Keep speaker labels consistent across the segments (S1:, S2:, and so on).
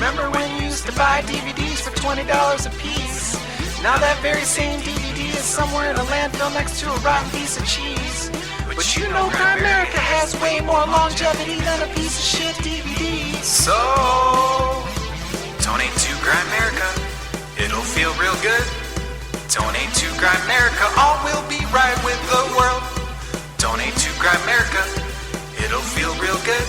S1: Remember when you used to buy DVDs for $20 a piece? Now that very same DVD is somewhere in a landfill next to a rotten piece of cheese. But you know Grimerica has way more longevity than a piece of shit DVD. So, donate to Grimerica. It'll feel real good. Donate to Grimerica. All will be right with the world. Donate to Grimerica. It'll feel real good.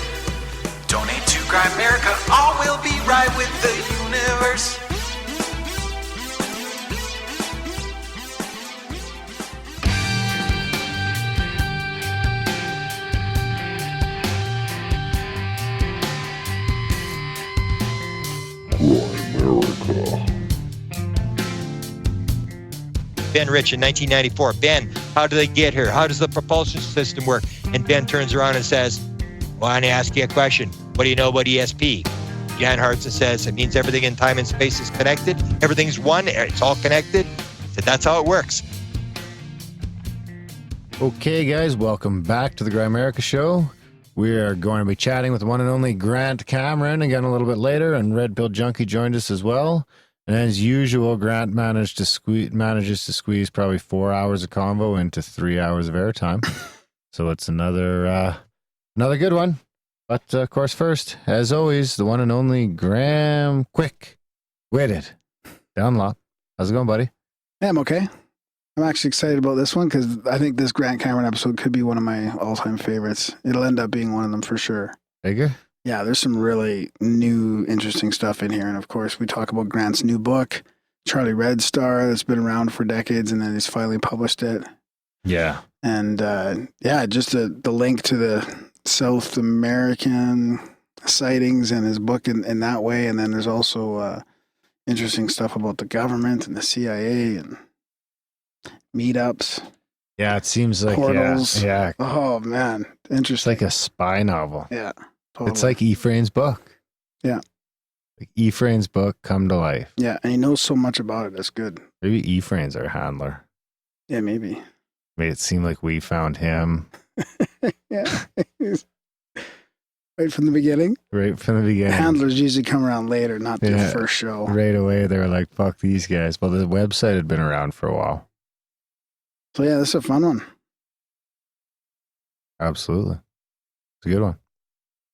S1: Donate to Grimerica. All will be right with the universe.
S2: Ben Rich in 1994. Ben, how do they get here? How does the propulsion system work? And Ben turns around and says, well, I want to ask you a question. What do you know about ESP? Jan Hartson says, it means everything in time and space is connected. Everything's one. It's all connected. So that's how it works.
S3: Okay, guys, welcome back to the Grimerica Show. We are going to be chatting with the one and only Grant Cameron again a little bit later, and Red Pill Junkie joined us as well. And as usual, Grant manages to squeeze probably 4 hours of convo into 3 hours of airtime. So it's another good one. But of course, first, as always, the one and only Graham Quick-Witted. Download. How's it going, buddy?
S4: Yeah, I'm okay. I'm actually excited about this one because I think this Grant Cameron episode could be one of my all-time favorites. It'll end up being one of them for sure.
S3: Figure?
S4: Yeah, there's some really new, interesting stuff in here. And of course, we talk about Grant's new book, Charlie Red Star, that's been around for decades, and then he's finally published it.
S3: Yeah.
S4: And just the link to the South American sightings and his book in that way. And then there's also interesting stuff about the government and the CIA and meetups.
S3: Yeah, it seems like
S4: portals.
S3: Yeah.
S4: Oh man, interesting.
S3: It's like a spy novel.
S4: Yeah, totally.
S3: It's like Ephraim's book.
S4: Yeah,
S3: like Ephraim's book come to life.
S4: Yeah, and he knows so much about it. That's good.
S3: Maybe Ephraim's our handler.
S4: Yeah, maybe.
S3: Made it seem like we found him.
S4: Yeah, right from the beginning.
S3: Right from the beginning.
S4: Handlers usually come around later, not the first show.
S3: Right away, they were like, "Fuck these guys." Well, the website had been around for a while.
S4: So yeah, this is a fun one.
S3: Absolutely. It's a good one.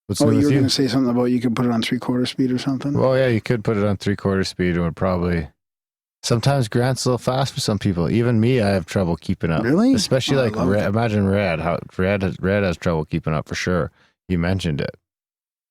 S3: What's
S4: you
S3: new with
S4: were
S3: you?
S4: going to say something about you could put it on 3/4 speed or something?
S3: Well, yeah, you could put it on 3/4 speed. It would probably... Sometimes Grant's a little fast for some people. Even me, I have trouble keeping up.
S4: Really?
S3: Especially like Red. Imagine Red. How Red has trouble keeping up for sure. You mentioned it.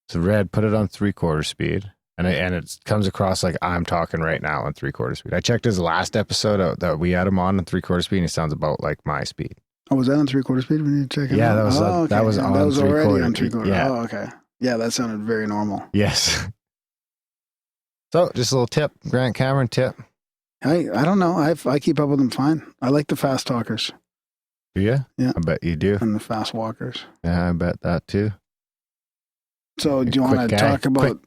S3: So Red, put it on 3/4 speed. And it comes across like I'm talking right now on 3/4 speed. I checked his last episode out that we had him on 3/4 speed, and he sounds about like my speed.
S4: Oh, was that on 3/4 speed when you check it?
S3: Yeah,
S4: out?
S3: that was
S4: okay.
S3: that was on 3/4.
S4: Already on 3/4.
S3: Yeah.
S4: Oh, okay. Yeah, that sounded very normal.
S3: Yes. So, just a little tip, Grant Cameron tip.
S4: I don't know. I keep up with them fine. I like the fast talkers.
S3: Do you?
S4: Yeah.
S3: I bet you do.
S4: And the fast walkers.
S3: Yeah, I bet that too.
S4: So, do you want to talk about...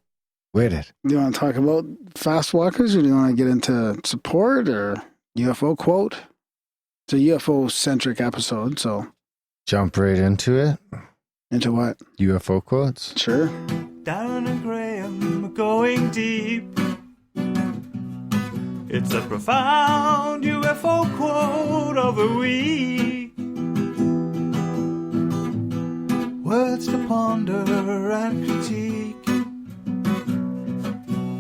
S3: Witted.
S4: Do you want to talk about fast walkers, or do you want to get into support or UFO quote? It's a UFO-centric episode, so...
S3: Jump right into it.
S4: Into what?
S3: UFO quotes.
S4: Sure.
S5: Darren and Graham are going deep. It's a profound UFO quote of the week. Words to ponder and critique.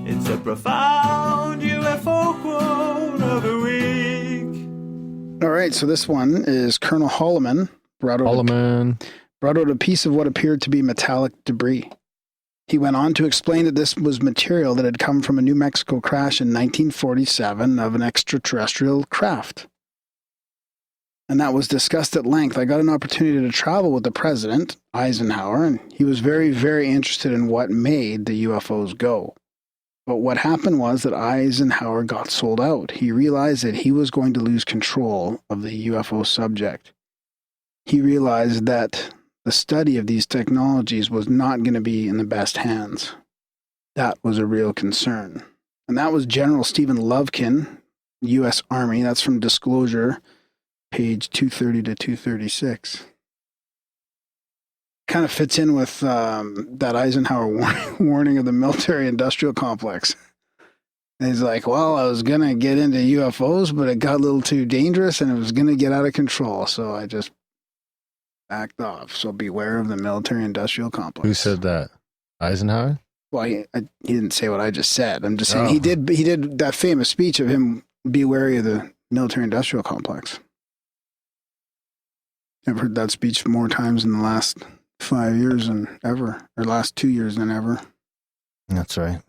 S5: It's a profound UFO quote of the week.
S4: All right, so this one is Colonel Holloman brought out a piece of what appeared to be metallic debris. He went on to explain that this was material that had come from a New Mexico crash in 1947 of an extraterrestrial craft. And that was discussed at length. I got an opportunity to travel with the president, Eisenhower, and he was very, very interested in what made the UFOs go. But what happened was that Eisenhower got sold out. He realized that he was going to lose control of the UFO subject. He realized that the study of these technologies was not going to be in the best hands. That was a real concern. And that was General Stephen Lovekin, U.S. Army. That's from Disclosure, page 230 to 236. kind of fits in with that Eisenhower warning of the military-industrial complex. And he's like, well, I was going to get into UFOs, but it got a little too dangerous and it was going to get out of control. So I just backed off. So beware of the military-industrial complex.
S3: Who said that? Eisenhower?
S4: Well, he didn't say what I just said. I'm just saying he did that famous speech of him, be wary of the military-industrial complex. I've heard that speech more times in the last 5 years than ever, or last 2 years than ever.
S3: That's right.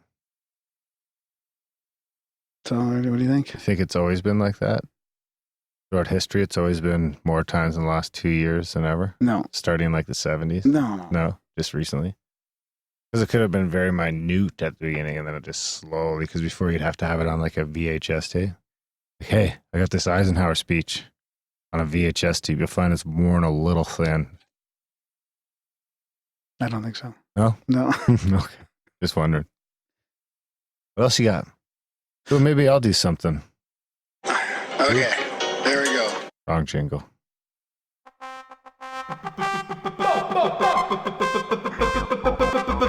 S4: So, what do you think?
S3: I think it's always been like that. Throughout history, it's always been more times in the last 2 years than ever.
S4: No.
S3: Starting in like the 70s.
S4: No.
S3: No, just recently. Because it could have been very minute at the beginning and then it just slowly, because before you'd have to have it on like a VHS tape. Like, hey, I got this Eisenhower speech on a VHS tape. You'll find it's worn a little thin.
S4: I don't think so.
S3: No?
S4: No.
S3: Okay. Just wondering. What else you got? Well, maybe I'll do something.
S4: Okay. There we go.
S3: Wrong jingle.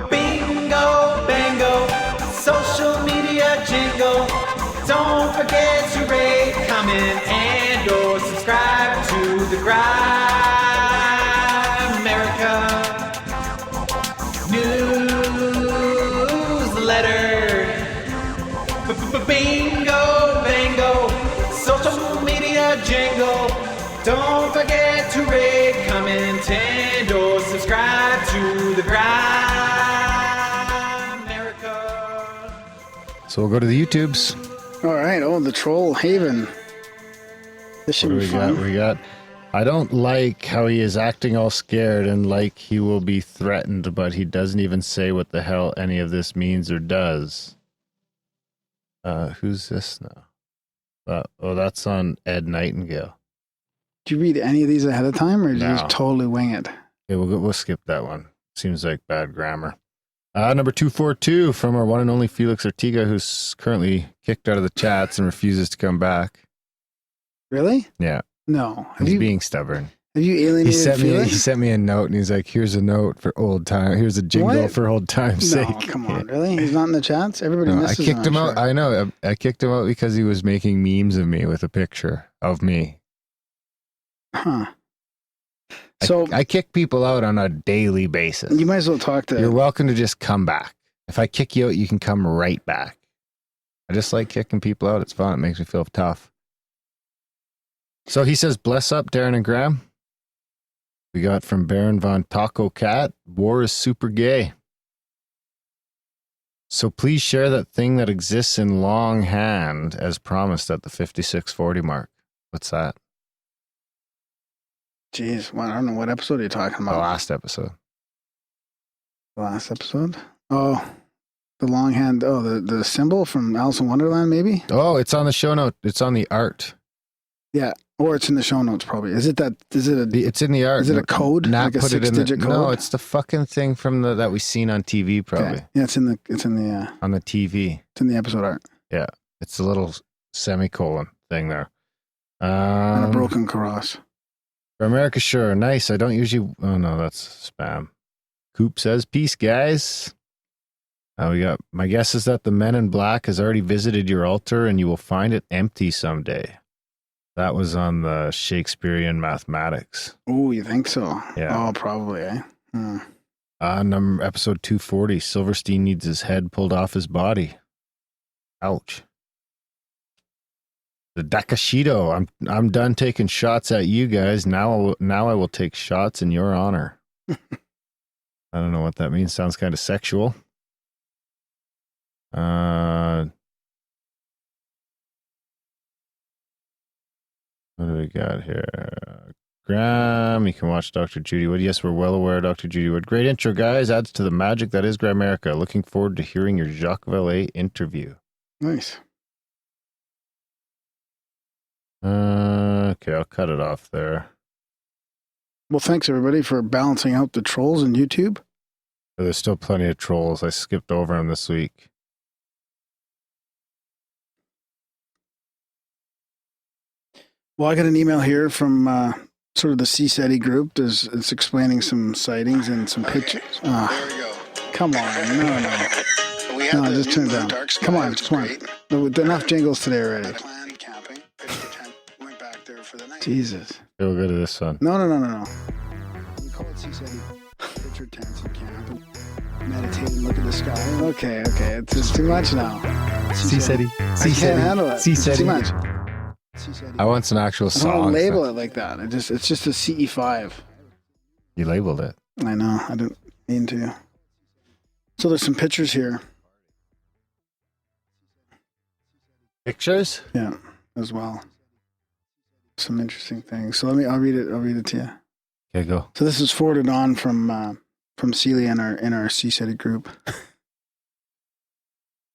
S1: Bingo, bango, social media jingle. Don't forget to rate, comment, and or subscribe to the Grimerica newsletter. Bingo, bango, social media jingle. Don't forget to rate, comment, and or subscribe to the Grimerica.
S3: So we'll go to the YouTubes.
S4: All right. Oh, the Troll Haven. This should
S3: What
S4: be
S3: do
S4: fun.
S3: we got? I don't like how he is acting all scared and like he will be threatened, but he doesn't even say what the hell any of this means or does. Who's this now? Oh, that's on Ed Nightingale.
S4: Did you read any of these ahead of time, or did you
S3: No.
S4: just totally wing it?
S3: Okay, we'll skip that one. Seems like bad grammar. Number 242 from our one and only Felix Ortiga, who's currently kicked out of the chats and refuses to come back.
S4: Really?
S3: Yeah,
S4: No.
S3: he's being stubborn.
S4: Have you
S3: He
S4: alienated
S3: sent
S4: Felix?
S3: me a note, and he's like, "Here's a note for old time. Here's a jingle
S4: What?
S3: for old time's
S4: No,
S3: sake."
S4: come on, really? He's not in the chats? Everybody
S3: No, I
S4: misses
S3: kicked him
S4: I'm
S3: out.
S4: sure.
S3: I know. I kicked him out because he was making memes of me with a picture of me.
S4: Huh. So
S3: I kick people out on a daily basis.
S4: you might as well talk to...
S3: You're welcome to just come back. If I kick you out, you can come right back. I just like kicking people out. It's fun. It makes me feel tough. So he says, bless up, Darren and Graham. We got from Baron von Taco Cat, war is super gay. So please share that thing that exists in longhand as promised at the 5640 mark. What's that?
S4: Jeez, well, I don't know what episode you're talking
S3: The
S4: about.
S3: last episode.
S4: The last episode? Oh, the longhand. Oh, the symbol from Alice in Wonderland, maybe?
S3: Oh, it's on the show note. It's on the art.
S4: Yeah. Or it's in the show notes, probably. Is it
S3: It's in the art.
S4: Is it a code?
S3: Nat
S4: Like a
S3: put it in
S4: six-digit code?
S3: No, it's the fucking thing from that we seen on TV, probably.
S4: Okay. Yeah, it's in the
S3: On the TV.
S4: it's in the episode art.
S3: Yeah. It's a little semicolon thing there.
S4: And a broken cross.
S3: Grimerica, sure. Nice. I don't usually. Oh, no, that's spam. Coop says, peace, guys. We got. My guess is that the Men in Black has already visited your altar and you will find it empty someday. That was on the Shakespearean mathematics.
S4: Oh, you think so?
S3: Yeah.
S4: Oh, probably, eh? Hmm.
S3: Episode 240. Silverstein needs his head pulled off his body. Ouch. The Dakashido. I'm done taking shots at you guys. Now I will take shots in your honor. I don't know what that means. Sounds kind of sexual. What do we got here? Graham, you can watch Dr. Judy Wood. Yes, we're well aware of Dr. Judy Wood. Great intro, guys. Adds to the magic that is Grimerica. Looking forward to hearing your Jacques Vallée interview.
S4: Nice.
S3: Okay, I'll cut it off there.
S4: Well, thanks everybody for balancing out the trolls in YouTube.
S3: There's still plenty of trolls. I skipped over them this week.
S4: Well, I got an email here from sort of the CSETI group. It's explaining some sightings and some pictures.
S6: There we go.
S4: Come on, no.
S6: We had
S4: No,
S6: the
S4: just turn it
S6: new
S4: down.
S6: dark sky,
S4: Come on,
S6: which is
S4: come on.
S6: great.
S4: Enough jingles today already.
S6: Planned camping. Pitched a tent, went back there for the night.
S4: Jesus.
S3: Feel good at this one.
S4: No. We call it CSETI. Pitch your tents and camp and meditate and look at the sky. Okay. It's just too much now.
S3: CSETI.
S4: I can't handle it. It's too much.
S3: I want an actual
S4: I
S3: song.
S4: don't label it like that. It's just a CE5.
S3: You labeled it.
S4: I know. I didn't mean to. So there's some pictures here.
S3: Pictures?
S4: Yeah, as well. Some interesting things. So I'll read it to you.
S3: Okay, go.
S4: So this is forwarded on from Celia in our CSETI group.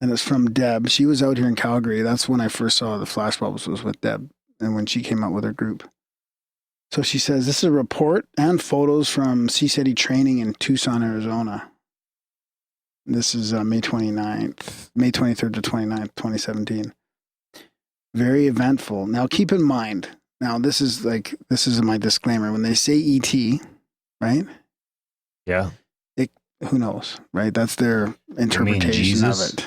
S4: And it's from Deb. She was out here in Calgary. That's when I first saw the flash bulbs, was with Deb. And when she came out with her group. So she says, this is a report and photos from CSETI training in Tucson, Arizona. This is May 23rd to 29th, 2017. Very eventful. Now, keep in mind, this is my disclaimer. When they say ET, right?
S3: Yeah.
S4: Who knows, right? That's their interpretation of it.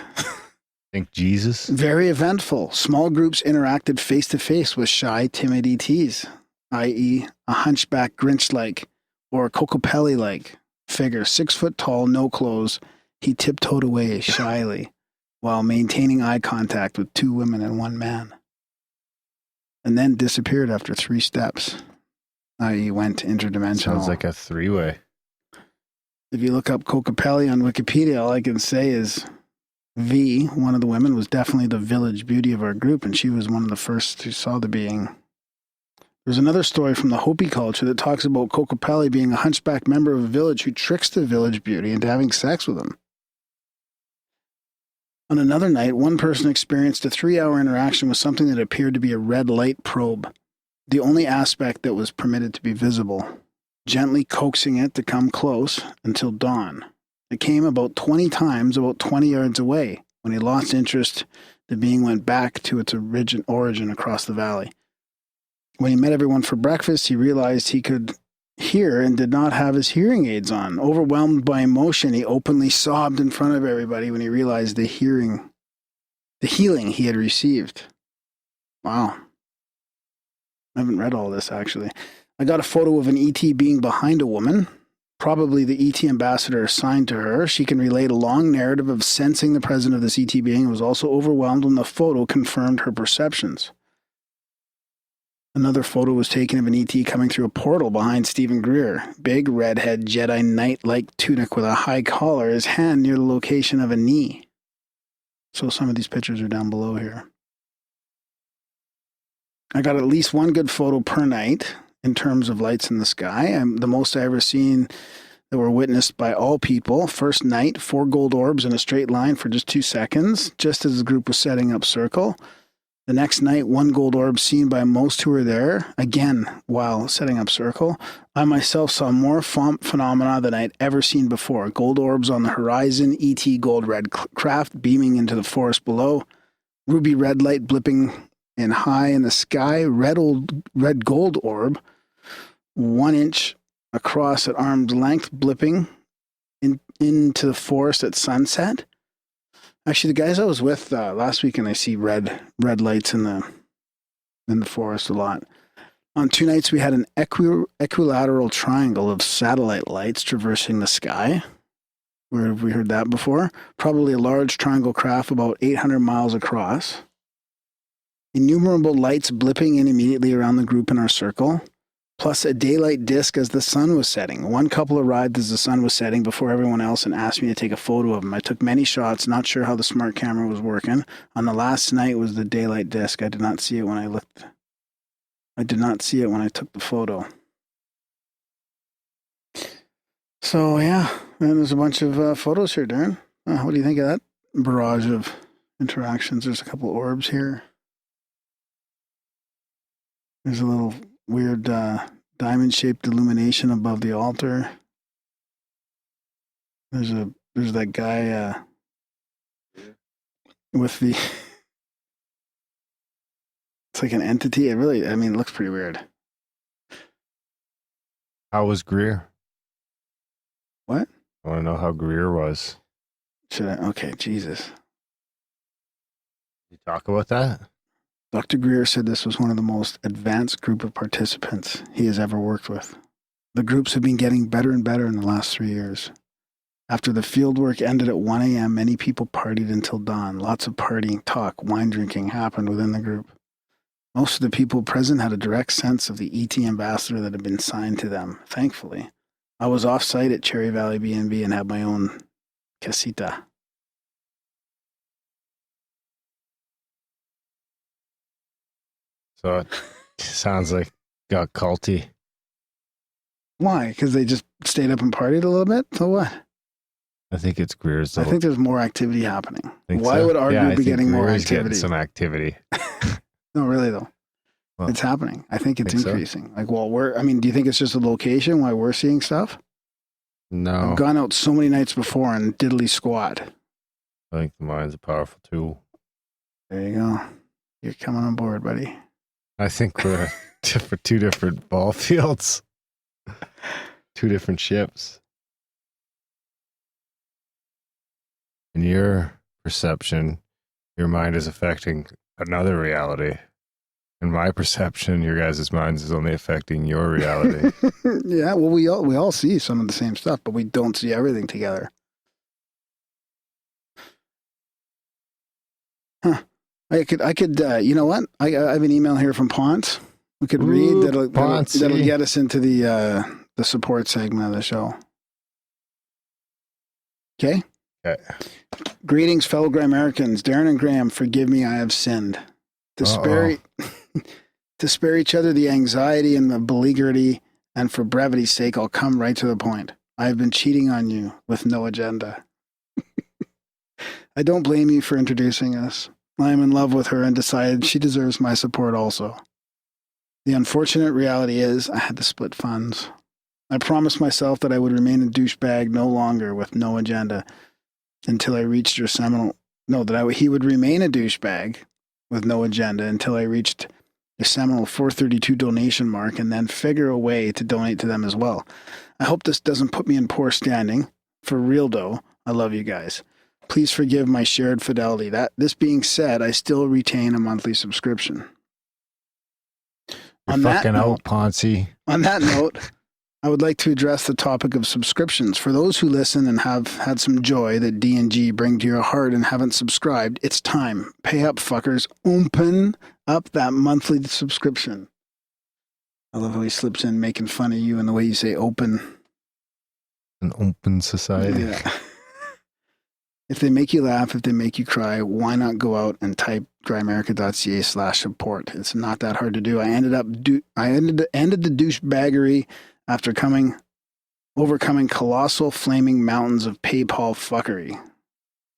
S3: Think Jesus?
S4: Very eventful. Small groups interacted face-to-face with shy, timid ETs, i.e. a hunchback Grinch-like or Cocopelli-like figure, 6 foot tall, no clothes. He tiptoed away shyly while maintaining eye contact with 2 women and 1 man, and then disappeared after 3 steps, i.e. went interdimensional.
S3: Sounds like a 3-way.
S4: If you look up Cocopelli on Wikipedia, all I can say is V, one of the women, was definitely the village beauty of our group, and she was one of the first who saw the being. There's another story from the Hopi culture that talks about Cocopelli being a hunchback member of a village who tricks the village beauty into having sex with him. On another night, one person experienced a 3-hour interaction with something that appeared to be a red light probe, the only aspect that was permitted to be visible, gently coaxing it to come close until dawn. It came about 20 times, about 20 yards away. When he lost interest, the being went back to its origin across the valley. When he met everyone for breakfast, he realized he could hear and did not have his hearing aids on. Overwhelmed by emotion, he openly sobbed in front of everybody when he realized the healing he had received. Wow. I haven't read all this, actually. I got a photo of an ET being behind a woman, probably the ET ambassador assigned to her. She can relate a long narrative of sensing the presence of this ET being and was also overwhelmed when the photo confirmed her perceptions. Another photo was taken of an ET coming through a portal behind Stephen Greer. Big, redhead, Jedi Knight-like tunic with a high collar, his hand near the location of a knee. So some of these pictures are down below here. I got at least one good photo per night in terms of lights in the sky. The most I ever seen that were witnessed by all people. First night, 4 gold orbs in a straight line for just 2 seconds, just as the group was setting up circle. The next night, 1 gold orb seen by most who were there, again, while setting up circle. I myself saw more phenomena than I'd ever seen before. Gold orbs on the horizon, ET gold red craft beaming into the forest below, ruby red light blipping in high in the sky, red gold orb, 1 inch across at arm's length, blipping into the forest at sunset. Actually, the guys I was with last weekend, I see red lights in the forest a lot. On 2 nights, we had an equilateral triangle of satellite lights traversing the sky. Where have we heard that before? Probably a large triangle craft about 800 miles across. Innumerable lights blipping in immediately around the group in our circle, plus a daylight disk as the sun was setting. One couple arrived as the sun was setting before everyone else and asked me to take a photo of them. I took many shots, not sure how the smart camera was working. On the last night was the daylight disk. I did not see it when I looked. I did not see it when I took the photo. So, yeah, and there's a bunch of photos here, Darren. What do you think of that barrage of interactions? There's a couple orbs here. There's a little weird diamond-shaped illumination above the altar. There's that guy with the it's like an entity. It looks pretty weird.
S3: How was Greer?
S4: What?
S3: I want to know how Greer was.
S4: Should I? Okay, Jesus.
S3: You talk about that?
S4: Dr. Greer said this was one of the most advanced group of participants he has ever worked with. The groups have been getting better and better in the last 3 years. After the field work ended at 1 a.m., many people partied until dawn. Lots of partying, talk, wine drinking happened within the group. Most of the people present had a direct sense of the ET ambassador that had been signed to them, thankfully. I was off-site at Cherry Valley B&B and had my own casita.
S3: So it sounds like got culty.
S4: Why? Because they just stayed up and partied a little bit? So what?
S3: I think it's Greer's.
S4: I think there's more activity happening.
S3: Think
S4: Why
S3: so?
S4: would our
S3: I
S4: group be
S3: think
S4: getting more
S3: Greer's
S4: activity?
S3: Getting some activity.
S4: No, really though.
S3: Well,
S4: it's happening. I think it's
S3: think so?
S4: increasing. Like, well, do you think it's just a location why we're seeing stuff?
S3: No.
S4: I've gone out so many nights before and diddly squat.
S3: I think the mind's a powerful tool.
S4: There you go. You're coming on board, buddy.
S3: I think we're for two different ball fields. Two different ships. In your perception, your mind is affecting another reality. In my perception, your guys' minds is only affecting your reality.
S4: Yeah, well, we all see some of the same stuff, but we don't see everything together. Huh. I could. You know what? I have an email here from Ponce. We could read that'll get us into the support segment of the show. Okay.
S3: Okay.
S4: Greetings, fellow Grimerians. Darren and Graham, forgive me, I have sinned. To spare each other the anxiety and the belligerity, and for brevity's sake, I'll come right to the point. I have been cheating on you with no agenda. I don't blame you for introducing us. I am in love with her and decided she deserves my support also. The unfortunate reality is I had to split funds. I promised myself that I would remain a douchebag no longer with no agenda until I reached your seminal... No, he would remain a douchebag with no agenda until I reached the seminal 432 donation mark and then figure a way to donate to them as well. I hope this doesn't put me in poor standing. For real though, I love you guys. Please forgive my shared fidelity. This being said, I still retain a monthly subscription.
S3: You're fucking out, Ponce.
S4: On that note, I would like to address the topic of subscriptions. For those who listen and have had some joy that D&G bring to your heart and haven't subscribed, it's time. Pay up, fuckers. Open up that monthly subscription. I love how he slips in making fun of you and the way you say open.
S3: An open society.
S4: Yeah. If they make you laugh, if they make you cry, why not go out and type grimerica.ca/support? It's not that hard to do. I ended the douchebaggery after overcoming colossal flaming mountains of PayPal fuckery.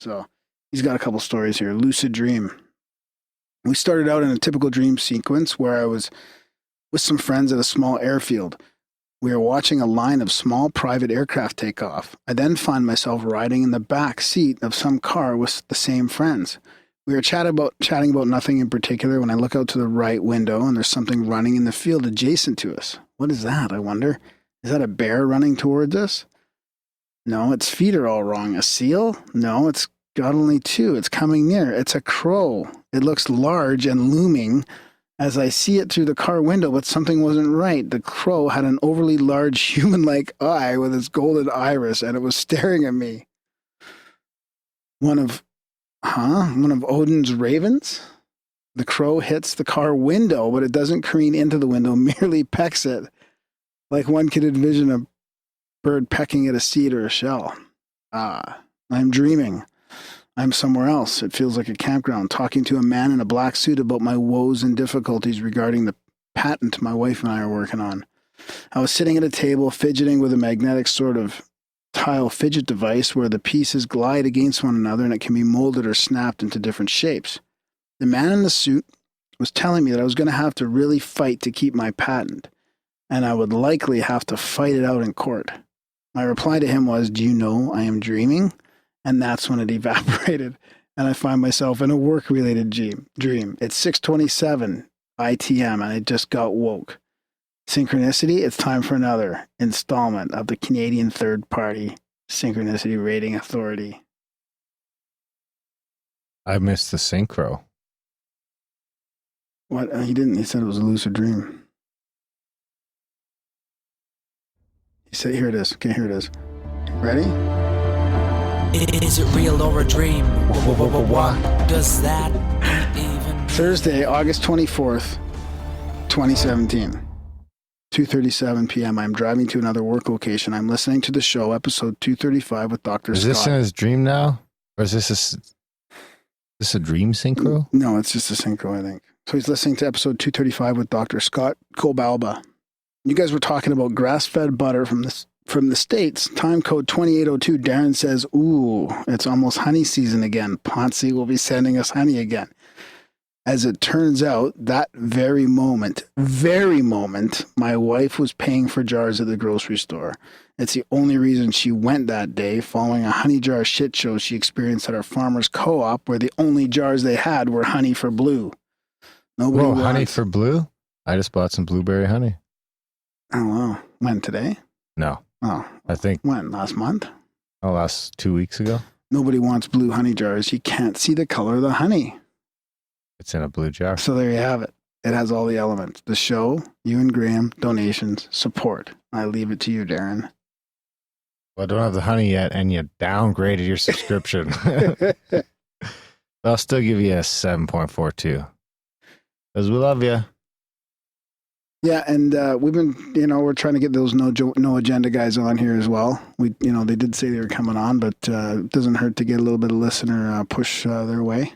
S4: So he's got a couple stories here. Lucid dream. We started out in a typical dream sequence where I was with some friends at a small airfield. We were watching a line of small private aircraft take off. I then find myself riding in the back seat of some car with the same friends. We were chatting about nothing in particular when I look out to the right window and there's something running in the field adjacent to us. What is that, I wonder? Is that a bear running towards us? No, its feet are all wrong. A seal? No, it's got only two. It's coming near. It's a crow. It looks large and looming as I see it through the car window, but something wasn't right. The crow had an overly large human-like eye with its golden iris, and it was staring at me. One of Odin's ravens? The crow hits the car window, but it doesn't careen into the window, merely pecks it, like one could envision a bird pecking at a seed or a shell. I'm dreaming. I'm somewhere else. It feels like a campground, talking to a man in a black suit about my woes and difficulties regarding the patent my wife and I are working on. I was sitting at a table, fidgeting with a magnetic sort of tile fidget device where the pieces glide against one another and it can be molded or snapped into different shapes. The man in the suit was telling me that I was going to have to really fight to keep my patent, and I would likely have to fight it out in court. My reply to him was, "Do you know I am dreaming?" And that's when it evaporated, and I find myself in a work-related dream. It's 6:27 ITM, and I just got woke. Synchronicity, it's time for another installment of the Canadian third-party Synchronicity Rating Authority.
S3: I missed the synchro.
S4: What? He didn't. He said it was a lucid dream. He said, here it is. Okay, here it is. Ready?
S7: Is it real or a dream? What does that even mean?
S4: Thursday, August 24th, 2017. 2:37 p.m. I'm driving to another work location. I'm listening to the show, episode 235 with Dr.
S3: Is
S4: Scott.
S3: this in his dream now? Or is this a dream synchro?
S4: No, it's just a synchro, I think. So he's listening to episode 235 with Dr. Scott Cobalba. You guys were talking about grass-fed butter from the States. Time code 2802. Darren says, ooh, it's almost honey season again. Ponzi will be sending us honey again. As it turns out, that very moment, my wife was paying for jars at the grocery store. It's the only reason she went that day, following a honey jar shit show she experienced at our farmer's co-op, where the only jars they had were honey for blue.
S3: Whoa, honey for blue? I just bought some blueberry honey.
S4: Oh, wow. When, today?
S3: No.
S4: Oh.
S3: I think.
S4: When, last month?
S3: Oh, last 2 weeks ago.
S4: Nobody wants blue honey jars. You can't see the color of the honey.
S3: It's in a blue jar.
S4: So there you have it. It has all the elements. The show, you and Graham, donations, support. I leave it to you, Darren.
S3: Well, I don't have the honey yet, and you downgraded your subscription. But I'll still give you a 7.42. Because we love you.
S4: Yeah, and we've been, we're trying to get those no agenda guys on here as well. They did say they were coming on, but it doesn't hurt to get a little bit of listener push their way.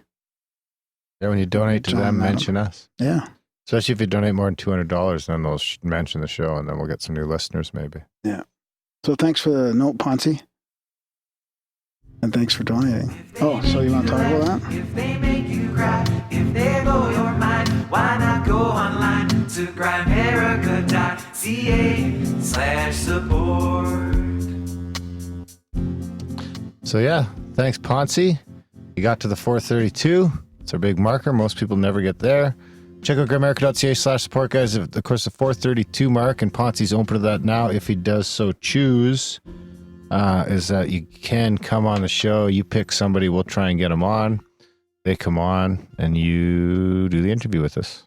S3: Yeah, when you donate to them, mention us.
S4: Yeah.
S3: Especially if you donate more than $200, then they'll mention the show, and then we'll get some new listeners, maybe.
S4: Yeah. So thanks for the note, Ponzi. And thanks for donating. Oh, so you want to talk about that?
S5: If they make you cry, if they blow your mind, why not go online to Grimerica.ca/support?
S3: So yeah, thanks, Ponzi. You got to the 432. It's our big marker. Most people never get there. Check out Grimerica.ca/support, guys. Of course, the 432 mark, and Ponzi's open to that now if he does so choose. Is that you can come on the show. You pick somebody, we'll try and get them on. They come on, and you do the interview with us.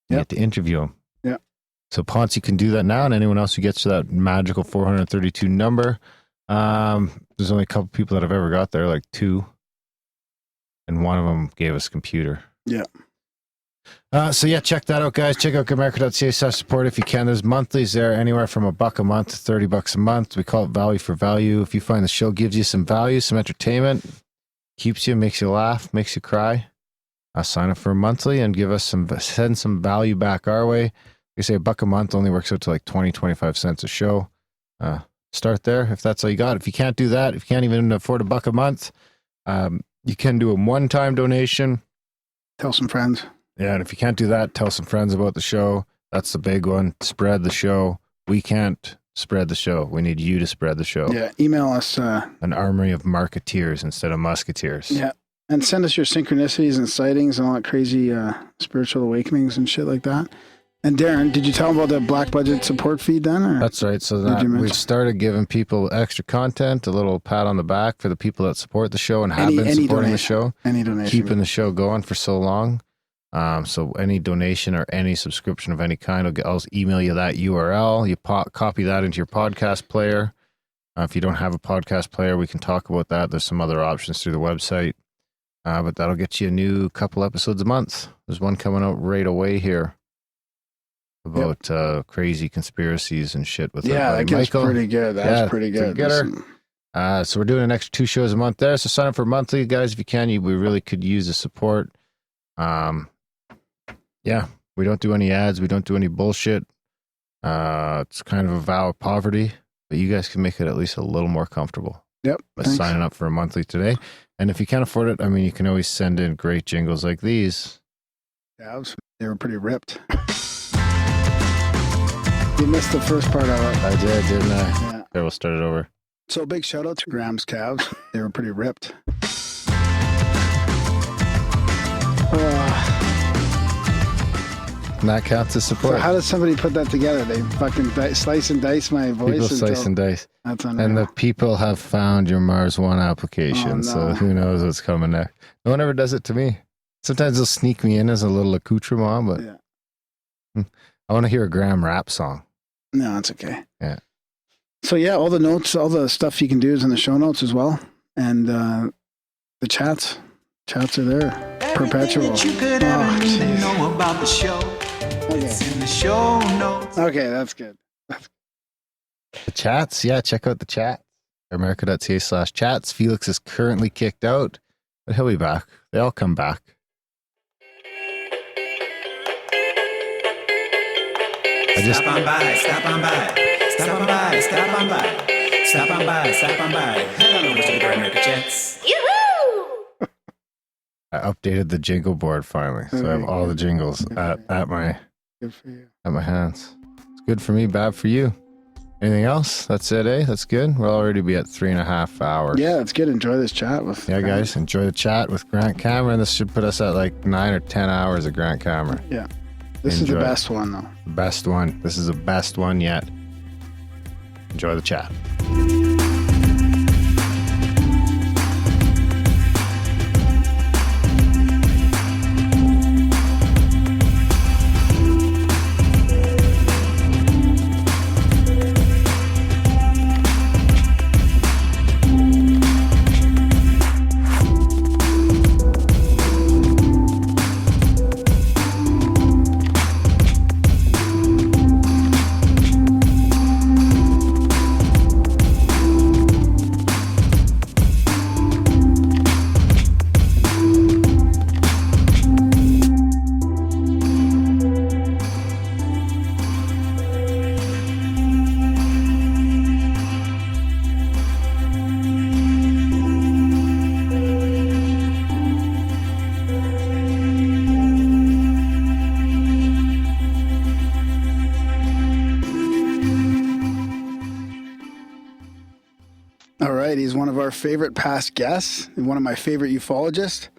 S3: You get to interview them.
S4: Yeah.
S3: So Ponzi can do that now, and anyone else who gets to that magical 432 number. There's only a couple people that have ever got there, like 2. And one of them gave us a computer.
S4: Yeah.
S3: So yeah, check that out, guys. Check out Grimerica.ca/support if you can. There's monthlies there, anywhere from $1 a month to $30 a month. We call it value for value. If you find the show gives you some value, some entertainment, keeps you, makes you laugh, makes you cry, sign up for a monthly and send some value back our way. Like I say, $1 a month only works out to like 20-25 cents a show. Start there if that's all you got. If you can't do that, if you can't even afford $1 a month, you can do a one-time donation.
S4: Tell some friends.
S3: Yeah, and if you can't do that, tell some friends about the show. That's the big one. Spread the show. We can't spread the show. We need you to spread the show.
S4: Yeah, email us.
S3: An army of marketeers instead of musketeers.
S4: Yeah, and send us your synchronicities and sightings and all that crazy spiritual awakenings and shit like that. And Darren, did you tell them about the Black Budget support feed then? Or?
S3: That's right. So that we've started giving people extra content, a little pat on the back for the people that support the show and have been supporting the show.
S4: Any donation.
S3: Keeping the show going for so long. So any donation or any subscription of any kind, I'll email you that URL. You copy that into your podcast player. If you don't have a podcast player, we can talk about that. There's some other options through the website. But that'll get you a new couple episodes a month. There's one coming out right away here about crazy conspiracies and shit with
S4: that gets
S3: Michael.
S4: Pretty good. That's pretty good.
S3: So we're doing an extra 2 shows a month there. So sign up for monthly, guys, if you can. We really could use the support. Yeah, we don't do any ads. We don't do any bullshit. It's kind of a vow of poverty, but you guys can make it at least a little more comfortable.
S4: Yep.
S3: By signing up for a monthly today. And if you can't afford it, you can always send in great jingles like these.
S4: Calves, they were pretty ripped. You missed the first part of it.
S3: I did, didn't I?
S4: Yeah.
S3: Okay, we'll start it over.
S4: So big shout out to Graham's calves. They were pretty ripped.
S3: And that counts as support.
S4: So how does somebody put that together? They fucking slice and dice my voice.
S3: People slice and dice.
S4: That's unreal.
S3: And the people have found your Mars One application,
S4: Oh, no.
S3: so who knows what's coming next. No one ever does it to me. Sometimes they'll sneak me in as a little accoutrement, but I want to hear a Graham rap song.
S4: No, that's okay.
S3: Yeah.
S4: So yeah, all the notes, all the stuff you can do is in the show notes as well. And the chats are there. Perpetual.
S5: That you could ever need to know about the show. It's in the show notes.
S4: Okay, that's good.
S3: The chats, yeah, check out the chat. Grimerica.ca/chats. Felix is currently kicked out, but he'll be back. They all come back.
S5: Stop on by, stop on by, stop on by, stop on by, stop on by, stop on by. Head on over to the Grimerica chats.
S3: I updated the jingle board finally, so I have all the jingles at my
S4: Good for you.
S3: at my hands. It's good for me, bad for you. Anything else? That's it, eh? That's good. We'll already be at 3.5 hours.
S4: Yeah, it's good. Enjoy this chat with.
S3: Yeah, guys, enjoy the chat with Grant Cameron. This should put us at like 9 or 10 hours of Grant Cameron.
S4: Yeah, this is the best one though.
S3: The best one. This is the best one yet. Enjoy the chat.
S4: He's one of our favorite past guests and one of my favorite ufologists,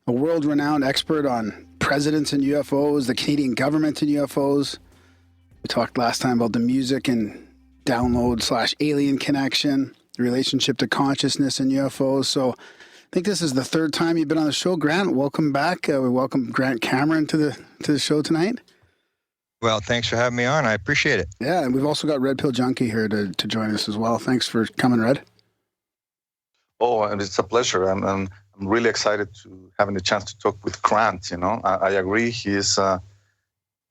S4: a world-renowned expert on presidents and UFOs, the Canadian government and UFOs. We talked last time about the music and download/alien connection, the relationship to consciousness and UFOs. So I think this is the third time you've been on the show. Grant, welcome back. We welcome Grant Cameron to the show tonight.
S2: Well, thanks for having me on. I appreciate it.
S4: Yeah, and we've also got Red Pill Junkie here to join us as well. Thanks for coming, Red.
S8: Oh, and it's a pleasure. I'm really excited to having the chance to talk with Grant. You know, I agree. He's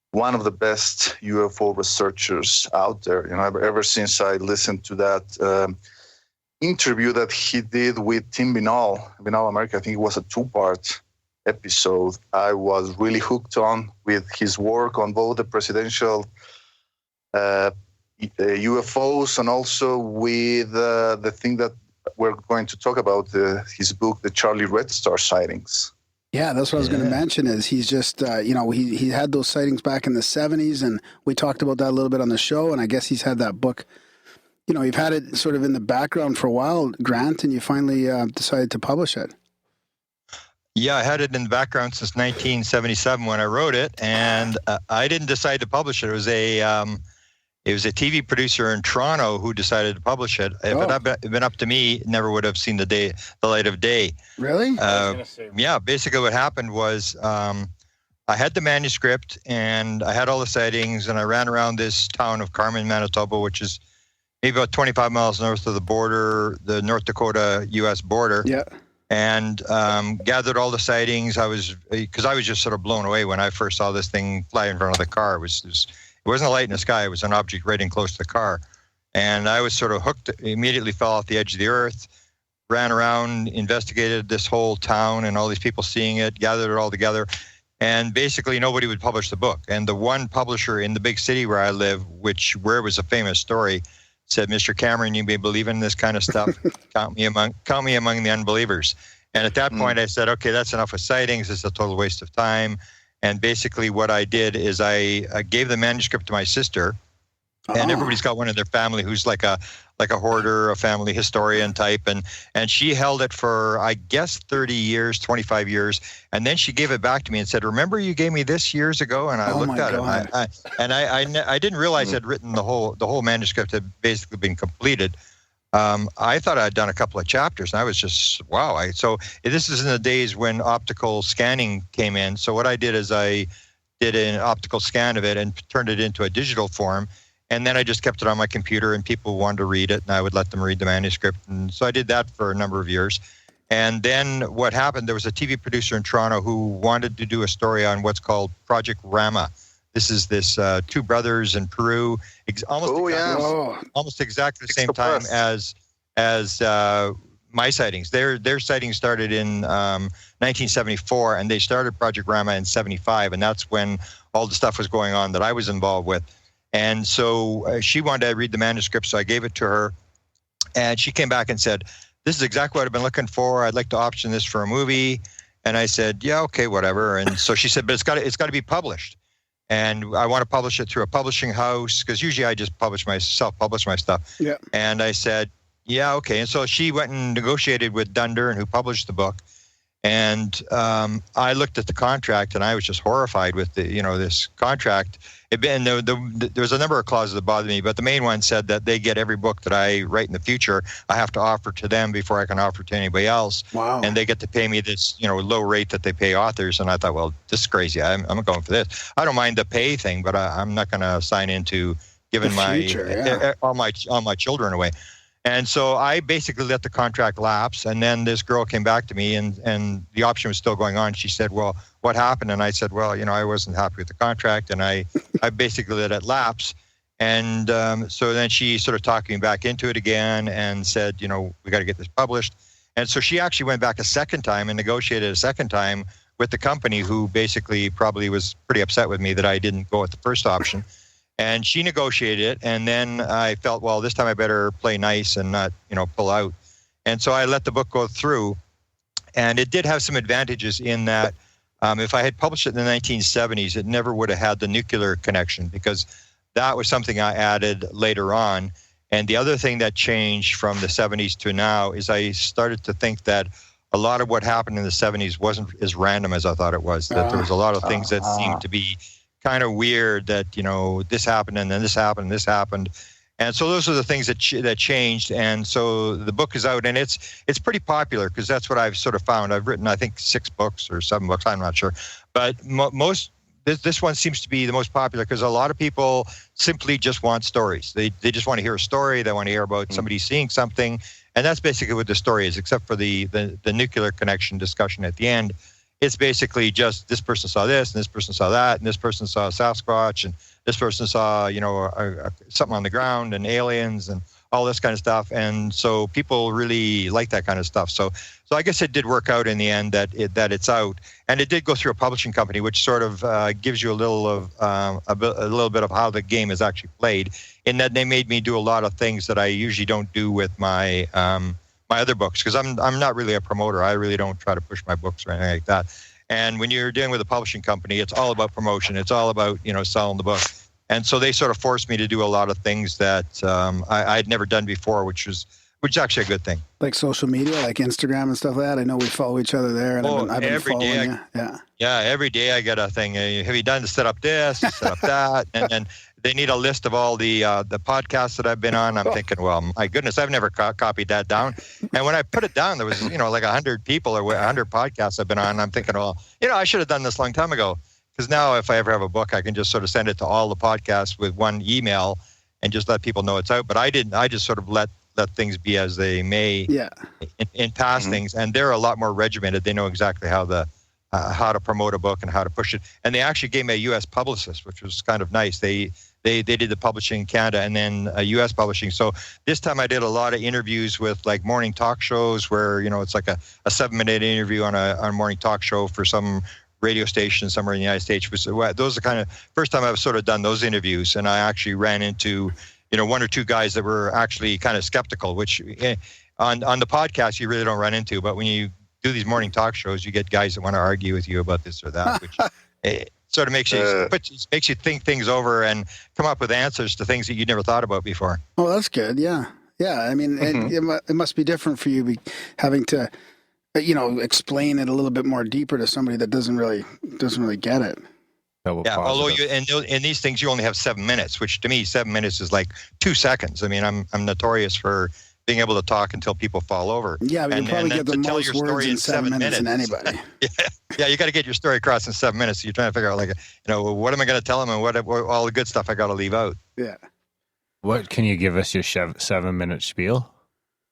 S8: one of the best UFO researchers out there. You know, ever since I listened to that interview that he did with Tim Binnall America, I think it was a 2-part episode. I was really hooked on with his work on both the presidential UFOs and also with the thing that we're going to talk about, his book, The Charlie Red Star Sightings.
S4: Yeah, that's what I was going to mention is he's just, he had those sightings back in the 70s, and we talked about that a little bit on the show, and I guess he's had that book. You know, you've had it sort of in the background for a while, Grant, and you finally decided to publish it.
S2: Yeah, I had it in the background since 1977 when I wrote it, and I didn't decide to publish it. It was a TV producer in Toronto who decided to publish it. If it had been up to me, it never would have seen the light of day.
S4: Really?
S2: Yeah, basically what happened was I had the manuscript and I had all the sightings, and I ran around this town of Carmen, Manitoba, which is maybe about 25 miles north of the border, the North Dakota-U.S. border.
S4: Yeah.
S2: And gathered all the sightings. Because I was just sort of blown away when I first saw this thing fly in front of the car. It wasn't a light in the sky. It was an object right in close to the car. And I was sort of hooked, immediately fell off the edge of the earth, ran around, investigated this whole town and all these people seeing it, gathered it all together. And basically nobody would publish the book. And the one publisher in the big city where I live, where it was a famous story, said, "Mr. Cameron, you may believe in this kind of stuff. Count me among the unbelievers." And at that point I said, okay, that's enough of sightings. It's a total waste of time. And basically what I did is I gave the manuscript to my sister, And everybody's got one in their family who's like a hoarder, a family historian type. And she held it for, I guess, 30 years, 25 years. And then she gave it back to me and said, remember you gave me this years ago? And I looked at it. I didn't realize I'd written the whole manuscript had basically been completed. I thought I'd done a couple of chapters, and I was just, wow. So this is in the days when optical scanning came in. So what I did is I did an optical scan of it and turned it into a digital form. And then I just kept it on my computer, and people wanted to read it, and I would let them read the manuscript. And so I did that for a number of years. And then what happened, there was a TV producer in Toronto who wanted to do a story on what's called Project Rama. This is this two brothers in Peru, almost exactly the same time as my sightings. Their sightings started in 1974, and they started Project Rama in 75, and that's when all the stuff was going on that I was involved with. And so she wanted to read the manuscript, so I gave it to her. And she came back and said, this is exactly what I've been looking for. I'd like to option this for a movie. And I said, yeah, okay, whatever. And so she said, but it's got to be published. And I want to publish it through a publishing house, because usually I just publish my stuff. Yeah. And I said, yeah, okay. And so she went and negotiated with Dunder, who published the book. And I looked at the contract, and I was just horrified with this contract. There was a number of clauses that bothered me, but the main one said that they get every book that I write in the future. I have to offer to them before I can offer to anybody else. Wow. And they get to pay me this, low rate that they pay authors. And I thought, well, this is crazy. I'm going for this. I don't mind the pay thing, but I'm not going to sign into giving all my children away. And so I basically let the contract lapse, and then this girl came back to me, and the option was still going on. She said, well, what happened? And I said, well, I wasn't happy with the contract, and I basically let it lapse. And so then she sort of talked me back into it again and said, we got to get this published. And so she actually went back a second time and negotiated a second time with the company, who basically probably was pretty upset with me that I didn't go with the first option. And she negotiated it, and then I felt, well, this time I better play nice and not, pull out. And so I let the book go through, and it did have some advantages in that if I had published it in the 1970s, it never would have had the nuclear connection, because that was something I added later on. And the other thing that changed from the 70s to now is I started to think that a lot of what happened in the 70s wasn't as random as I thought it was, that there was a lot of things that seemed to be kind of weird, that this happened and then this happened and this happened. And so those are the things that changed. And so the book is out, and it's pretty popular, because that's what I've sort of found. I've written, I think, 6 books or 7 books, I'm not sure, but this one seems to be the most popular, because a lot of people simply just want stories. They just want to hear a story. They want to hear about somebody seeing something, and that's basically what the story is, except for the nuclear connection discussion at the end. It's basically just this person saw this, and this person saw that, and this person saw a Sasquatch, and this person saw, something on the ground, and aliens, and all this kind of stuff. And so people really like that kind of stuff. So I guess it did work out in the end that it's out, and it did go through a publishing company, which sort of gives you a little bit of how the game is actually played, in that they made me do a lot of things that I usually don't do with my other books, because I'm not really a promoter. I really don't try to push my books or anything like that. And when you're dealing with a publishing company, it's all about promotion. It's all about, selling the book. And so they sort of forced me to do a lot of things that I'd never done before, which is actually a good thing. Like social media, like Instagram and stuff like that. I know we follow each other there, and I've been following you. Yeah, every day I get a thing. Have you done to set up this, set up that? And then they need a list of all the podcasts that I've been on. I'm thinking, well, my goodness, I've never copied that down. And when I put it down, there was, like 100 people or 100 podcasts I've been on. And I'm thinking, well, I should have done this a long time ago. Because now if I ever have a book, I can just sort of send it to all the podcasts with one email and just let people know it's out. But I didn't. I just sort of let things be as they may in past things. And they're a lot more regimented. They know exactly how to promote a book and how to push it. And they actually gave me a U.S. publicist, which was kind of nice. They did the publishing in Canada and then a U.S. publishing. So this time I did a lot of interviews with like morning talk shows where, it's like a 7-minute interview on a morning talk show for some radio station somewhere in the United States. Those are kind of first time I've sort of done those interviews. And I actually ran into, 1 or 2 guys that were actually kind of skeptical, which on the podcast you really don't run into. But when you do these morning talk shows, you get guys that want to argue with you about this or that, which sort of makes you think things over and come up with answers to things that you never thought about before.
S4: Oh, that's good. Yeah. Yeah. I mean, it must be different for you having to, explain it a little bit more deeper to somebody that doesn't really get it.
S2: Yeah. Although in these things, you only have 7 minutes, which to me, 7 minutes is like 2 seconds. I mean, I'm notorious for being able to talk until people fall over.
S4: Yeah, but you probably get the most words in 7 minutes than anybody.
S2: Yeah, you got to get your story across in 7 minutes. So you're trying to figure out, what am I going to tell them and what all the good stuff I got to leave out.
S4: Yeah.
S3: What can you give us your 7 minute spiel?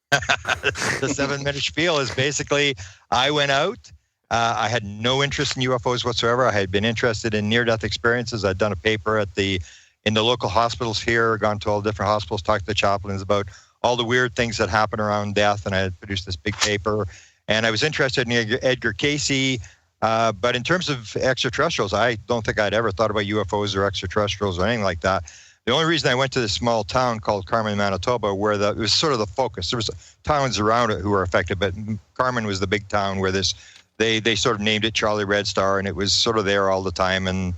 S2: The 7 minute spiel is basically, I went out. I had no interest in UFOs whatsoever. I had been interested in near-death experiences. I'd done a paper in the local hospitals here, gone to all the different hospitals, talked to the chaplains about all the weird things that happen around death, and I had produced this big paper. And I was interested in Edgar Casey, but in terms of extraterrestrials, I don't think I'd ever thought about UFOs or extraterrestrials or anything like that. The only reason I went to this small town called Carmen, Manitoba, where it was sort of the focus. There was towns around it who were affected, but Carmen was the big town where they sort of named it Charlie Red Star, and it was sort of there all the time. And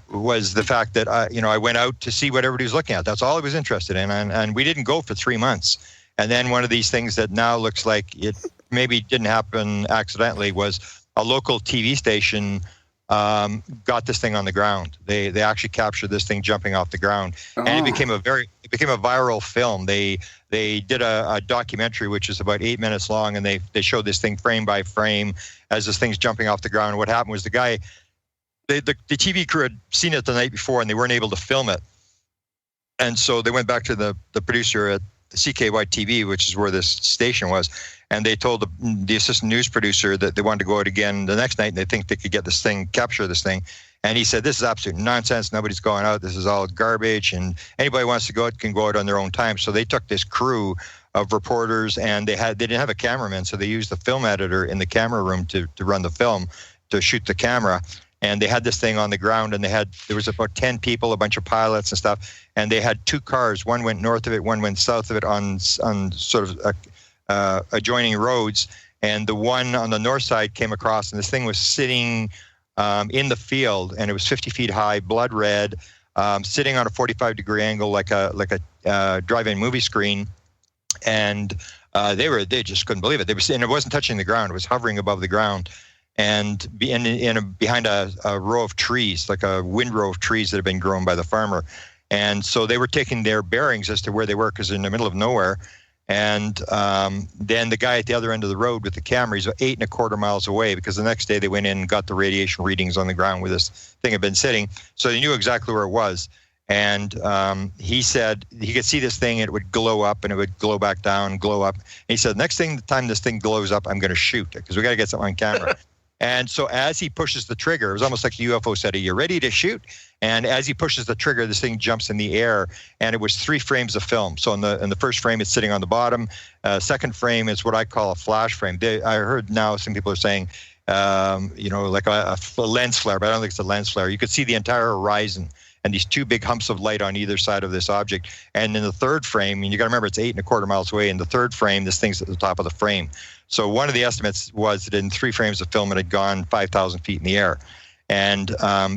S2: was the fact that I went out to see what everybody was looking at. That's all I was interested in, and we didn't go for 3 months. And then one of these things that now looks like it maybe didn't happen accidentally was a local TV station got this thing on the ground. They actually captured this thing jumping off the ground, and it became a viral film. They did a documentary which is about 8 minutes long, and they showed this thing frame by frame as this thing's jumping off the ground. And what happened was the TV crew had seen it the night before, and they weren't able to film it. And so they went back to the producer at CKY TV, which is where this station was, and they told the assistant news producer that they wanted to go out again the next night, and they think they could capture this thing. And he said, "This is absolute nonsense. Nobody's going out. This is all garbage, and anybody who wants to go out can go out on their own time." So they took this crew of reporters, and they didn't have a cameraman, so they used the film editor in the camera room to run the film, to shoot the camera. And they had this thing on the ground, and there was about 10 people, a bunch of pilots and stuff, and they had 2 cars. One went north of it, one went south of it on sort of adjoining roads. And the one on the north side came across, and this thing was sitting in the field, and it was 50 feet high, blood red, sitting on a 45-degree angle like a drive-in movie screen. And they just couldn't believe it. And it wasn't touching the ground; it was hovering above the ground. And behind a row of trees, like a windrow of trees that had been grown by the farmer. And so they were taking their bearings as to where they were, because they're in the middle of nowhere. And then the guy at the other end of the road with the camera, he's 8.25 miles away, because the next day they went in and got the radiation readings on the ground where this thing had been sitting. So they knew exactly where it was. And he said he could see this thing, and it would glow up, and it would glow back down, glow up. And he said, next time this thing glows up, I'm going to shoot it, because we got to get something on camera. And so as he pushes the trigger, it was almost like the UFO said, "Are you ready to shoot?" And as he pushes the trigger, this thing jumps in the air, and it was 3 frames of film. So in the first frame, it's sitting on the bottom. Second frame is what I call a flash frame. I heard now some people are saying, like a lens flare, but I don't think it's a lens flare. You could see the entire horizon and these 2 big humps of light on either side of this object. And in the third frame, and you got to remember it's 8.25 miles away. In the third frame, this thing's at the top of the frame. So one of the estimates was that in 3 frames of film, it had gone 5,000 feet in the air. And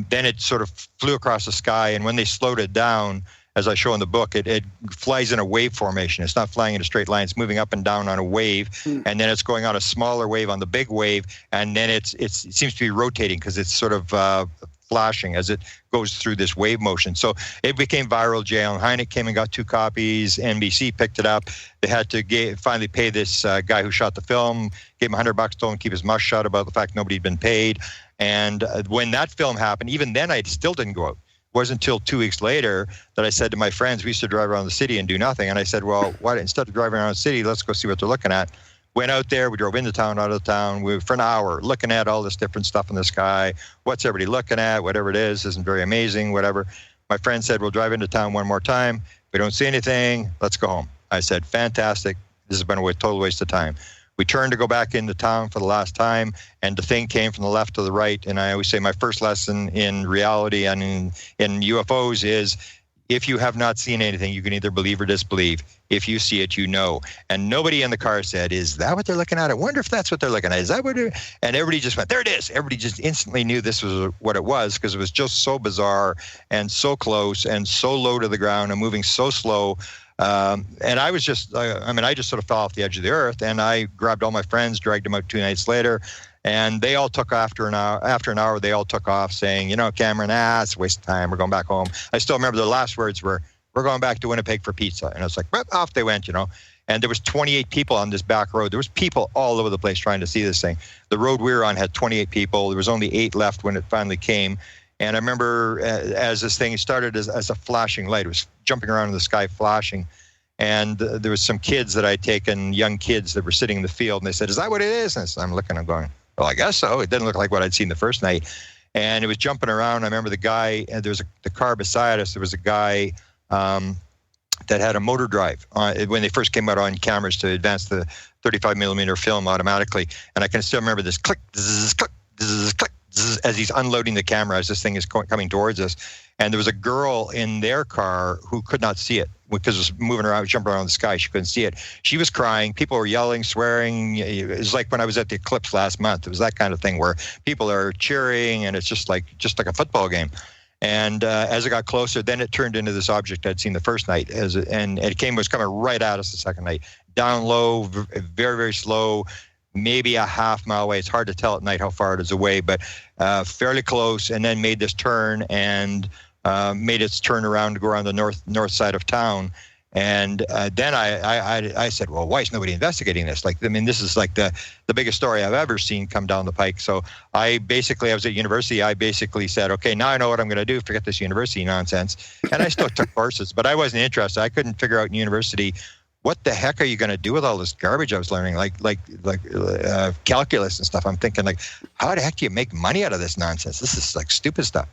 S2: then it sort of flew across the sky. And when they slowed it down, as I show in the book, it flies in a wave formation. It's not flying in a straight line. It's moving up and down on a wave. And then it's going on a smaller wave on the big wave. And then it seems to be rotating, because it's sort of flashing as it goes through this wave motion. So it became viral. J. Allen Hynek came and got 2 copies. NBC picked it up. They had to finally pay this guy who shot the film, gave him $100, told him to keep his mouth shut about the fact nobody had been paid. And when that film happened, even then I still didn't go out. It wasn't until 2 weeks later that I said to my friends, we used to drive around the city and do nothing. And I said, well, why instead of driving around the city, let's go see what they're looking at. Went out there, we drove into town, out of town, for an hour, looking at all this different stuff in the sky. What's everybody looking at? Whatever it is, isn't very amazing, whatever. My friend said, we'll drive into town one more time. We don't see anything, let's go home. I said, fantastic. This has been a total waste of time. We turned to go back into town for the last time, and the thing came from the left to the right. And I always say my first lesson in reality and in UFOs is, if you have not seen anything, you can either believe or disbelieve. If you see it, you know. And nobody in the car said, is that what they're looking at? I wonder if that's what they're looking at. Is that what they're... And everybody just went, there it is. Everybody just instantly knew this was what it was, because it was just so bizarre and so close and so low to the ground and moving so slow. And I was just, I just sort of fell off the edge of the earth, and I grabbed all my friends, dragged them out 2 nights later, and they all took after an hour, they all took off saying, Cameron, it's a waste of time. We're going back home. I still remember their last words were, we're going back to Winnipeg for pizza. And I was like, well, off they went, And there was 28 people on this back road. There was people all over the place trying to see this thing. The road we were on had 28 people. There was only 8 left when it finally came. And I remember as this thing started as a flashing light, it was jumping around in the sky, flashing. And there was some kids that I'd taken, young kids that were sitting in the field, and they said, is that what it is? And I'm looking, I'm going, well, I guess so. It didn't look like what I'd seen the first night. And it was jumping around. I remember the guy, and there was the car beside us, there was a guy that had a motor drive when they first came out on cameras to advance the 35 millimeter film automatically. And I can still remember this click, zzz, click, zzz, click, zzz, as he's unloading the camera as this thing is coming towards us. And there was a girl in their car who could not see it because it was moving around, jumping around the sky. She couldn't see it. She was crying. People were yelling, swearing. It was like when I was at the eclipse last month. It was that kind of thing where people are cheering, and it's just like a football game. And as it got closer, then it turned into this object I'd seen the first night, and it was coming right at us the second night. Down low, very, very slow, maybe a half mile away. It's hard to tell at night how far it is away, but fairly close, and then made this turn and made its turn around to go around the north side of town. And then I said, well, why is nobody investigating this? This is like the biggest story I've ever seen come down the pike. So I was at university. I basically said, okay, now I know what I'm going to do. Forget this university nonsense. And I still took courses, but I wasn't interested. I couldn't figure out in university, what the heck are you going to do with all this garbage I was learning, like calculus and stuff? I'm thinking, how the heck do you make money out of this nonsense? This is like stupid stuff.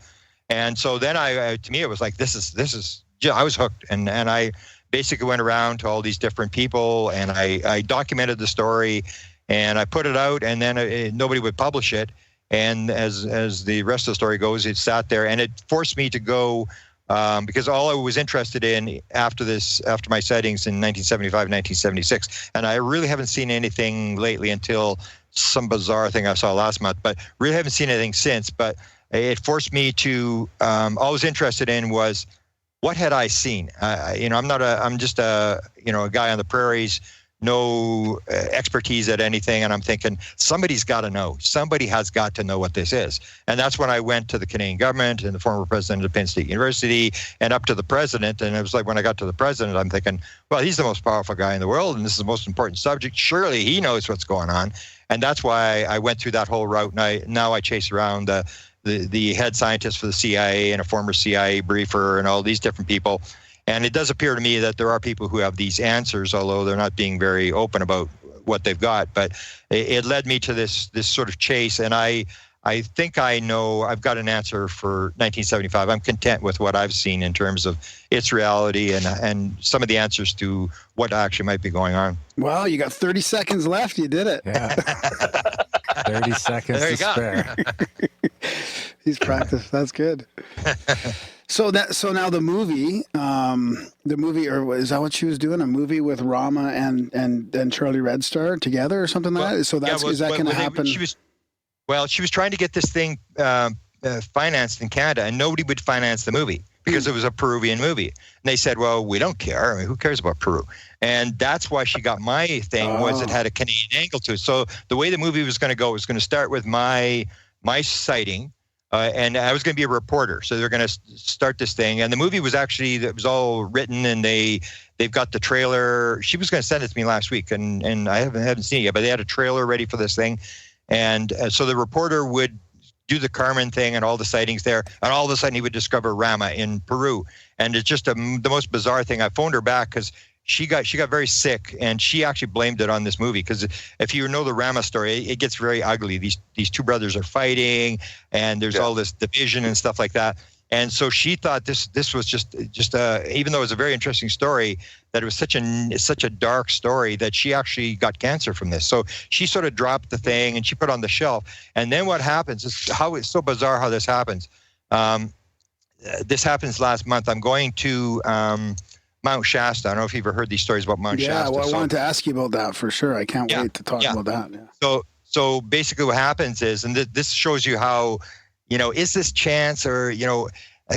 S2: And so then to me, it was like, this is. I was hooked, and I basically went around to all these different people, and I documented the story, and I put it out, and then nobody would publish it. And as the rest of the story goes, it sat there, and it forced me to go. Because all I was interested in after my sightings in 1975, 1976, and I really haven't seen anything lately until some bizarre thing I saw last month, but really haven't seen anything since. But it forced me to, all I was interested in was, what had I seen? I'm just a guy on the prairies, no expertise at anything. And I'm thinking, somebody's got to know. Somebody has got to know what this is. And that's when I went to the Canadian government and the former president of Penn State University and up to the president. And it was like, when I got to the president, I'm thinking, well, he's the most powerful guy in the world, and this is the most important subject. Surely he knows what's going on. And that's why I went through that whole route. And now I chase around the head scientist for the CIA and a former CIA briefer and all these different people. And it does appear to me that there are people who have these answers, although they're not being very open about what they've got. But it led me to this sort of chase. And I think I know I've got an answer for 1975. I'm content with what I've seen in terms of its reality and some of the answers to what actually might be going on.
S4: Well, you got 30 seconds left. You did it.
S3: Yeah. 30 seconds to spare.
S4: He's practiced. That's good. So now the movie, or is that what she was doing? A movie with Rama and Charlie Red Star together or something like that? So is that going to happen?
S2: She was trying to get this thing financed in Canada, and nobody would finance the movie because it was a Peruvian movie. And they said, well, we don't care. I mean, who cares about Peru? And that's why she got my thing, was it had a Canadian angle to it. So the way the movie was going to go was going to start with my sighting. And I was going to be a reporter, so they're going to start this thing. And the movie was it was all written, and they've got the trailer. She was going to send it to me last week, and I haven't seen it yet. But they had a trailer ready for this thing, and so the reporter would do the Carmen thing and all the sightings there, and all of a sudden he would discover Rama in Peru, and it's just the most bizarre thing. I phoned her back because she got very sick, and she actually blamed it on this movie, because if you know the Rama story, it gets very ugly. These two brothers are fighting, and there's all this division and stuff like that. And so she thought this was just even though it was a very interesting story, that it was such a dark story that she actually got cancer from this. So she sort of dropped the thing and she put it on the shelf. And then what happens is it's so bizarre how this happens. this happens last month. I'm going to Mount Shasta. I don't know if you've ever heard these stories about Mount Shasta.
S4: Yeah, well, I wanted to ask you about that for sure. I can't wait to talk about that. Yeah.
S2: So basically what happens is, and this shows you how, is this chance or,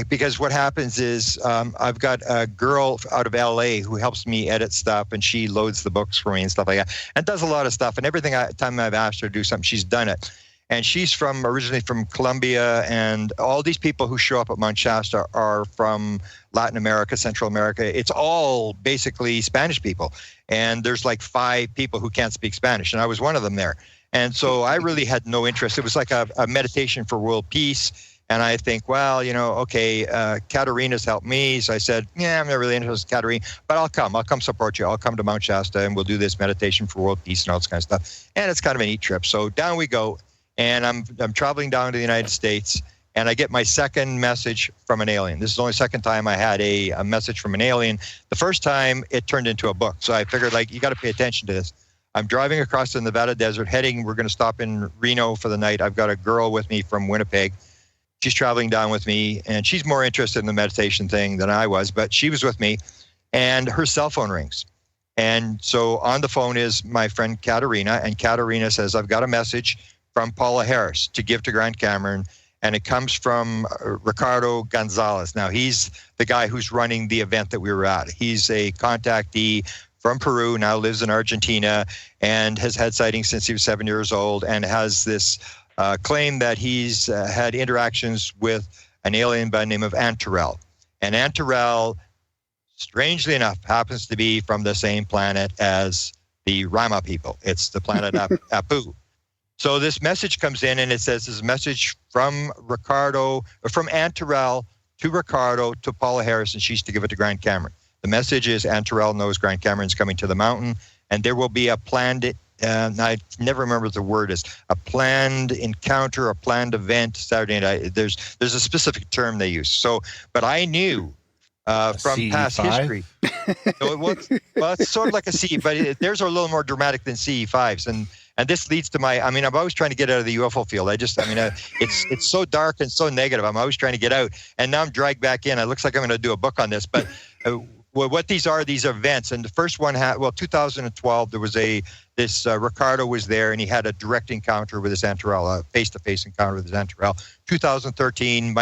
S2: because what happens is I've got a girl out of LA who helps me edit stuff, and she loads the books for me and stuff like that, and does a lot of stuff. And everything time I've asked her to do something, she's done it. And she's originally from Colombia, and all these people who show up at Mount Shasta are from Latin America, Central America. It's all basically Spanish people. And there's like 5 people who can't speak Spanish, and I was one of them there. And so I really had no interest. It was like a meditation for world peace. And I think, well, okay, Katarina's helped me. So I said, yeah, I'm not really interested in Katarina, but I'll come support you. I'll come to Mount Shasta, and we'll do this meditation for world peace and all this kind of stuff. And it's kind of a neat trip. So down we go. And I'm traveling down to the United States, and I get my second message from an alien. This is the only second time I had a message from an alien. The first time, it turned into a book. So I figured, you got to pay attention to this. I'm driving across the Nevada desert, we're going to stop in Reno for the night. I've got a girl with me from Winnipeg. She's traveling down with me, and she's more interested in the meditation thing than I was, but she was with me, and her cell phone rings. And so on the phone is my friend Katarina, and Katarina says, I've got a message from Paula Harris to give to Grant Cameron, and it comes from Ricardo Gonzalez. Now, he's the guy who's running the event that we were at. He's a contactee from Peru, now lives in Argentina, and has had sightings since he was 7 years old, and has this claim that he's had interactions with an alien by the name of Antarel. And Antarel, strangely enough, happens to be from the same planet as the Rama people. It's the planet Apu. So this message comes in, and it says this is a message from Antarel to Ricardo to Paula Harris, and she's to give it to Grant Cameron. The message is Antarel knows Grant Cameron's coming to the mountain, and there will be a planned, I never remember what the word is, a planned encounter, a planned event Saturday night. There's a specific term they use. So, but I knew from CE5? Past history. So it's sort of like a CE, but theirs are a little more dramatic than CE5s. And this leads to I'm always trying to get out of the UFO field. It's so dark and so negative. I'm always trying to get out. And now I'm dragged back in. It looks like I'm going to do a book on this. But what these are events. And the first one 2012, there was Ricardo was there, and he had a direct encounter with this Antarel, a face-to-face encounter with this Antarel. 2013,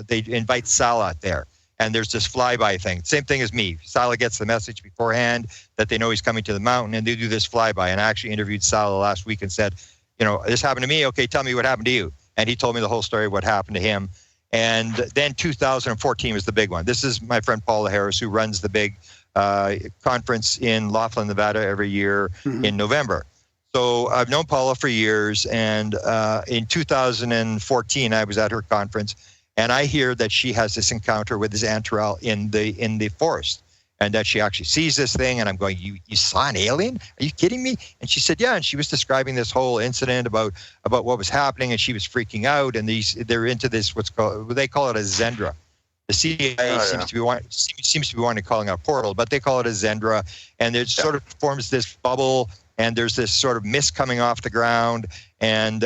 S2: they invite Salah there. And there's this flyby thing. Same thing as me. Salah gets the message beforehand that they know he's coming to the mountain, and they do this flyby. And I actually interviewed Salah last week and said, this happened to me. Okay, tell me what happened to you. And he told me the whole story of what happened to him. And then 2014 was the big one. This is my friend Paula Harris, who runs the big conference in Laughlin, Nevada every year in November. So I've known Paula for years. And in 2014, I was at her conference. And I hear that she has this encounter with this Antarel in the forest, and that she actually sees this thing. And I'm going, you saw an alien? Are you kidding me? And she said, yeah. And she was describing this whole incident about what was happening, and she was freaking out. And they're into this they call it a Zendra. The CIA seems to be wanting to calling it a portal, but they call it a Zendra, and it sort of forms this bubble. And there's this sort of mist coming off the ground, and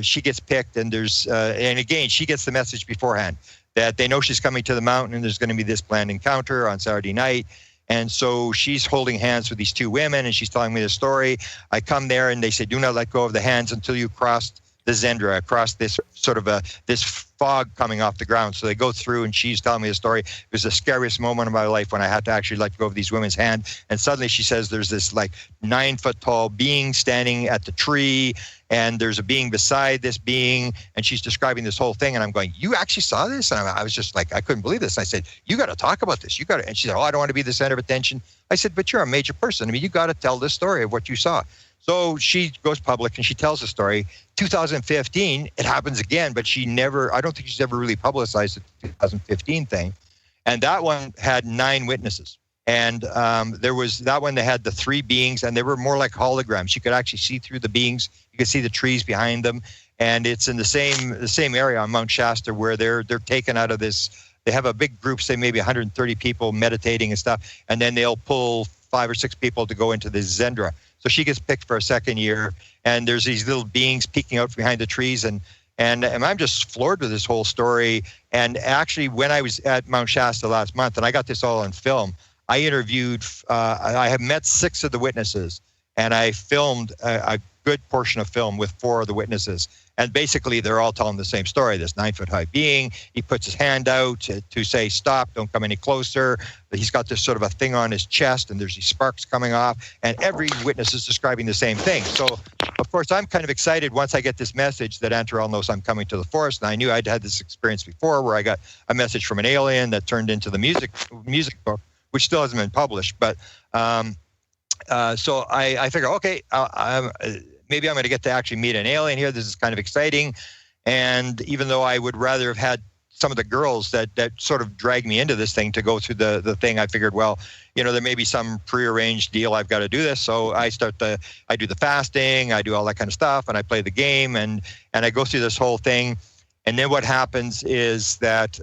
S2: she gets picked. And and again, she gets the message beforehand that they know she's coming to the mountain, and there's going to be this planned encounter on Saturday night. And so she's holding hands with these 2 women, and she's telling me the story. I come there, and they say, do not let go of the hands until you cross the Zendra, across this sort of this fog coming off the ground. So they go through, and she's telling me the story. It was the scariest moment of my life when I had to actually let go of these women's hand. And suddenly she says there's this 9-foot tall being standing at the tree, and there's a being beside this being, and she's describing this whole thing. And I'm going, you actually saw this? And I was just I couldn't believe this. I said, you got to talk about this. And she said, I don't want to be the center of attention. I said, but you're a major person. You got to tell this story of what you saw. So she goes public, and she tells the story. 2015, it happens again, but I don't think she's ever really publicized the 2015 thing. And that one had 9 witnesses. And there was that one that had the 3 beings, and they were more like holograms. You could actually see through the beings. You could see the trees behind them. And it's in the same area on Mount Shasta where they're taken out of this. They have a big group, say maybe 130 people meditating and stuff, and then they'll pull 5 or 6 people to go into this Zendra. So she gets picked for a second year, and there's these little beings peeking out from behind the trees, and And I'm just floored with this whole story. And actually, when I was at Mount Shasta last month, and I got this all on film, I interviewed, I have met 6 of the witnesses, and I filmed a good portion of film with 4 of the witnesses. And basically, they're all telling the same story. This 9-foot-high being, he puts his hand out to say, stop, don't come any closer. He's got this sort of a thing on his chest, and there's these sparks coming off, and every witness is describing the same thing. So, of course, I'm kind of excited once I get this message that Antarel knows I'm coming to the forest. And I knew I'd had this experience before where I got a message from an alien that turned into the music book, which still hasn't been published. But so I figure, okay, maybe I'm going to get to actually meet an alien here. This is kind of exciting. And even though I would rather have had some of the girls that sort of dragged me into this thing to go through the thing, I figured, well, there may be some prearranged deal. I've got to do this. So I do the fasting, I do all that kind of stuff, and I play the game, and I go through this whole thing. And then what happens is that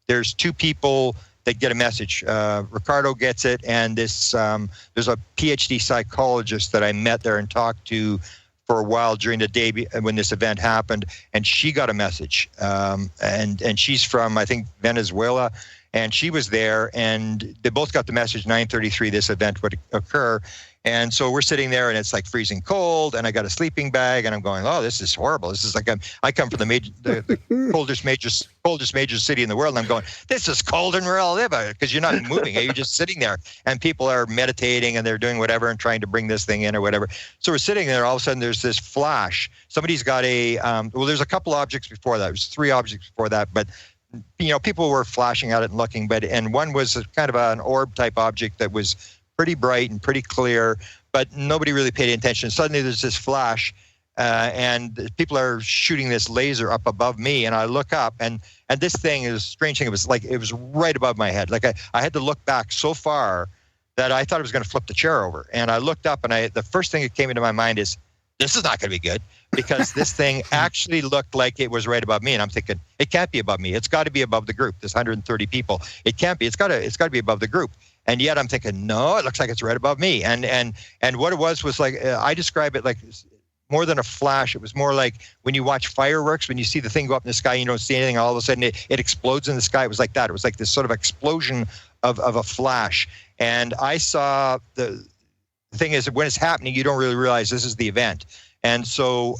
S2: there's 2 people that get a message. Ricardo gets it, and there's a PhD psychologist that I met there and talked to for a while during the day when this event happened, and she got a message. And she's from, I think, Venezuela, and she was there, and they both got the message 9:33 this event would occur. And so we're sitting there, and it's like freezing cold, and I got a sleeping bag, and I'm going, oh, this is horrible. This is like I come from the coldest major city in the world, and I'm going, this is colder than where I live, because you're not moving. You're just sitting there, and people are meditating, and they're doing whatever and trying to bring this thing in or whatever. So we're sitting there, all of a sudden there's this flash. Somebody's got there's a couple objects before that. There's 3 objects before that, but people were flashing at it and looking, and one was kind of an orb type object that was pretty bright and pretty clear, but nobody really paid attention. Suddenly there's this flash, and people are shooting this laser up above me, and I look up, and this thing is a strange thing. It was right above my head. Like I had to look back so far that I thought I was going to flip the chair over. And I looked up, and the first thing that came into my mind is, this is not going to be good, because this thing actually looked like it was right above me. And I'm thinking, it can't be above me. It's got to be above the group, this 130 people. It can't be. It's got to be above the group. And yet I'm thinking, no, it looks like it's right above me. And what it was like, I describe it like more than a flash. It was more like when you watch fireworks, when you see the thing go up in the sky, you don't see anything, all of a sudden it explodes in the sky. It was like that. It was like this sort of explosion of a flash. And I saw the thing is, when it's happening, you don't really realize this is the event. And so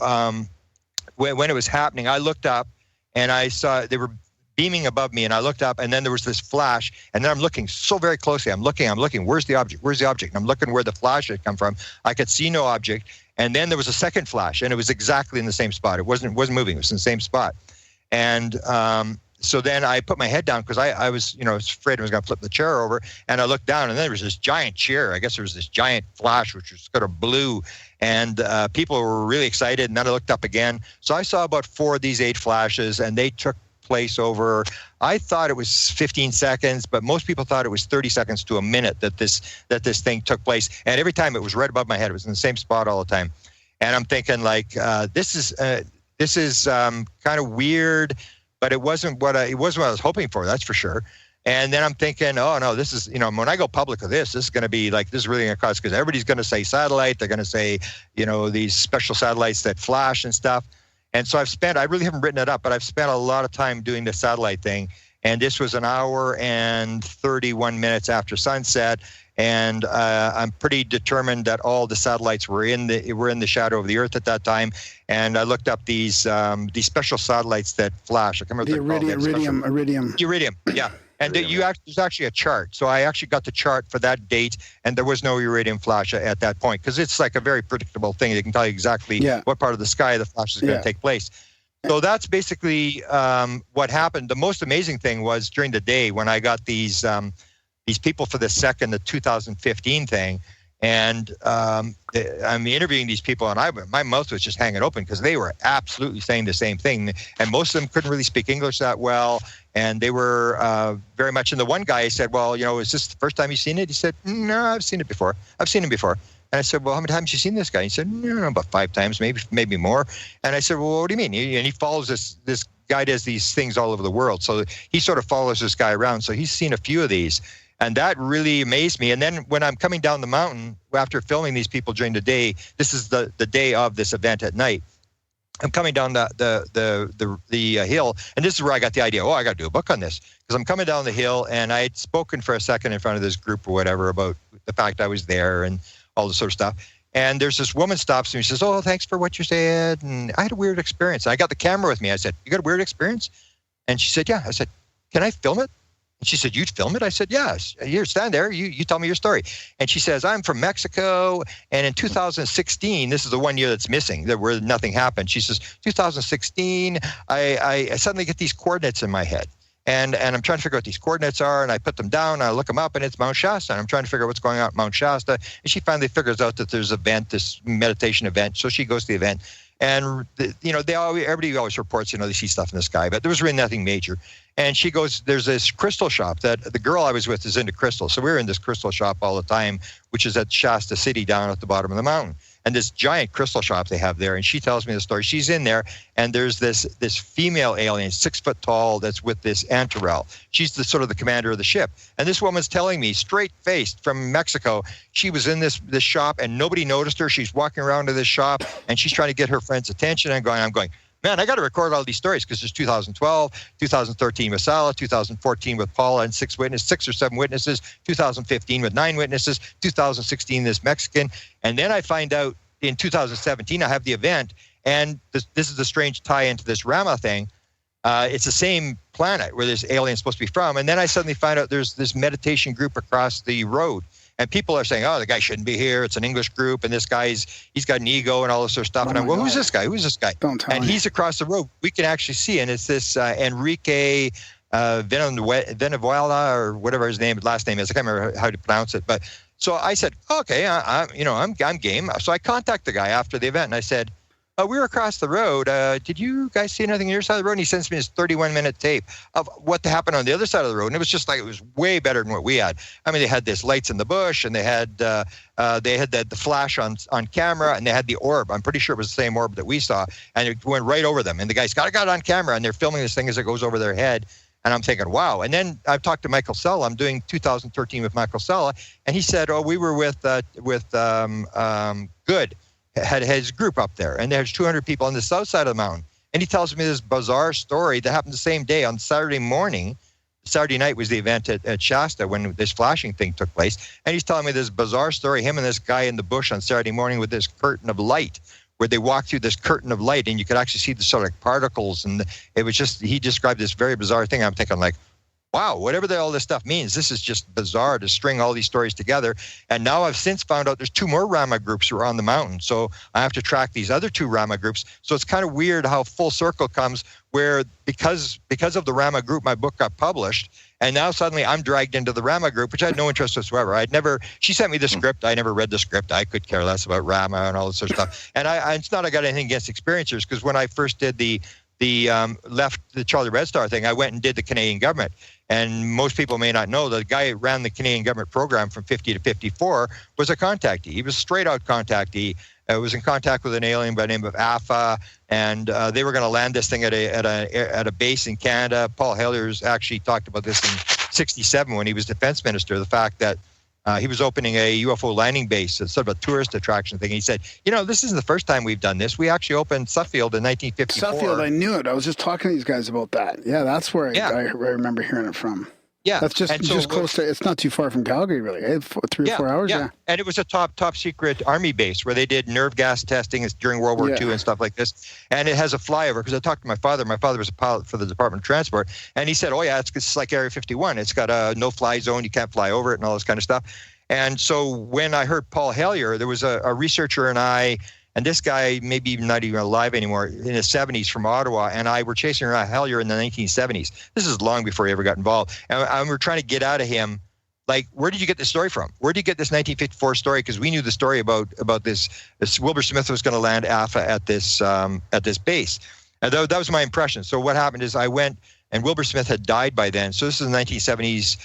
S2: when it was happening, I looked up, and I saw they were beaming above me, and I looked up, and then there was this flash, and then I'm looking so very closely. I'm looking, where's the object? And I'm looking where the flash had come from. I could see no object. And then there was a second flash, and it was exactly in the same spot. It wasn't moving. It was in the same spot. And so then I put my head down, because I was, afraid I was going to flip the chair over. And I looked down, and then there was this giant chair. I guess there was this giant flash, which was kind of blue. And people were really excited. And then I looked up again. So I saw about 4 of these 8 flashes, and they took place over, I thought it was 15 seconds, but most people thought it was 30 seconds to a minute that this thing took place. And every time it was right above my head. It was in the same spot all the time. And I'm thinking, like, this is kind of weird, but it wasn't what I was hoping for, that's for sure. And then I'm thinking, oh no, this is, when I go public with this is going to be like, this is really going to cause, because everybody's going to say satellite. They're going to say, these special satellites that flash and stuff. And so I really haven't written it up, but I've spent a lot of time doing the satellite thing. And this was 1 hour and 31 minutes after sunset. And I'm pretty determined that all the satellites were in the shadow of the Earth at that time. And I looked up these special satellites that flash. I can't remember Iridium, yeah. And there's actually a chart. So I actually got the chart for that date, and there was no iridium flash at that point, because it's like a very predictable thing. They can tell you exactly what part of the sky the flash is going to take place. So that's basically what happened. The most amazing thing was during the day when I got these people for the 2015 thing, and I'm interviewing these people, and my mouth was just hanging open, because they were absolutely saying the same thing, and most of them couldn't really speak English that well, and they were very much. And the one guy said, "Well, is this the first time you've seen it?" He said, "No, I've seen it before. I've seen him before." And I said, "Well, how many times have you seen this guy?" He said, "No, about 5 times, maybe more." And I said, "Well, what do you mean?" And he follows this guy does these things all over the world, so he sort of follows this guy around. So he's seen a few of these. And that really amazed me. And then when I'm coming down the mountain after filming these people during the day, this is the day of this event at night. I'm coming down the hill, and this is where I got the idea. Oh, I got to do a book on this, because I'm coming down the hill, and I had spoken for a second in front of this group or whatever about the fact I was there and all this sort of stuff. And there's this woman stops me and says, "Oh, thanks for what you said." And I had a weird experience. I got the camera with me. I said, "You got a weird experience?" And she said, "Yeah." I said, "Can I film it?" And she said, "You'd film it?" I said, "Yes. Here, stand there. You tell me your story." And she says, "I'm from Mexico. And in 2016, this is the 1 year that's missing, where nothing happened." She says, 2016, I suddenly get these coordinates in my head. And I'm trying to figure out what these coordinates are. And I put them down. And I look them up, and it's Mount Shasta. And I'm trying to figure out what's going on at Mount Shasta. And she finally figures out that there's an event, this meditation event. So she goes to the event. And, everybody always reports, they see stuff in the sky, but there was really nothing major. And she goes, there's this crystal shop that the girl I was with is into crystal. So we were in this crystal shop all the time, which is at Shasta City down at the bottom of the mountain. And this giant crystal shop they have there. And she tells me the story. She's in there, and there's this female alien, 6 foot tall, that's with this Antarel. She's the sort of the commander of the ship. And this woman's telling me, straight-faced from Mexico, she was in this shop, and nobody noticed her. She's walking around to this shop, and she's trying to get her friend's attention. I'm going, man, I got to record all these stories, because there's 2012, 2013 with Sala, 2014 with Paula and 6 or 7 witnesses, 2015 with 9 witnesses, 2016 this Mexican. And then I find out in 2017 I have the event, and this is the strange tie into this Rama thing. It's the same planet where this alien's supposed to be from. And then I suddenly find out there's this meditation group across the road. And people are saying, "Oh, the guy shouldn't be here. It's an English group, and this guy's he's got an ego and all this sort of stuff." And I'm, "Well, who's this guy? Who's this guy?"
S4: Don't tell me.
S2: He's across the road. We can actually see, and it's this Enrique Venezuela or whatever his last name is. I can't remember how to pronounce it. But so I said, "Okay, I'm game." So I contact the guy after the event, and I said, "We were across the road. Did you guys see anything on your side of the road?" And he sends me this 31-minute tape of what happened on the other side of the road. And it was just like, it was way better than what we had. I mean, they had this lights in the bush, and they had the flash on camera, and they had the orb. I'm pretty sure it was the same orb that we saw. And it went right over them. And the guy's got it on camera, and they're filming this thing as it goes over their head. And I'm thinking, wow. And then I've talked to Michael Sella. I'm doing 2013 with Michael Sella. And he said, "Oh, we were with Good. Had his group up there, and there's 200 people on the south side of the mountain." And he tells me this bizarre story that happened the same day on Saturday morning. Saturday night was the event at Shasta when this flashing thing took place. And he's telling me this bizarre story, him and this guy in the bush on Saturday morning with this curtain of light, where they walked through this curtain of light, and you could actually see the sort of particles. And it was just, he described this very bizarre thing. I'm thinking like, wow, whatever all this stuff means, this is just bizarre to string all these stories together. And now I've since found out there's 2 more Rama groups who are on the mountain. So I have to track these other 2 Rama groups. So it's kind of weird how full circle comes, where because of the Rama group, my book got published. And now suddenly I'm dragged into the Rama group, which I had no interest whatsoever. She sent me the script. I never read the script. I could care less about Rama and all this sort of stuff. And it's not I got anything against experiencers, because when I first did left the Charlie Red Star thing, I went and did the Canadian government. And most people may not know that the guy who ran the Canadian government program from 50 to 54 was a contactee. He was a straight out contactee. Was in contact with an alien by the name of Alpha, and they were going to land this thing at a base in Canada. Paul Hellier's actually talked about this in '67 when he was defense minister, the fact that he was opening a UFO landing base, it's sort of a tourist attraction thing. He said, "This isn't the first time we've done this. We actually opened Suffield in 1954.
S4: Suffield, I knew it. I was just talking to these guys about that. Yeah, that's where I remember hearing it from.
S2: Yeah,
S4: that's just close to. It's not too far from Calgary, really. 3 or 4 hours. Yeah,
S2: and it was a top secret army base where they did nerve gas testing during World War II and stuff like this. And it has a flyover, because I talked to my father. My father was a pilot for the Department of Transport, and he said, "Oh yeah, it's like Area 51. It's got a no-fly zone. You can't fly over it, and all this kind of stuff." And so when I heard Paul Hellier, there was a researcher and this guy, maybe even not even alive anymore, in the 70s from Ottawa, and I were chasing around Hellier in the 1970s. This is long before he ever got involved. And we're trying to get out of him, like, where did you get this story from? Where did you get this 1954 story? Because we knew the story about this Wilbur Smith was going to land Alpha at this base. And that was my impression. So what happened is I went, and Wilbur Smith had died by then. So this is the 1970s,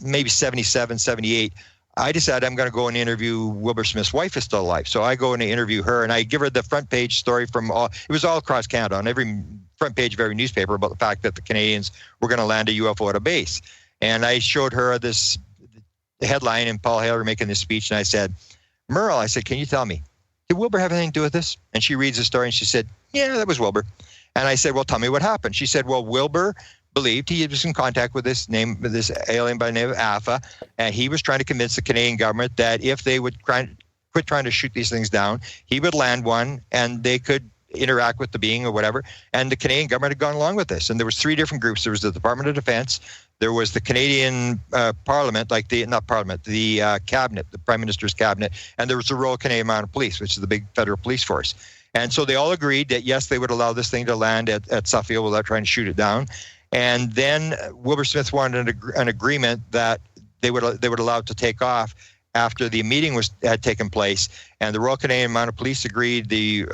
S2: maybe 77, 78. I decided I'm going to go and interview Wilbur Smith's wife is still alive. So I go and interview her, and I give her the front page story it was all across Canada, on every front page of every newspaper, about the fact that the Canadians were going to land a UFO at a base. And I showed her the headline, and Paul Hale were making this speech, and I said, "Merle," I said, "can you tell me, did Wilbur have anything to do with this?" And she reads the story, and she said, yeah, that was Wilbur. And I said, well, tell me what happened. She said, well, Wilbur believed he was in contact with this alien by the name of Alpha, and he was trying to convince the Canadian government that if they would quit trying to shoot these things down, he would land one and they could interact with the being or whatever. And the Canadian government had gone along with this. And there was 3 different groups. There was the Department of Defense, there was the Canadian Parliament, the cabinet, the Prime Minister's cabinet, and there was the Royal Canadian Mounted Police, which is the big federal police force. And so they all agreed that, yes, they would allow this thing to land at Suffield without trying to shoot it down. And then Wilbur Smith wanted an agreement that they would allow it to take off after the meeting had taken place. And the Royal Canadian Mounted Police agreed, the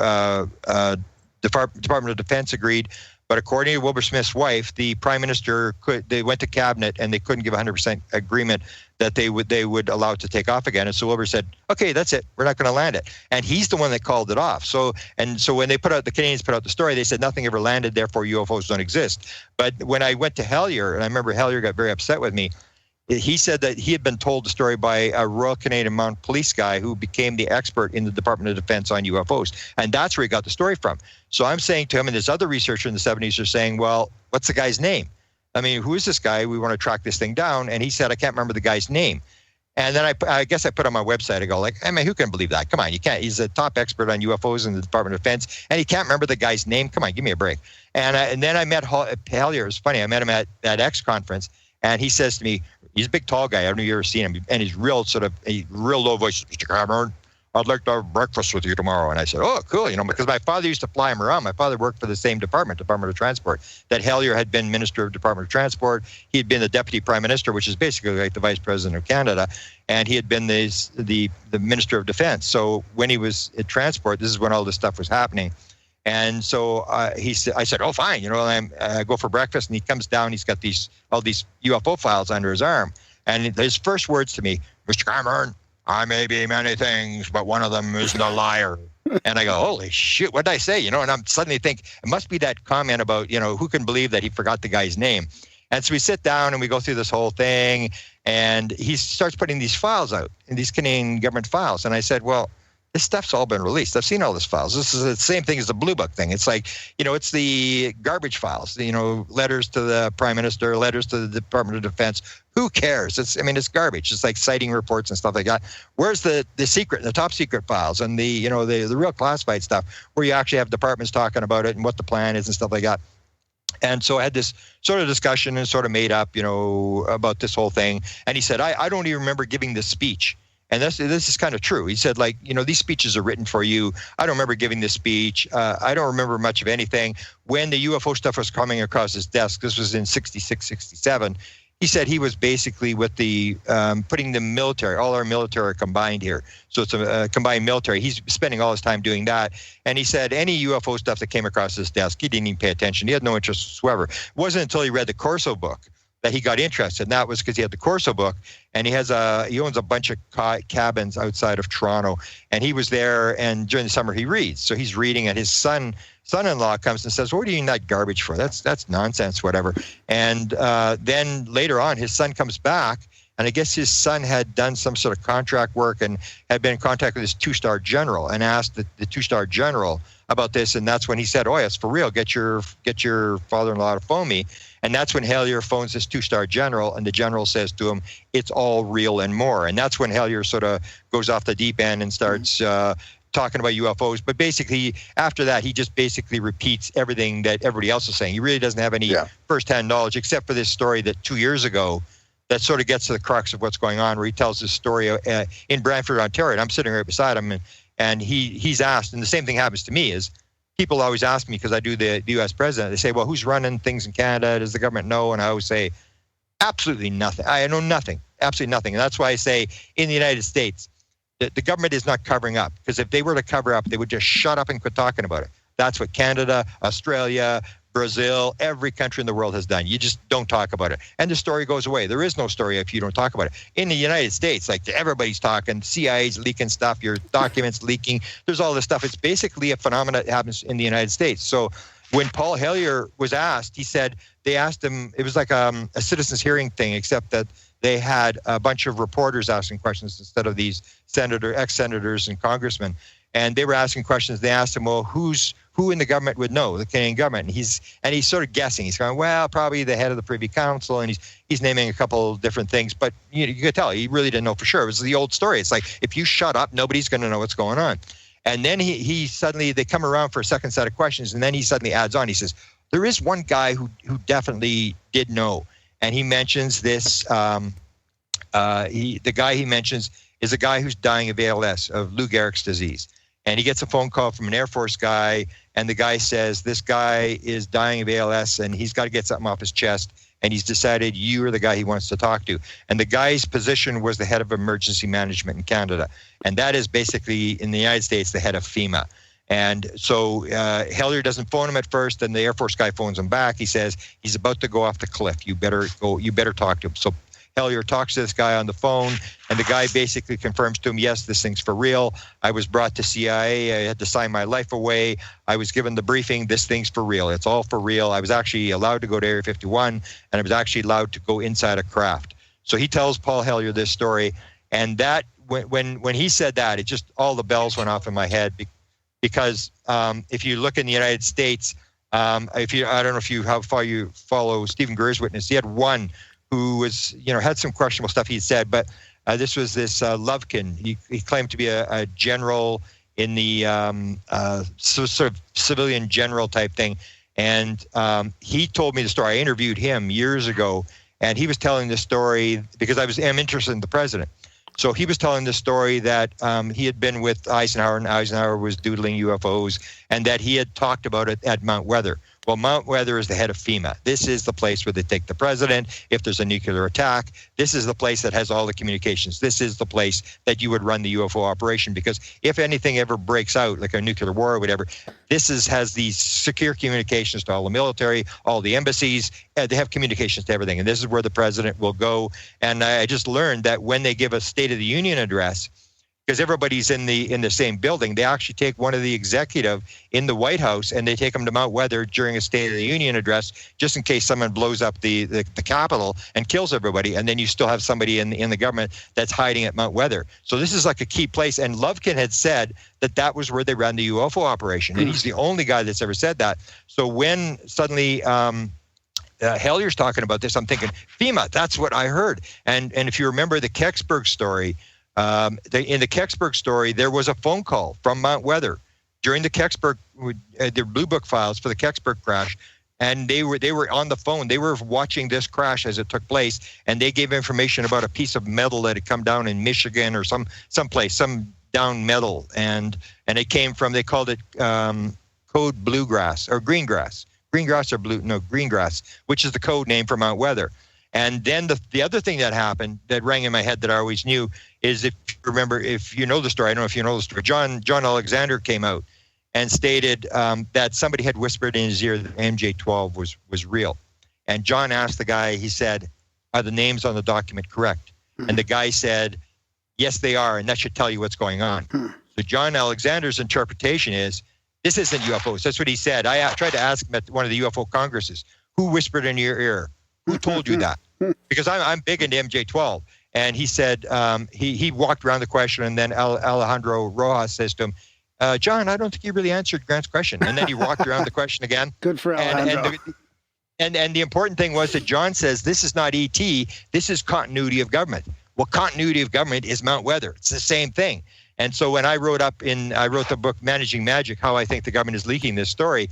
S2: Department of Defense agreed, but according to Wilbur Smith's wife, the Prime Minister they went to cabinet and they couldn't give 100% agreement that they would allow it to take off again. And so Wilbur said, okay, that's it. We're not going to land it. And he's the one that called it off. So when the Canadians put out the story, they said nothing ever landed, therefore UFOs don't exist. But when I went to Hellier, and I remember Hellier got very upset with me, he said that he had been told the story by a Royal Canadian Mounted Police guy who became the expert in the Department of Defense on UFOs. And that's where he got the story from. So I'm saying to him, and this other researcher in the 70s are saying, well, what's the guy's name? I mean, who is this guy? We want to track this thing down. And he said, I can't remember the guy's name. And then I guess I put on my website, I go like, I mean, who can believe that? Come on, you can't. He's a top expert on UFOs in the Department of Defense, and he can't remember the guy's name. Come on, give me a break. And then I met Hellier. It was funny. I met him at that X conference, and he says to me, he's a big, tall guy. I don't know if you've ever seen him. And he's real low voice. Mr. Cameron, I'd like to have breakfast with you tomorrow. And I said, oh, cool. Because my father used to fly him around. My father worked for the same Department of Transport. That Hellier had been Minister of Department of Transport. He had been the Deputy Prime Minister, which is basically like the Vice President of Canada. And he had been the Minister of Defense. So when he was at Transport, this is when all this stuff was happening. And so I said, oh, fine. I go for breakfast, and he comes down. He's got all these UFO files under his arm. And his first words to me, Mr. Cameron, I may be many things, but one of them is the liar. And I go, holy shit, what did I say? And I'm suddenly think it must be that comment about, who can believe that he forgot the guy's name? And so we sit down and we go through this whole thing, and he starts putting these files out, in these Canadian government files. And I said, well, this stuff's all been released. I've seen all these files. This is the same thing as the Blue Book thing. It's like, it's the garbage files, letters to the Prime Minister, letters to the Department of Defense. Who cares? It's garbage. It's like sighting reports and stuff like that. Where's the secret, the top secret files and the real classified stuff where you actually have departments talking about it and what the plan is and stuff like that? And so I had this sort of discussion and sort of made up, about this whole thing. And he said, I don't even remember giving this speech. And this is kind of true. He said, these speeches are written for you. I don't remember giving this speech. I don't remember much of anything. When the UFO stuff was coming across his desk, this was in 66, 67, he said he was basically with the putting the military, all our military combined here. So it's a combined military. He's spending all his time doing that. And he said any UFO stuff that came across his desk, he didn't even pay attention. He had no interest whatsoever. It wasn't until he read the Corso book that he got interested. And that was because he had the Corso book, and he owns a bunch of cabins outside of Toronto. And he was there, and during the summer he reads. So he's reading, and his son-in-law comes and says, well, what are you using that garbage for? That's nonsense, whatever. And then later on, his son comes back, and I guess his son had done some sort of contract work and had been in contact with his two-star general and asked the two-star general about this. And that's when he said, oh, yeah, it's for real. Get your father-in-law to phone me. And that's when Hellier phones this two-star general, and the general says to him, it's all real and more. And that's when Hellier sort of goes off the deep end and starts talking about UFOs. But basically, after that, he just basically repeats everything that everybody else is saying. He really doesn't have any firsthand knowledge, except for this story that 2 years ago that sort of gets to the crux of what's going on, where he tells this story in Brantford, Ontario. And I'm sitting right beside him, and he's asked, and the same thing happens to me, is people always ask me, because I do the U.S. president, they say, well, who's running things in Canada? Does the government know? And I always say, absolutely nothing. I know nothing, absolutely nothing. And that's why I say in the United States, the government is not covering up, because if they were to cover up, they would just shut up and quit talking about it. That's what Canada, Australia, Brazil, every country in the world has done. You just don't talk about it. And the story goes away. There is no story if you don't talk about it. In the United States, everybody's talking, CIA's leaking stuff, your documents leaking. There's all this stuff. It's basically a phenomenon that happens in the United States. So when Paul Hellier was asked, he said, they asked him, it was like a citizens hearing thing, except that they had a bunch of reporters asking questions instead of these ex-senators and congressmen. And they were asking questions. They asked him, well, who's who in the government would know, the Canadian government? And he's sort of guessing. He's going, well, probably the head of the Privy Council, and he's naming a couple of different things. But you could tell he really didn't know for sure. It was the old story. It's like, if you shut up, nobody's going to know what's going on. And then he suddenly, they come around for a second set of questions, and then he suddenly adds on. He says, there is one guy who definitely did know. And he mentions this, the guy he mentions is a guy who's dying of ALS, of Lou Gehrig's disease. And he gets a phone call from an Air Force guy, and the guy says, this guy is dying of ALS, and he's got to get something off his chest, and he's decided you are the guy he wants to talk to. And the guy's position was the head of emergency management in Canada. And that is basically, in the United States, the head of FEMA. And so Hellier doesn't phone him at first, and the Air Force guy phones him back. He says, he's about to go off the cliff. You better talk to him. So Hellier talks to this guy on the phone, and the guy basically confirms to him, yes, this thing's for real. I was brought to CIA. I had to sign my life away. I was given the briefing. This thing's for real. It's all for real. I was actually allowed to go to Area 51, and I was actually allowed to go inside a craft. So he tells Paul Hellier this story, and that when he said that, it just, all the bells went off in my head, because if you look in the United States, I don't know how far you follow Stephen Greer's witness. He had one who was, had some questionable stuff he said, but this was this Lovkin. He claimed to be a general in the sort of civilian general type thing. And he told me the story. I interviewed him years ago, and he was telling the story because I'm interested in the president. So he was telling the story that he had been with Eisenhower, and Eisenhower was doodling UFOs, and that he had talked about it at Mount Weather. Well, Mount Weather is the head of FEMA. This is the place where they take the president if there's a nuclear attack. This is the place that has all the communications. This is the place that you would run the UFO operation, because if anything ever breaks out, like a nuclear war or whatever, has these secure communications to all the military, all the embassies. They have communications to everything, and this is where the president will go. And I just learned that when they give a State of the Union address, because everybody's in the same building, they actually take one of the executive in the White House, and they take him to Mount Weather during a State of the Union address, just in case someone blows up the Capitol and kills everybody, and then you still have somebody in the government that's hiding at Mount Weather. So this is like a key place, and Lovkin had said that was where they ran the UFO operation, and he's the only guy that's ever said that. So when suddenly Hellier's talking about this, I'm thinking, FEMA, that's what I heard. And if you remember the Kecksburg story, in the Kecksburg story, there was a phone call from Mount Weather during the Kecksburg, the Blue Book files for the Kecksburg crash, and they were on the phone. They were watching this crash as it took place, and they gave information about a piece of metal that had come down in Michigan or someplace, some down metal, and it came from, they called it code bluegrass or greengrass, greengrass, which is the code name for Mount Weather. And then the other thing that happened that rang in my head that I always knew is, if you know the story, I don't know if you know the story, John Alexander came out and stated that somebody had whispered in his ear that MJ-12 was real. And John asked the guy, he said, are the names on the document correct? And the guy said, yes, they are, and that should tell you what's going on. So John Alexander's interpretation is, this isn't UFOs. That's what he said. I tried to ask him at one of the UFO congresses, who whispered in your ear? Who told you that? Because I'm big into MJ-12. And he said, he walked around the question, and then Alejandro Rojas says to him, John, I don't think you really answered Grant's question. And then he walked around the question again.
S4: Good for Alejandro.
S2: And the important thing was that John says, this is not ET, this is continuity of government. Well, continuity of government is Mount Weather. It's the same thing. And so when I wrote the book Managing Magic, how I think the government is leaking this story,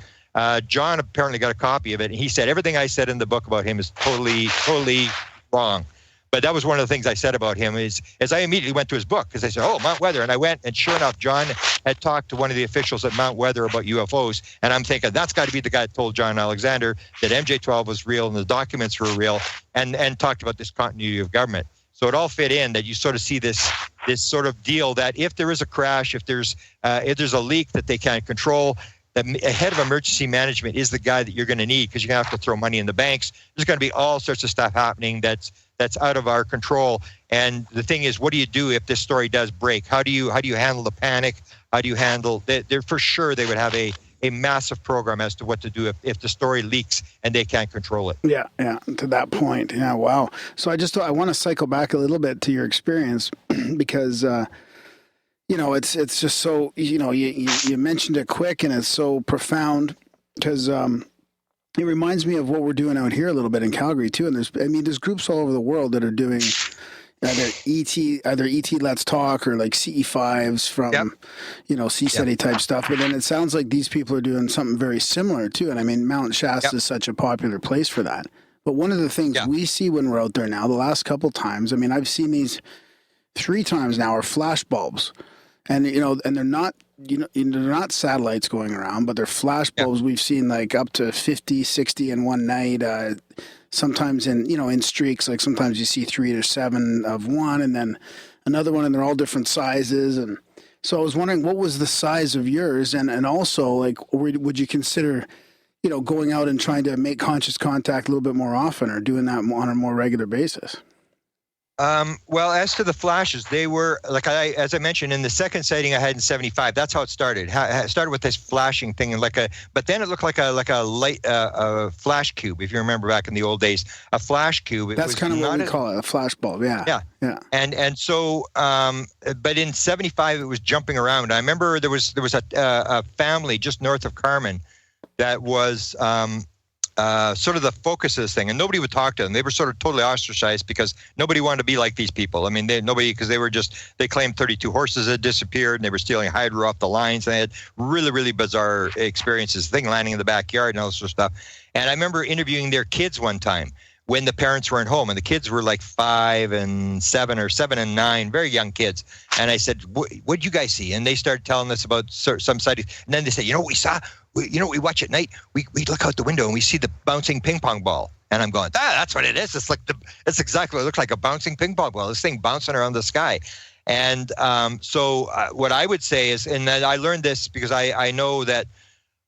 S2: John apparently got a copy of it, and he said everything I said in the book about him is totally wrong. But that was one of the things I said about him, is as I immediately went to his book, because I said, oh, Mount Weather. And I went, and sure enough, John had talked to one of the officials at Mount Weather about UFOs. And I'm thinking, that's got to be the guy that told John Alexander that MJ-12 was real and the documents were real, and talked about this continuity of government. So it all fit in, that you sort of see this sort of deal that if there is a crash, if there's a leak that they can't control, the head of emergency management is the guy that you're going to need, because you're going to have to throw money in the banks. There's going to be all sorts of stuff happening that's out of our control. And the thing is, what do you do if this story does break? How do you handle the panic? How do you handle they're for sure they would have a massive program as to what to do if the story leaks and they can't control it.
S4: Yeah, to that point. Yeah, wow. So I want to cycle back a little bit to your experience because you know, it's just so, you know, you mentioned it quick and it's so profound because it reminds me of what we're doing out here a little bit in Calgary too. And there's groups all over the world that are doing either ET Let's Talk or like CE5s from, you know, CSETI type stuff. But then it sounds like these people are doing something very similar too. And I mean, Mount Shasta is such a popular place for that. But one of the things we see when we're out there now, the last couple times, I mean, I've seen these 3 times now, are flash bulbs. And, you know, and they're not, you know, they're not satellites going around, but they're flash bulbs. We've seen like up to 50, 60 in one night. Sometimes in, you know, in streaks, like sometimes you see 3 to 7 of one and then another one, and they're all different sizes. And so I was wondering, what was the size of yours? And also, like, would you consider, you know, going out and trying to make conscious contact a little bit more often or doing that on a more regular basis?
S2: Well, as to the flashes, they were, like as I mentioned, in the second sighting I had in 75, that's how it started. It started with this flashing thing, and but then it looked like a light, flash cube, if you remember back in the old days, a flash cube.
S4: That's kind of what we call it, a flash bulb, yeah.
S2: And so, but in 75, it was jumping around. I remember there was a family just north of Carmen that was, sort of the focus of this thing, and nobody would talk to them. They were sort of totally ostracized because nobody wanted to be like these people. I mean, because they claimed 32 horses had disappeared and they were stealing hydro off the lines. And they had really, really bizarre experiences, thing landing in the backyard and all this sort of stuff. And I remember interviewing their kids one time when the parents weren't home, and the kids were like 5 and 7 or 7 and 9, very young kids. And I said, what'd you guys see? And they started telling us about some sightings. And then they said, you know what we saw? You know what we watch at night? We look out the window and we see the bouncing ping pong ball. And I'm going, that's what it is. It's exactly what it looks like, a bouncing ping pong ball. This thing bouncing around the sky. And so what I would say is, and I learned this because I know that,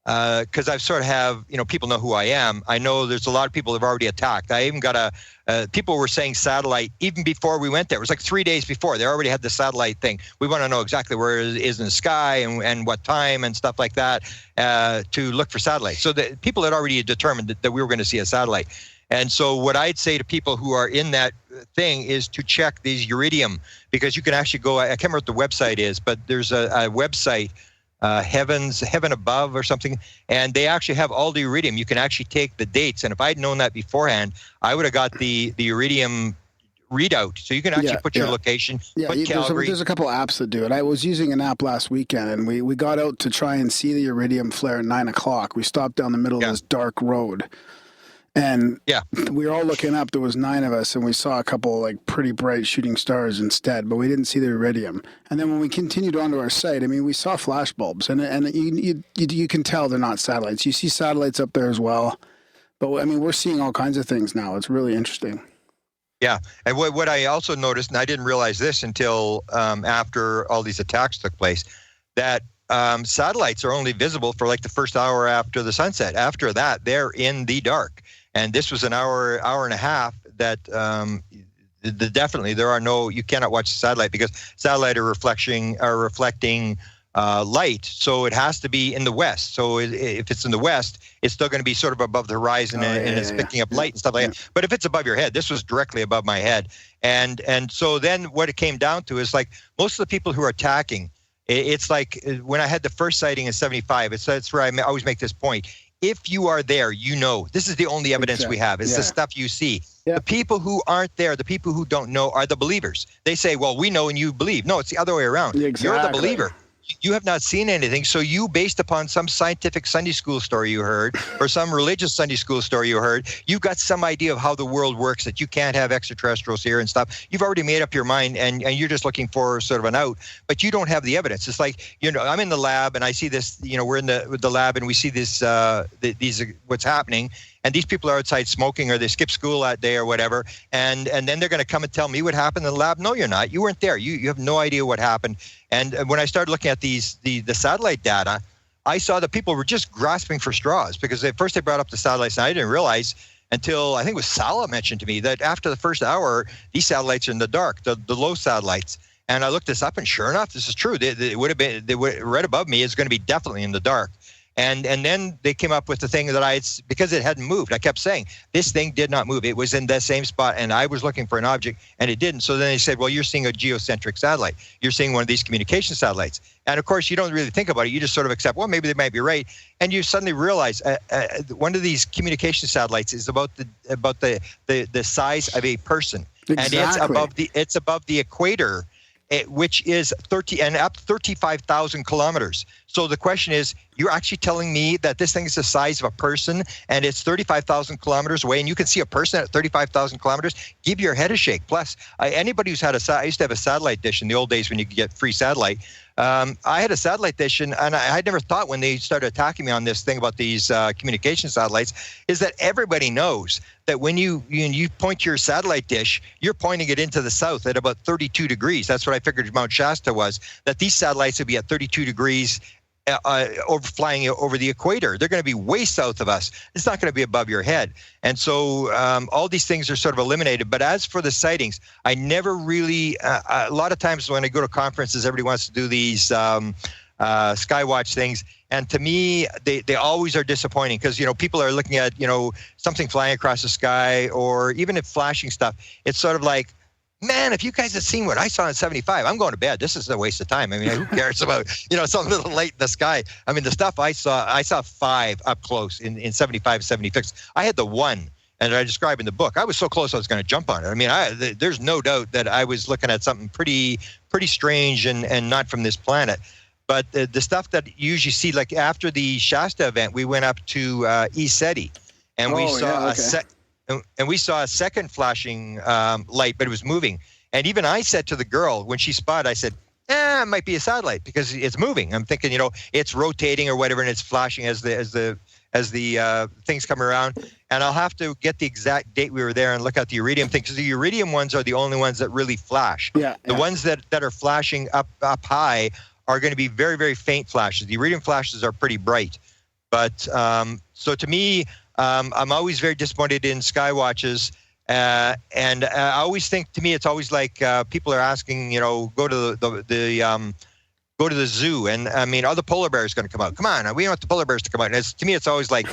S2: because I've sort of have, you know, people know who I am. I know there's a lot of people that have already attacked. I even got people were saying satellite even before we went there. It was like 3 days before. They already had the satellite thing. We want to know exactly where it is in the sky and what time and stuff like that to look for satellites. So the people had already determined that we were going to see a satellite. And so what I'd say to people who are in that thing is to check these Iridium, because you can actually go, I can't remember what the website is, but there's a website, Heaven Above or something, and they actually have all the Iridium. You can actually take the dates, and if I'd known that beforehand, I would have got the Iridium readout. So you can actually put your location, put Calgary.
S4: There's a couple apps that do it. I was using an app last weekend, and we got out to try and see the Iridium flare at 9 o'clock. We stopped down the middle of this dark road. And we were all looking up. There was 9 of us, and we saw a couple like pretty bright shooting stars instead, but we didn't see the Iridium. And then when we continued onto our site, I mean, we saw flash bulbs, and you can tell they're not satellites. You see satellites up there as well, but I mean, we're seeing all kinds of things now. It's really interesting.
S2: Yeah, and what I also noticed, and I didn't realize this until after all these attacks took place, that satellites are only visible for like the first hour after the sunset. After that, they're in the dark. And this was an hour and a half that definitely you cannot watch the satellite because satellite are reflecting light. So it has to be in the west. So if it's in the west, it's still going to be sort of above the horizon and it's picking up light and stuff like that. But if it's above your head, this was directly above my head. And so then what it came down to is like most of the people who are attacking, it's like when I had the first sighting in 75, it's where I always make this point. If you are there, you know, this is the only evidence we have. It's the stuff you see. The people who aren't there, the people who don't know are the believers. They say, well, we know and you believe. No, it's the other way around.
S4: Exactly.
S2: You're the believer. You have not seen anything. So you, based upon some scientific Sunday school story you heard or some religious Sunday school story you heard, you've got some idea of how the world works, that you can't have extraterrestrials here and stuff. You've already made up your mind and you're just looking for sort of an out, but you don't have the evidence. It's like, you know, I'm in the lab and I see this, you know, we're in the lab and we see this, these what's happening. And these people are outside smoking or they skip school that day or whatever. And then they're going to come and tell me what happened in the lab. No, you're not. You weren't there. You have no idea what happened. And when I started looking at the satellite data, I saw that people were just grasping for straws because at first they brought up the satellites and I didn't realize until I think it was Sala mentioned to me that after the first hour, these satellites are in the dark, the low satellites. And I looked this up and sure enough, this is true. They would have been right above me is going to be definitely in the dark. And then they came up with the thing that because it hadn't moved, I kept saying, this thing did not move. It was in the same spot, and I was looking for an object, and it didn't. So then they said, well, you're seeing a geocentric satellite. You're seeing one of these communication satellites. And of course, you don't really think about it. You just sort of accept, well, maybe they might be right. And you suddenly realize one of these communication satellites is about the size of a person.
S4: Exactly.
S2: And it's above the equator, which is 35,000 kilometers. So the question is, you're actually telling me that this thing is the size of a person and it's 35,000 kilometers away, and you can see a person at 35,000 kilometers? Give your head a shake. Plus, anybody who's I used to have a satellite dish in the old days when you could get free satellite. I had a satellite dish, and I had never thought when they started attacking me on this thing about these communication satellites, is that everybody knows that when you point your satellite dish, you're pointing it into the south at about 32 degrees. That's what I figured Mount Shasta was, that these satellites would be at 32 degrees flying over the equator. They're going to be way south of us. It's not going to be above your head. And so all these things are sort of eliminated. But as for the sightings, I never really, a lot of times when I go to conferences, everybody wants to do these Skywatch things. And to me, they always are disappointing because, people are looking at, something flying across the sky, or even if flashing stuff, it's sort of like, man, if you guys had seen what I saw in 75, I'm going to bed. This is a waste of time. I mean, who cares about, some little light in the sky? I mean, the stuff I saw 5 up close in 75, 76. I had the 1, and I describe in the book. I was so close I was going to jump on it. I mean, there's no doubt that I was looking at something pretty strange and not from this planet. But the stuff that you usually see, like after the Shasta event, we went up to CSETI, and we saw And we saw a second flashing light, but it was moving. And even I said to the girl, when she spotted, I said, it might be a satellite because it's moving. I'm thinking, it's rotating or whatever, and it's flashing as the things come around. And I'll have to get the exact date we were there and look at the iridium thing, because the iridium ones are the only ones that really flash. The ones that are flashing up high are going to be very, very faint flashes. The iridium flashes are pretty bright. But so to me, I'm always very disappointed in Skywatches, and I always think, to me, it's always like people are asking, go to the zoo, and I mean, are the polar bears going to come out? Come on, we want the polar bears to come out. And to me, it's always like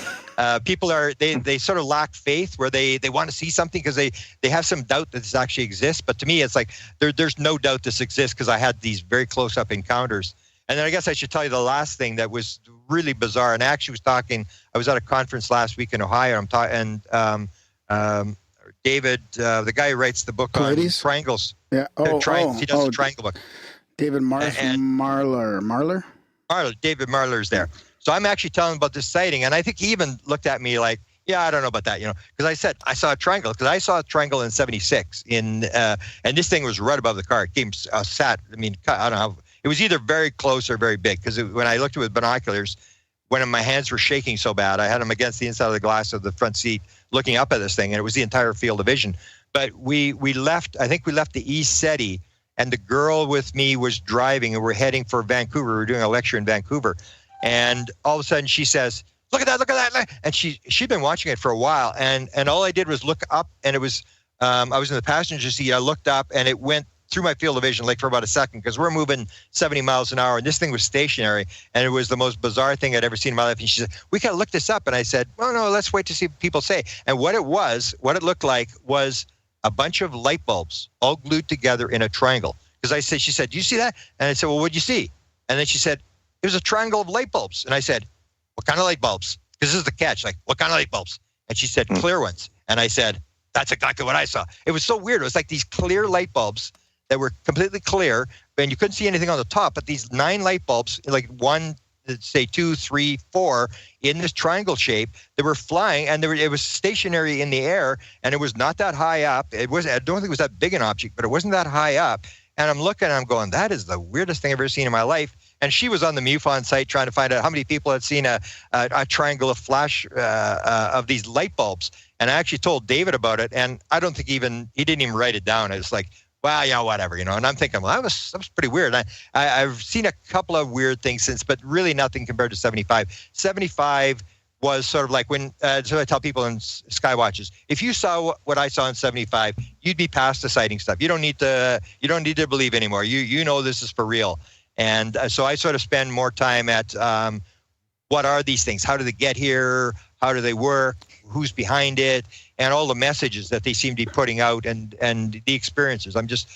S2: people they sort of lack faith, where they want to see something because they have some doubt that this actually exists. But to me, it's like there's no doubt this exists because I had these very close-up encounters. And then I guess I should tell you the last thing that was really bizarre. And I actually I was at a conference last week in Ohio. David, the guy who writes the book on triangles. Yeah. He does the triangle book.
S4: David Marler.
S2: David Marler's there. So I'm actually telling him about this sighting. And I think he even looked at me like, yeah, I don't know about that, because I said I saw a triangle, because I saw a triangle in 76 and this thing was right above the car. It came sat. I mean, I don't know. It was either very close or very big, because when I looked at it with binoculars, when my hands were shaking so bad, I had them against the inside of the glass of the front seat looking up at this thing, and it was the entire field of vision. But we left the CSETI, and the girl with me was driving, and we're heading for Vancouver. We were doing a lecture in Vancouver. And all of a sudden she says, look at that. And she'd been watching it for a while. And all I did was look up, and it was, I was in the passenger seat. I looked up, and it went through my field of vision like for about a second, because we're moving 70 miles an hour, and this thing was stationary, and it was the most bizarre thing I'd ever seen in my life. And she said, we got to look this up. And I said, well, no, let's wait to see what people say. And what it looked like was a bunch of light bulbs all glued together in a triangle. Because she said, do you see that? And I said, well, what'd you see? And then she said, it was a triangle of light bulbs. And I said, what kind of light bulbs? Because this is the catch, like, what kind of light bulbs? And she said, clear ones. And I said, that's exactly what I saw. It was so weird. It was like these clear light bulbs that were completely clear, and you couldn't see anything on the top, but these 9 light bulbs, like 1, say 2, 3, 4, in this triangle shape, they were flying, and it was stationary in the air, and it was not that high up. I don't think it was that big an object, but it wasn't that high up. And I'm looking, and I'm going, that is the weirdest thing I've ever seen in my life. And she was on the MUFON site trying to find out how many people had seen a triangle of flash of these light bulbs. And I actually told David about it, and I don't think he didn't even write it down. It was like, well, yeah, whatever, And I'm thinking, well, that was pretty weird. I've seen a couple of weird things since, but really nothing compared to 75. 75 was sort of like when, so I tell people in Skywatches, if you saw what I saw in 75, you'd be past the sighting stuff. You don't need to believe anymore. You know this is for real. And so I sort of spend more time at what are these things? How do they get here? How do they work? Who's behind it? And all the messages that they seem to be putting out, and the experiences. I'm just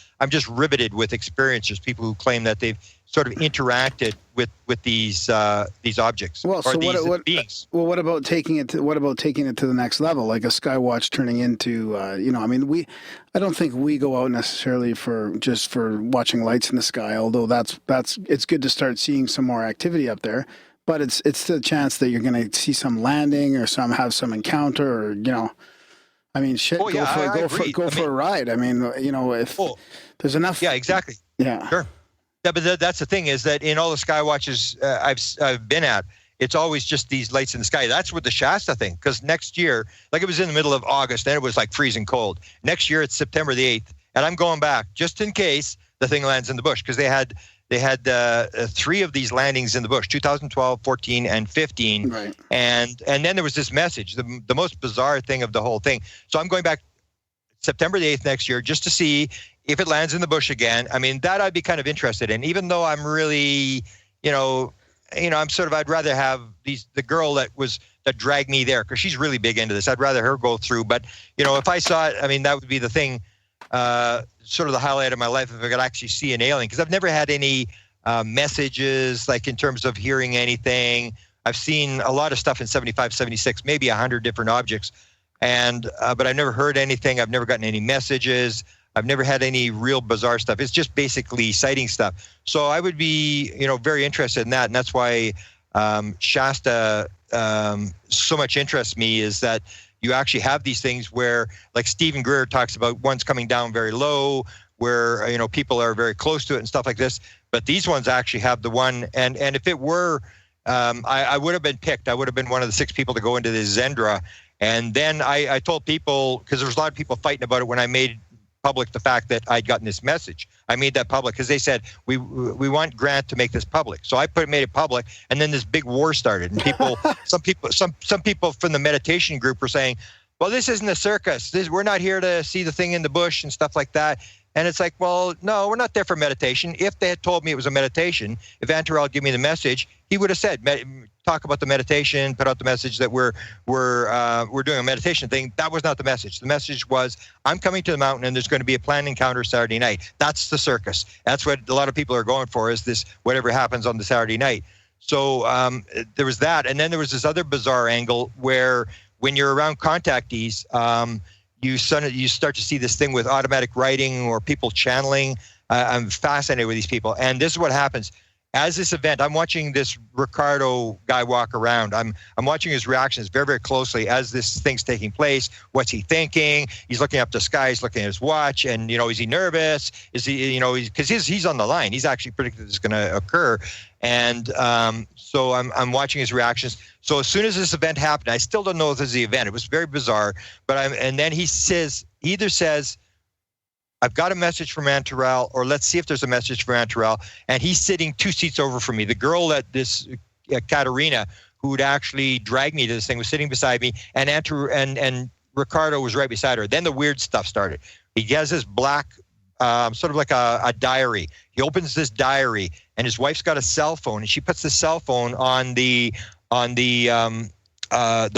S2: riveted with experiencers, people who claim that they've sort of interacted with these objects
S4: Well, so
S2: these beings.
S4: Well, what about taking it to the next level, like a Skywatch turning into, I don't think we go out necessarily for watching lights in the sky, although it's good to start seeing some more activity up there. But it's the chance that you're going to see some landing or have some encounter, or I mean, shit.
S2: Oh, yeah,
S4: go for a ride. I mean, if there's enough.
S2: Yeah, exactly.
S4: Yeah.
S2: Sure. Yeah, but that's the thing, is that in all the Skywatches I've been at, it's always just these lights in the sky. That's with the Shasta thing, because next year, like, it was in the middle of August, then it was like freezing cold. Next year it's September the 8th, and I'm going back just in case the thing lands in the bush, because they had 3 of these landings in the bush, 2012, 14, and 15.
S4: Right.
S2: And then there was this message, the most bizarre thing of the whole thing. So I'm going back September the 8th next year just to see if it lands in the bush again. I mean, that I'd be kind of interested in, even though I'm really, I'm sort of, I'd rather have the girl that dragged me there, because she's really big into this. I'd rather her go through. But, if I saw it, I mean, that would be the thing, sort of the highlight of my life, if I could actually see an alien, because I've never had any messages, like in terms of hearing anything. I've seen a lot of stuff in 75, 76, maybe 100 different objects. But I've never heard anything. I've never gotten any messages. I've never had any real bizarre stuff. It's just basically sighting stuff. So I would be, very interested in that. And that's why Shasta so much interests me, is that you actually have these things where, like Stephen Greer talks about, one's coming down very low, where, people are very close to it and stuff like this. But these ones actually have the one, and if it were, I would have been picked. I would have been one of the 6 people to go into this Zendra. And then I told people, because there was a lot of people fighting about it when I made public the fact that I'd gotten this message. I made that public because they said, we want Grant to make this public. So I made it public, and then this big war started. And some people from the meditation group were saying, well, this isn't a circus. We're not here to see the thing in the bush and stuff like that. And it's like, well, no, we're not there for meditation. If they had told me it was a meditation, if Antarel gave me the message, he would have said, talk about the meditation, put out the message that we're doing a meditation thing. That was not the message. The message was, I'm coming to the mountain and there's going to be a planned encounter Saturday night. That's the circus. That's what a lot of people are going for, is this, whatever happens on the Saturday night. So there was that. And then there was this other bizarre angle where when you're around contactees, you start to see this thing with automatic writing or people channeling. I'm fascinated with these people. And this is what happens. As this event, I'm watching this Ricardo guy walk around. I'm watching his reactions very, very closely as this thing's taking place. What's he thinking? He's looking up the sky. He's looking at his watch. And, is he nervous? Is he, because he's on the line. He's actually predicted this is going to occur. And so I'm watching his reactions. So as soon as this event happened, I still don't know if this is the event. It was very bizarre. And then he either says, I've got a message from Antarel, or let's see if there's a message from Antarel. And he's sitting 2 seats over from me. The girl that this Katerina, who would actually drag me to this thing, was sitting beside me, and and Ricardo was right beside her. Then the weird stuff started. He has this black, sort of like a diary. He opens this diary, and his wife's got a cell phone, and she puts the cell phone on the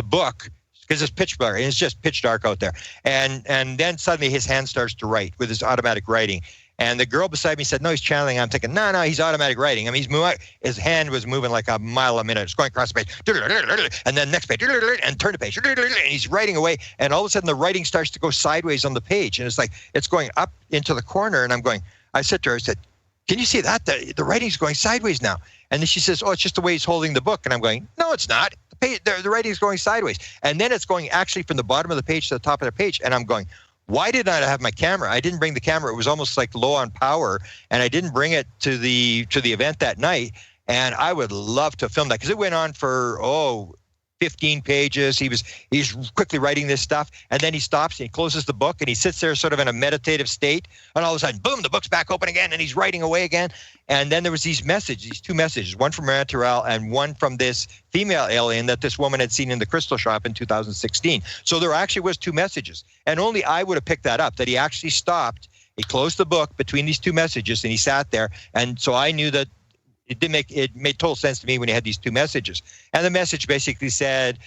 S2: book, because it's pitch dark, and it's just pitch dark out there. And then suddenly his hand starts to write with his automatic writing. And the girl beside me said, no, he's channeling. I'm thinking, no, he's automatic writing. I mean, his hand was moving like a mile a minute. It's going across the page, and then next page, and turn the page, and he's writing away. And all of a sudden, the writing starts to go sideways on the page. And it's like, it's going up into the corner. And I said to her, can you see that? The writing's going sideways now. And then she says, oh, it's just the way he's holding the book. And I'm going, no, it's not. The writing's going sideways. And then it's going actually from the bottom of the page to the top of the page. And I'm going, why did I not have my camera? I didn't bring the camera. It was almost like low on power. And I didn't bring it to the event that night. And I would love to film that, because it went on for, 15 pages. He's quickly writing this stuff, and then he stops and he closes the book, and he sits there sort of in a meditative state, and all of a sudden, boom, the book's back open again, and he's writing away again. And then there was these 2 messages, one from Antarel and one from this female alien that this woman had seen in the crystal shop in 2016. So there actually was 2 messages, and only I would have picked that up, that he actually stopped, he closed the book between these 2 messages, and he sat there. And so I knew that it made total sense to me when you had these two messages. And the message basically said,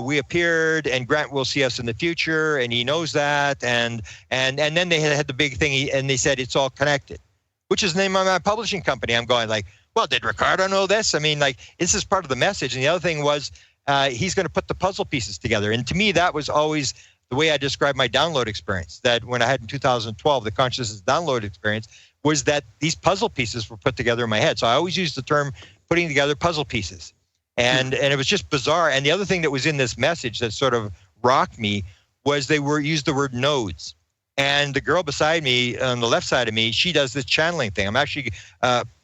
S2: we appeared and Grant will see us in the future and he knows that. And then they had the big thing and they said, it's all connected, which is the name of my publishing company. I'm going like, well, did Ricardo know this? I mean, like, this is part of the message. And the other thing was, he's going to put the puzzle pieces together. And to me, that was always the way I described my download experience, that when I had in 2012, the consciousness download experience, was that these puzzle pieces were put together in my head. So I always use the term putting together puzzle pieces. And it was just bizarre. And the other thing that was in this message that sort of rocked me was they used the word nodes. And the girl beside me, on the left side of me, she does this channeling thing. I'm actually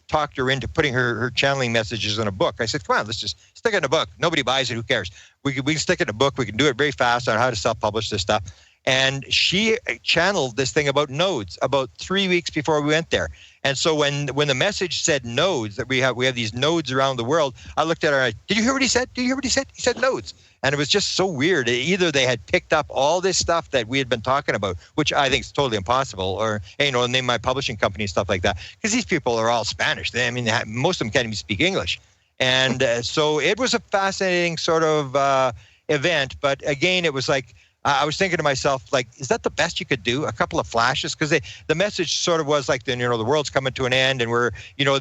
S2: talked her into putting her channeling messages in a book. I said, come on, let's just stick it in a book. Nobody buys it. Who cares? We can stick it in a book. We can do it very fast on how to self-publish this stuff. And she channeled this thing about nodes about 3 weeks before we went there. And so when the message said nodes, that we have these nodes around the world, I looked at her and did you hear what he said? Did you hear what he said? He said nodes. And it was just so weird. Either they had picked up all this stuff that we had been talking about, which I think is totally impossible, or, name my publishing company and stuff like that. Because these people are all Spanish. Most of them can't even speak English. And so it was a fascinating sort of event. But again, it was like, I was thinking to myself, like, is that the best you could do? A couple of flashes? Because the message sort of was like, the world's coming to an end and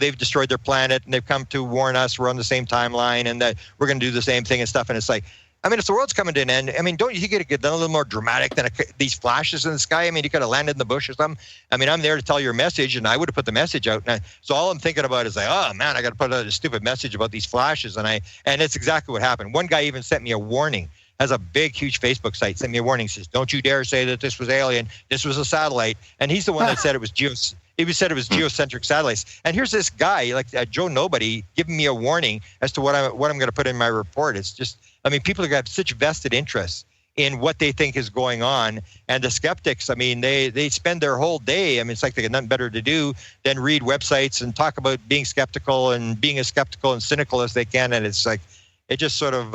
S2: they've destroyed their planet and they've come to warn us we're on the same timeline and that we're going to do the same thing and stuff. And it's like, if the world's coming to an end, don't you think it get done a little more dramatic than these flashes in the sky? You could have landed in the bush or something. I'm there to tell your message, and I would have put the message out. So all I'm thinking about is like, oh man, I got to put out a stupid message about these flashes, and it's exactly what happened. One guy even sent me a warning. Has a big, huge Facebook site. Sent me a warning. Says, "Don't you dare say that this was alien. This was a satellite." And he's the one that said it was geocentric satellites. And here's this guy, like Joe Nobody, giving me a warning as to what I'm going to put in my report. It's just, people have such vested interest in what they think is going on. And the skeptics, they spend their whole day. It's like they got nothing better to do than read websites and talk about being skeptical and being as skeptical and cynical as they can. And it's like, it just sort of,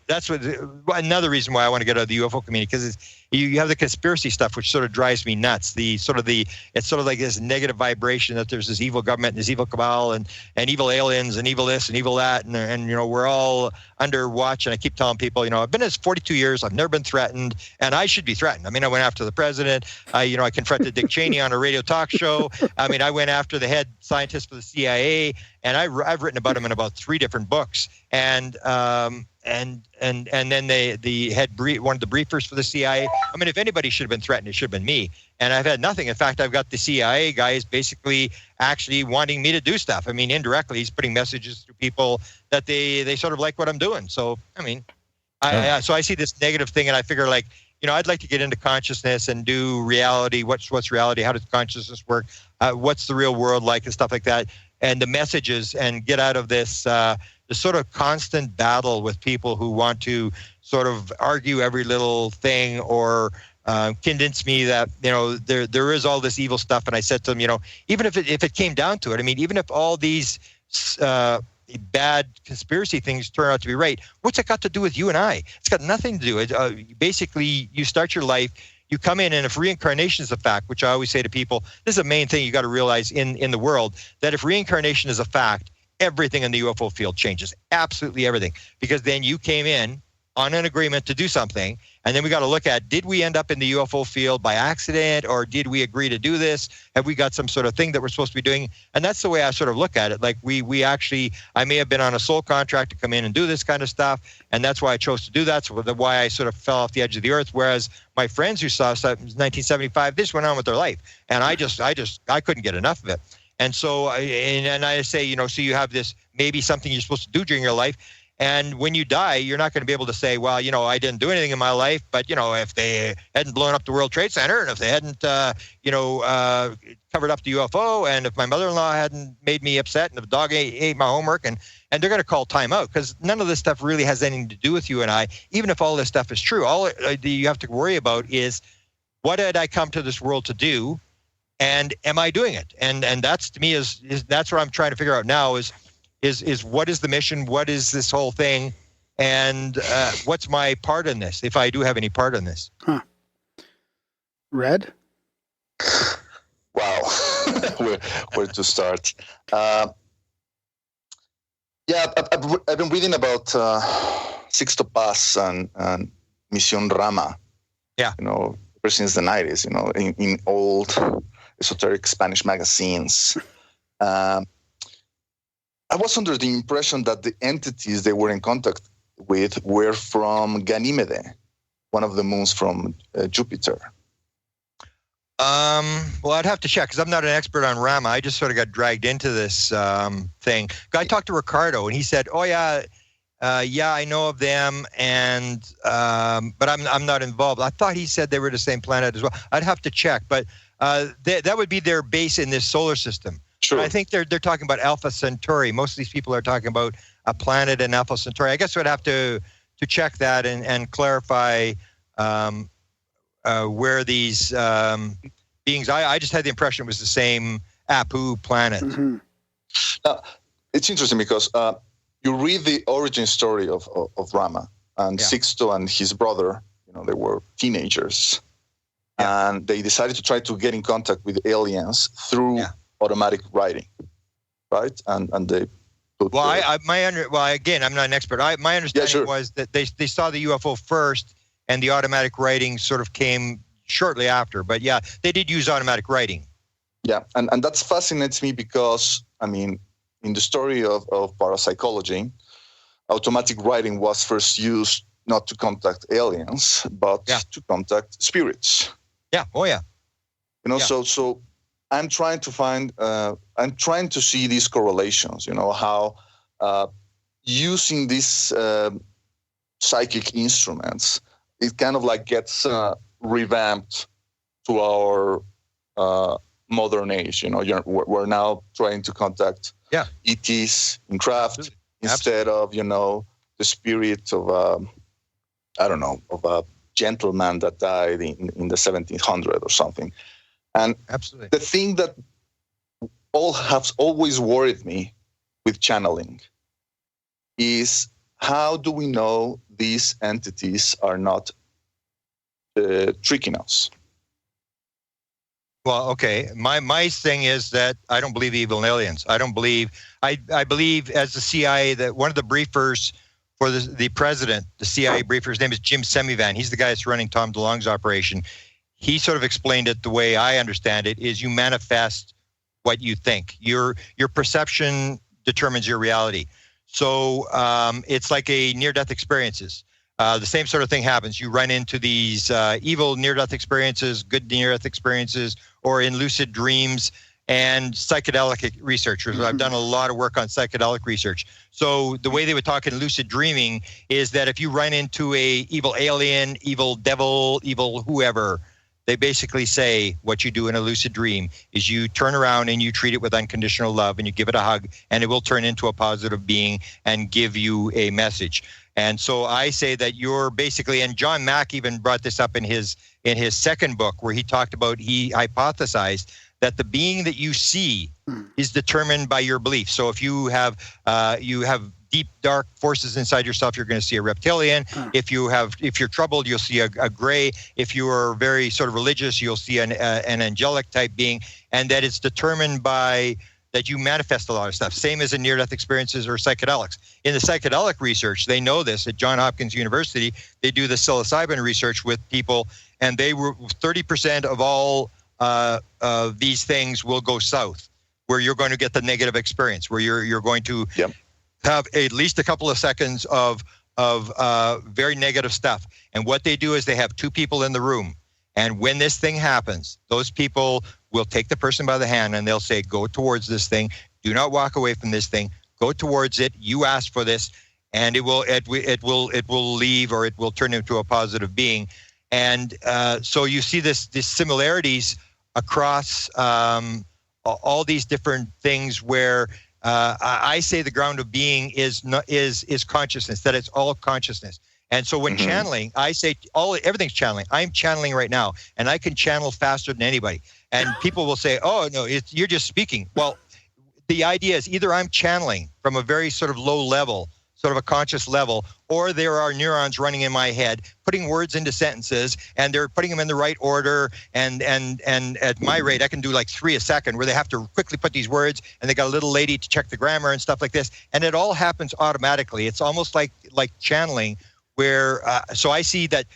S2: that's another reason why I want to get out of the UFO community, because you have the conspiracy stuff, which sort of drives me nuts. It's sort of like this negative vibration that there's this evil government and this evil cabal and evil aliens and evil this and evil that. And we're all under watch. And I keep telling people, I've been in this 42 years. I've never been threatened, and I should be threatened. I went after the president. I confronted Dick Cheney on a radio talk show. I went after the head scientist for the CIA, and I've written about him in about 3 different books. And then the head one of the briefers for the CIA. If anybody should have been threatened, it should have been me. And I've had nothing. In fact, I've got the CIA guys basically actually wanting me to do stuff. Indirectly, he's putting messages to people that they sort of like what I'm doing. So, so I see this negative thing, and I figure like, I'd like to get into consciousness and do reality. What's reality? How does consciousness work? What's the real world like and stuff like that? And the messages, and get out of this the sort of constant battle with people who want to sort of argue every little thing or convince me that there is all this evil stuff. And I said to them, even if it came down to it, even if all these bad conspiracy things turn out to be right, what's it got to do with you and I? It's got nothing to do with it. Basically, you start your life. You come in, and if reincarnation is a fact, which I always say to people, this is the main thing you got to realize in the world, that if reincarnation is a fact, everything in the UFO field changes, absolutely everything, because then you came in on an agreement to do something, and then we got to look at, did we end up in the UFO field by accident, or did we agree to do this? Have we got some sort of thing that we're supposed to be doing? And that's the way I sort of look at it. Like we actually, I may have been on a soul contract to come in and do this kind of stuff, and that's why I chose to do that. So why I sort of fell off the edge of the earth. Whereas my friends who saw stuff in 1975, this went on with their life, and I couldn't get enough of it. And so, and I say, so you have this, maybe something you're supposed to do during your life. And when you die, you're not going to be able to say, well, I didn't do anything in my life, but, if they hadn't blown up the World Trade Center, and if they hadn't, covered up the UFO, and if my mother-in-law hadn't made me upset, and if the dog ate my homework, and they're going to call time out, because none of this stuff really has anything to do with you and I. Even if all this stuff is true, all you have to worry about is, what did I come to this world to do? And am I doing it? And that's, to me, is that's what I'm trying to figure out now is what is the mission? What is this whole thing? And what's my part in this, if I do have any part in this?
S4: Red?
S8: Wow. Where to start? Yeah, I've been reading about Sixto Paz and Misión Rama.
S2: Yeah.
S8: Ever since the 90s, in old esoteric Spanish magazines. I was under the impression that the entities they were in contact with were from Ganymede, one of the moons from Jupiter.
S2: Well, I'd have to check because I'm not an expert on Rama. I just sort of got dragged into this thing. I talked to Ricardo, and he said, "Oh yeah, I know of them, and but I'm not involved." I thought he said they were the same planet as well. I'd have to check, but that would be their base in this solar system.
S8: Sure.
S2: But I think they're talking about Alpha Centauri. Most of these people are talking about a planet in Alpha Centauri. I guess I'd have to check that and clarify where these beings. I just had the impression it was the same Apu planet.
S4: Mm-hmm.
S8: It's interesting because you read the origin story of Rama and Sixto and his brother. They were teenagers, and they decided to try to get in contact with aliens through automatic writing, right? And they put.
S2: Well, again, I'm not an expert. My understanding was that they saw the UFO first, and the automatic writing sort of came shortly after. But yeah, they did use automatic writing.
S8: Yeah, and that fascinates me because, in the story of parapsychology, automatic writing was first used not to contact aliens, but to contact spirits.
S2: Yeah, oh yeah.
S8: So I'm trying to I'm trying to see these correlations, how using these psychic instruments, it kind of like gets revamped to our modern age. We're now trying to contact ETs in craft instead of, the spirit of a gentleman that died in the 1700s or something. And the thing that has always worried me with channeling is, how do we know these entities are not tricking us?
S2: Well, okay. My thing is that I don't believe evil aliens. I don't believe. I believe, as the CIA, that one of the briefers for the president, the CIA briefer, his name is Jim Semivan. He's the guy that's running Tom DeLonge's operation. He sort of explained it the way I understand it: is you manifest what you think. Your perception determines your reality. So it's like a near-death experiences. The same sort of thing happens. You run into these evil near-death experiences, good near-death experiences, or in lucid dreams, and psychedelic researchers. I've done a lot of work on psychedelic research. So the way they would talk in lucid dreaming is that if you run into a evil alien, evil devil, evil whoever, they basically say what you do in a lucid dream is you turn around and you treat it with unconditional love and you give it a hug, and it will turn into a positive being and give you a message. And so I say that you're basically, and John Mack even brought this up in his second book, where he talked about, he hypothesized that the being that you see is determined by your beliefs. So if you have deep, dark forces inside yourself, you're going to see a reptilian. If you're troubled, you'll see a gray. If you are very sort of religious, you'll see an angelic type being, and that it's determined by that you manifest a lot of stuff. Same as in near-death experiences or psychedelics. In the psychedelic research, they know this at Johns Hopkins University. They do the psilocybin research with people, and they were 30% of all these things will go south, where you're going to get the negative experience, where you're going to have at least a couple of seconds of very negative stuff. And what they do is they have two people in the room, and when this thing happens, those people will take the person by the hand and they'll say, go towards this thing. Do not walk away from this thing. Go towards it. You asked for this, and it will leave, or it will turn into a positive being. And so you see these similarities across all these different things where I say the ground of being is consciousness, that it's all consciousness. And so when channeling, I say everything's channeling. I'm channeling right now, and I can channel faster than anybody. And people will say, oh, no, you're just speaking. Well, the idea is either I'm channeling from a very sort of low level, sort of a conscious level, or there are neurons running in my head, putting words into sentences, and they're putting them in the right order. And at my rate, I can do like 3 a second, where they have to quickly put these words, and they got a little lady to check the grammar and stuff like this. And it all happens automatically. It's almost like channeling, where so I see that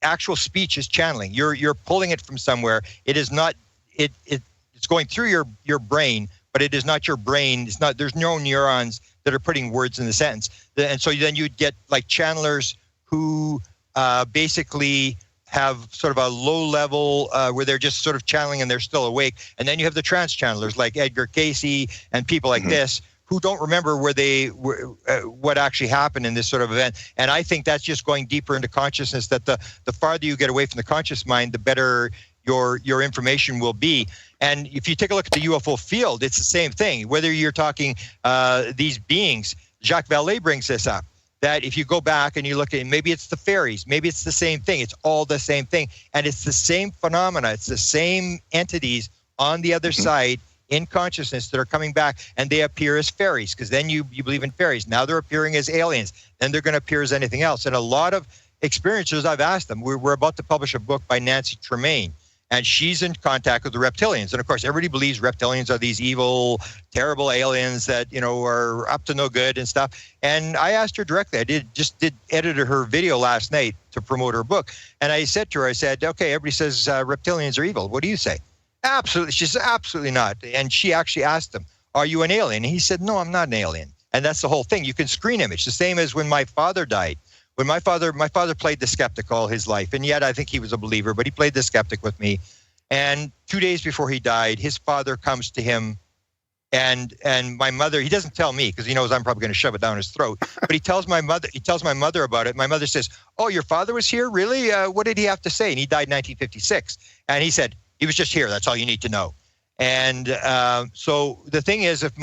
S2: actual speech is channeling. You're pulling it from somewhere. It is not. It's going through your brain, but it is not your brain. It's not. There's no neurons that are putting words in the sentence. And so then you'd get like channelers who basically have sort of a low level where they're just sort of channeling and they're still awake. And then you have the trance channelers like Edgar Cayce and people like this who don't remember what actually happened in this sort of event. And I think that's just going deeper into consciousness, that the farther you get away from the conscious mind, the better your information will be. And if you take a look at the UFO field, it's the same thing. Whether you're talking these beings, Jacques Vallée brings this up, that if you go back and you look at, maybe it's the fairies, maybe it's the same thing. It's all the same thing. And it's the same phenomena. It's the same entities on the other side in consciousness that are coming back, and they appear as fairies, because then you believe in fairies. Now they're appearing as aliens. Then they're going to appear as anything else. And a lot of experiencers, I've asked them, we're about to publish a book by Nancy Tremaine, and she's in contact with the reptilians. And of course, everybody believes reptilians are these evil, terrible aliens that, are up to no good and stuff. And I asked her directly. I edited her video last night to promote her book. And I said to her, okay, everybody says reptilians are evil. What do you say? Absolutely. She said, absolutely not. And she actually asked him, are you an alien? And he said, no, I'm not an alien. And that's the whole thing. You can screen image. The same as when my father died. When my father played the skeptic all his life, and yet I think he was a believer, but he played the skeptic with me. And 2 days before he died, his father comes to him, and my mother, he doesn't tell me because he knows I'm probably going to shove it down his throat, but he tells my mother about it. My mother says, oh, your father was here? Really? What did he have to say? And he died in 1956. And he said, he was just here. That's all you need to know. And so the thing is, if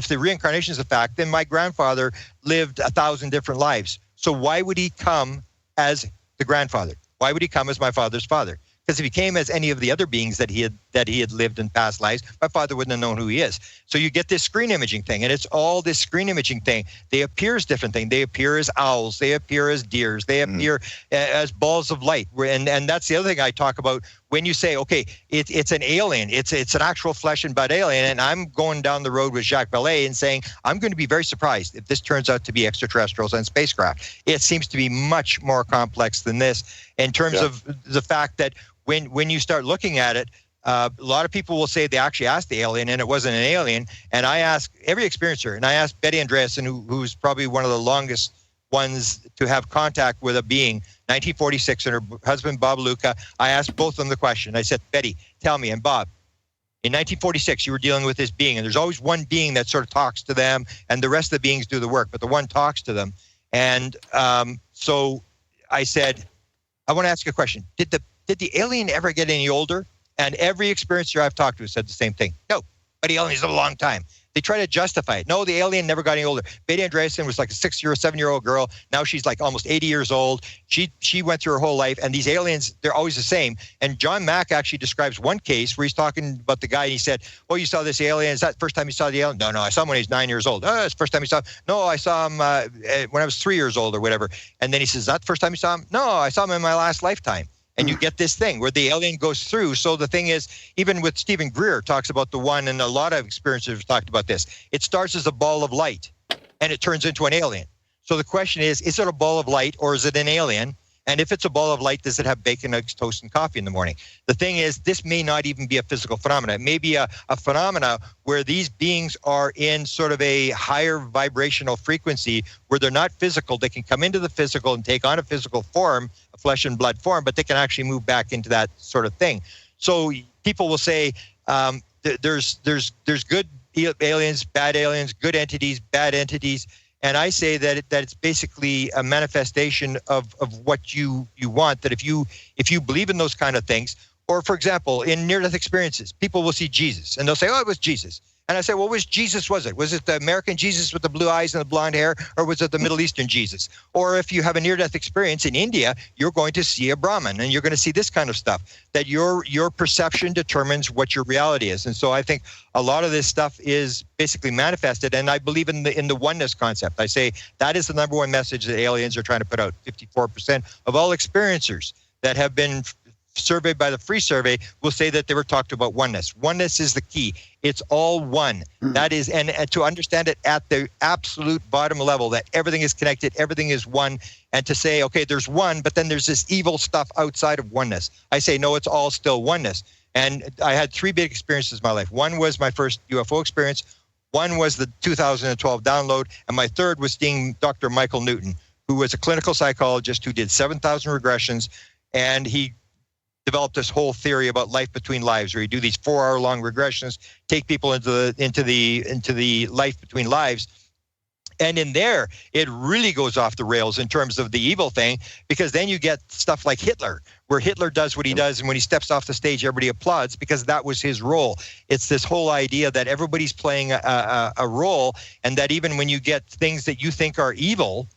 S2: the reincarnation is a fact, then my grandfather lived 1,000 different lives. So why would he come as the grandfather? Why would he come as my father's father? Because if he came as any of the other beings that he had lived in past lives, my father wouldn't have known who he is. So you get this screen imaging thing, and it's all this screen imaging thing. They appear as different things. They appear as owls. They appear as deers. They appear as balls of light. And that's the other thing I talk about when you say, okay, it's an alien. It's an actual flesh and blood alien. And I'm going down the road with Jacques Vallée and saying, I'm going to be very surprised if this turns out to be extraterrestrials and spacecraft. It seems to be much more complex than this in terms of the fact that when you start looking at it, a lot of people will say they actually asked the alien and it wasn't an alien. And I ask every experiencer, and I asked Betty Andreasen, who's probably one of the longest ones to have contact with a being, 1946, and her husband, Bob Luca. I asked both of them the question. I said, Betty, tell me, and Bob, in 1946, you were dealing with this being, and there's always one being that sort of talks to them, and the rest of the beings do the work, but the one talks to them. And so I said, I want to ask you a question. Did the alien ever get any older? And every experiencer I've talked to said the same thing. No, but the alien's a long time. They try to justify it. No, the alien never got any older. Betty Andreasen was like a 7-year-old girl. Now she's like almost 80 years old. She went through her whole life, and these aliens, they're always the same. And John Mack actually describes one case where he's talking about the guy, and he said, oh, you saw this alien. Is that the first time you saw the alien? No, I saw him when he was 9 years old. Oh, it's the first time you saw him. No, I saw him when I was 3 years old or whatever. And then he says, is that the first time you saw him? No, I saw him in my last lifetime. And you get this thing where the alien goes through. So the thing is, even with Stephen Greer talks about the one, and a lot of experiencers have talked about this. It starts as a ball of light, and it turns into an alien. So the question is it a ball of light, or is it an alien? And if it's a ball of light, does it have bacon, eggs, toast, and coffee in the morning? The thing is, this may not even be a physical phenomena. It may be a phenomena where these beings are in sort of a higher vibrational frequency where they're not physical. They can come into the physical and take on a physical form, a flesh and blood form, but they can actually move back into that sort of thing. So people will say there's good aliens, bad aliens, good entities, bad entities. And I say that it's basically a manifestation of what you want, that if you believe in those kind of things, or for example, in near-death experiences, people will see Jesus and they'll say, oh, it was Jesus. And I said, well, which Jesus was it? Was it the American Jesus with the blue eyes and the blonde hair, or was it the Middle Eastern Jesus? Or if you have a near-death experience in India, you're going to see a Brahmin, and you're going to see this kind of stuff, that your perception determines what your reality is. And so I think a lot of this stuff is basically manifested, and I believe in the oneness concept. I say that is the number one message that aliens are trying to put out. 54% of all experiencers that have been surveyed by the free survey will say that they were talked about oneness. Oneness is the key. It's all one. That is, and to understand it at the absolute bottom level, that everything is connected, everything is one, and to say, okay, there's one, but then there's this evil stuff outside of oneness. I say, no, it's all still oneness. And I had three big experiences in my life. One was my first UFO experience. One was the 2012 download. And my third was seeing Dr. Michael Newton, who was a clinical psychologist who did 7,000 regressions, and he developed this whole theory about life between lives, where you do these 4-hour-long regressions, take people into the life between lives. And in there, it really goes off the rails in terms of the evil thing, because then you get stuff like Hitler, where Hitler does what he does, and when he steps off the stage, everybody applauds because that was his role. It's this whole idea that everybody's playing a role, and that even when you get things that you think are evil,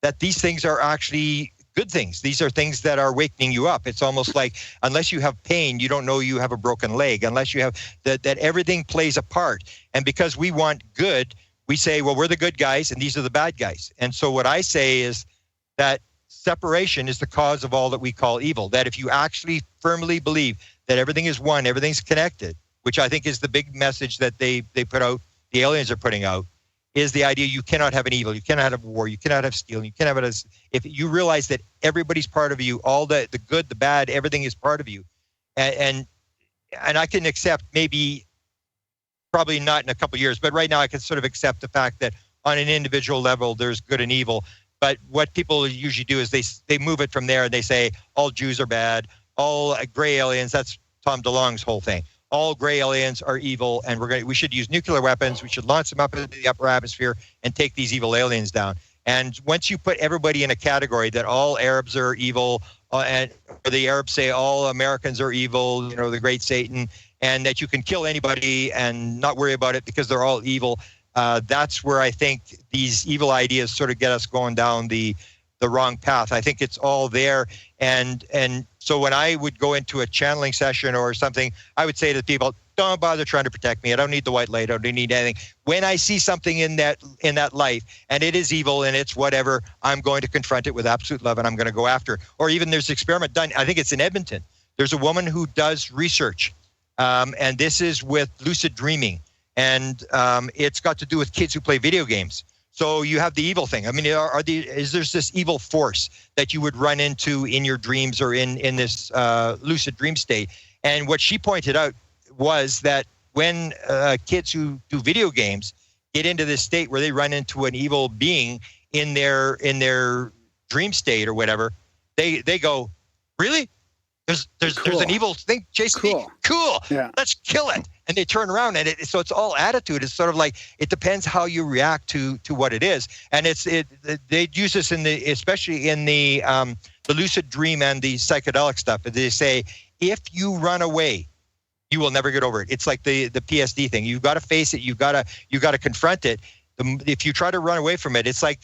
S2: that these things are actually good things. These are things that are wakening you up. It's almost like, unless you have pain, you don't know you have a broken leg. Unless you have that everything plays a part. And because we want good, we say, well, we're the good guys and these are the bad guys. And so what I say is that separation is the cause of all that we call evil. That if you actually firmly believe that everything is one, everything's connected, which I think is the big message that they put out, the aliens are putting out, is the idea you cannot have an evil, you cannot have war, you cannot have stealing, you cannot have it. If you realize that everybody's part of you, all the good, the bad, everything is part of you. And I can accept, maybe, probably not in a couple of years, but right now I can sort of accept the fact that on an individual level, there's good and evil. But what people usually do is they move it from there, and they say all Jews are bad, all gray aliens, that's Tom DeLonge's whole thing. All gray aliens are evil, and we should use nuclear weapons. We should launch them up into the upper atmosphere and take these evil aliens down. And once you put everybody in a category that all Arabs are evil, and or the Arabs say all Americans are evil, the great Satan, and that you can kill anybody and not worry about it because they're all evil, that's where I think these evil ideas sort of get us going down the wrong path. I think it's all there. And so when I would go into a channeling session or something, I would say to people, don't bother trying to protect me. I don't need the white light. I don't need anything. When I see something in that life and it is evil and it's whatever, I'm going to confront it with absolute love and I'm going to go after it. Or even there's an experiment done, I think it's in Edmonton. There's a woman who does research, and this is with lucid dreaming. And it's got to do with kids who play video games. So you have the evil thing. I mean, is there this evil force that you would run into in your dreams or in this lucid dream state? And what she pointed out was that when kids who do video games get into this state where they run into an evil being in their dream state or whatever, they go, really? There's an evil thing chasing me? Cool. Yeah. Let's kill it. And they turn around, and so it's all attitude. It's sort of like, it depends how you react to what it is. And they use this especially in the lucid dream and the psychedelic stuff. They say, if you run away, you will never get over it. It's like the PSD thing. You've got to face it. You've got to confront it. If you try to run away from it, it's like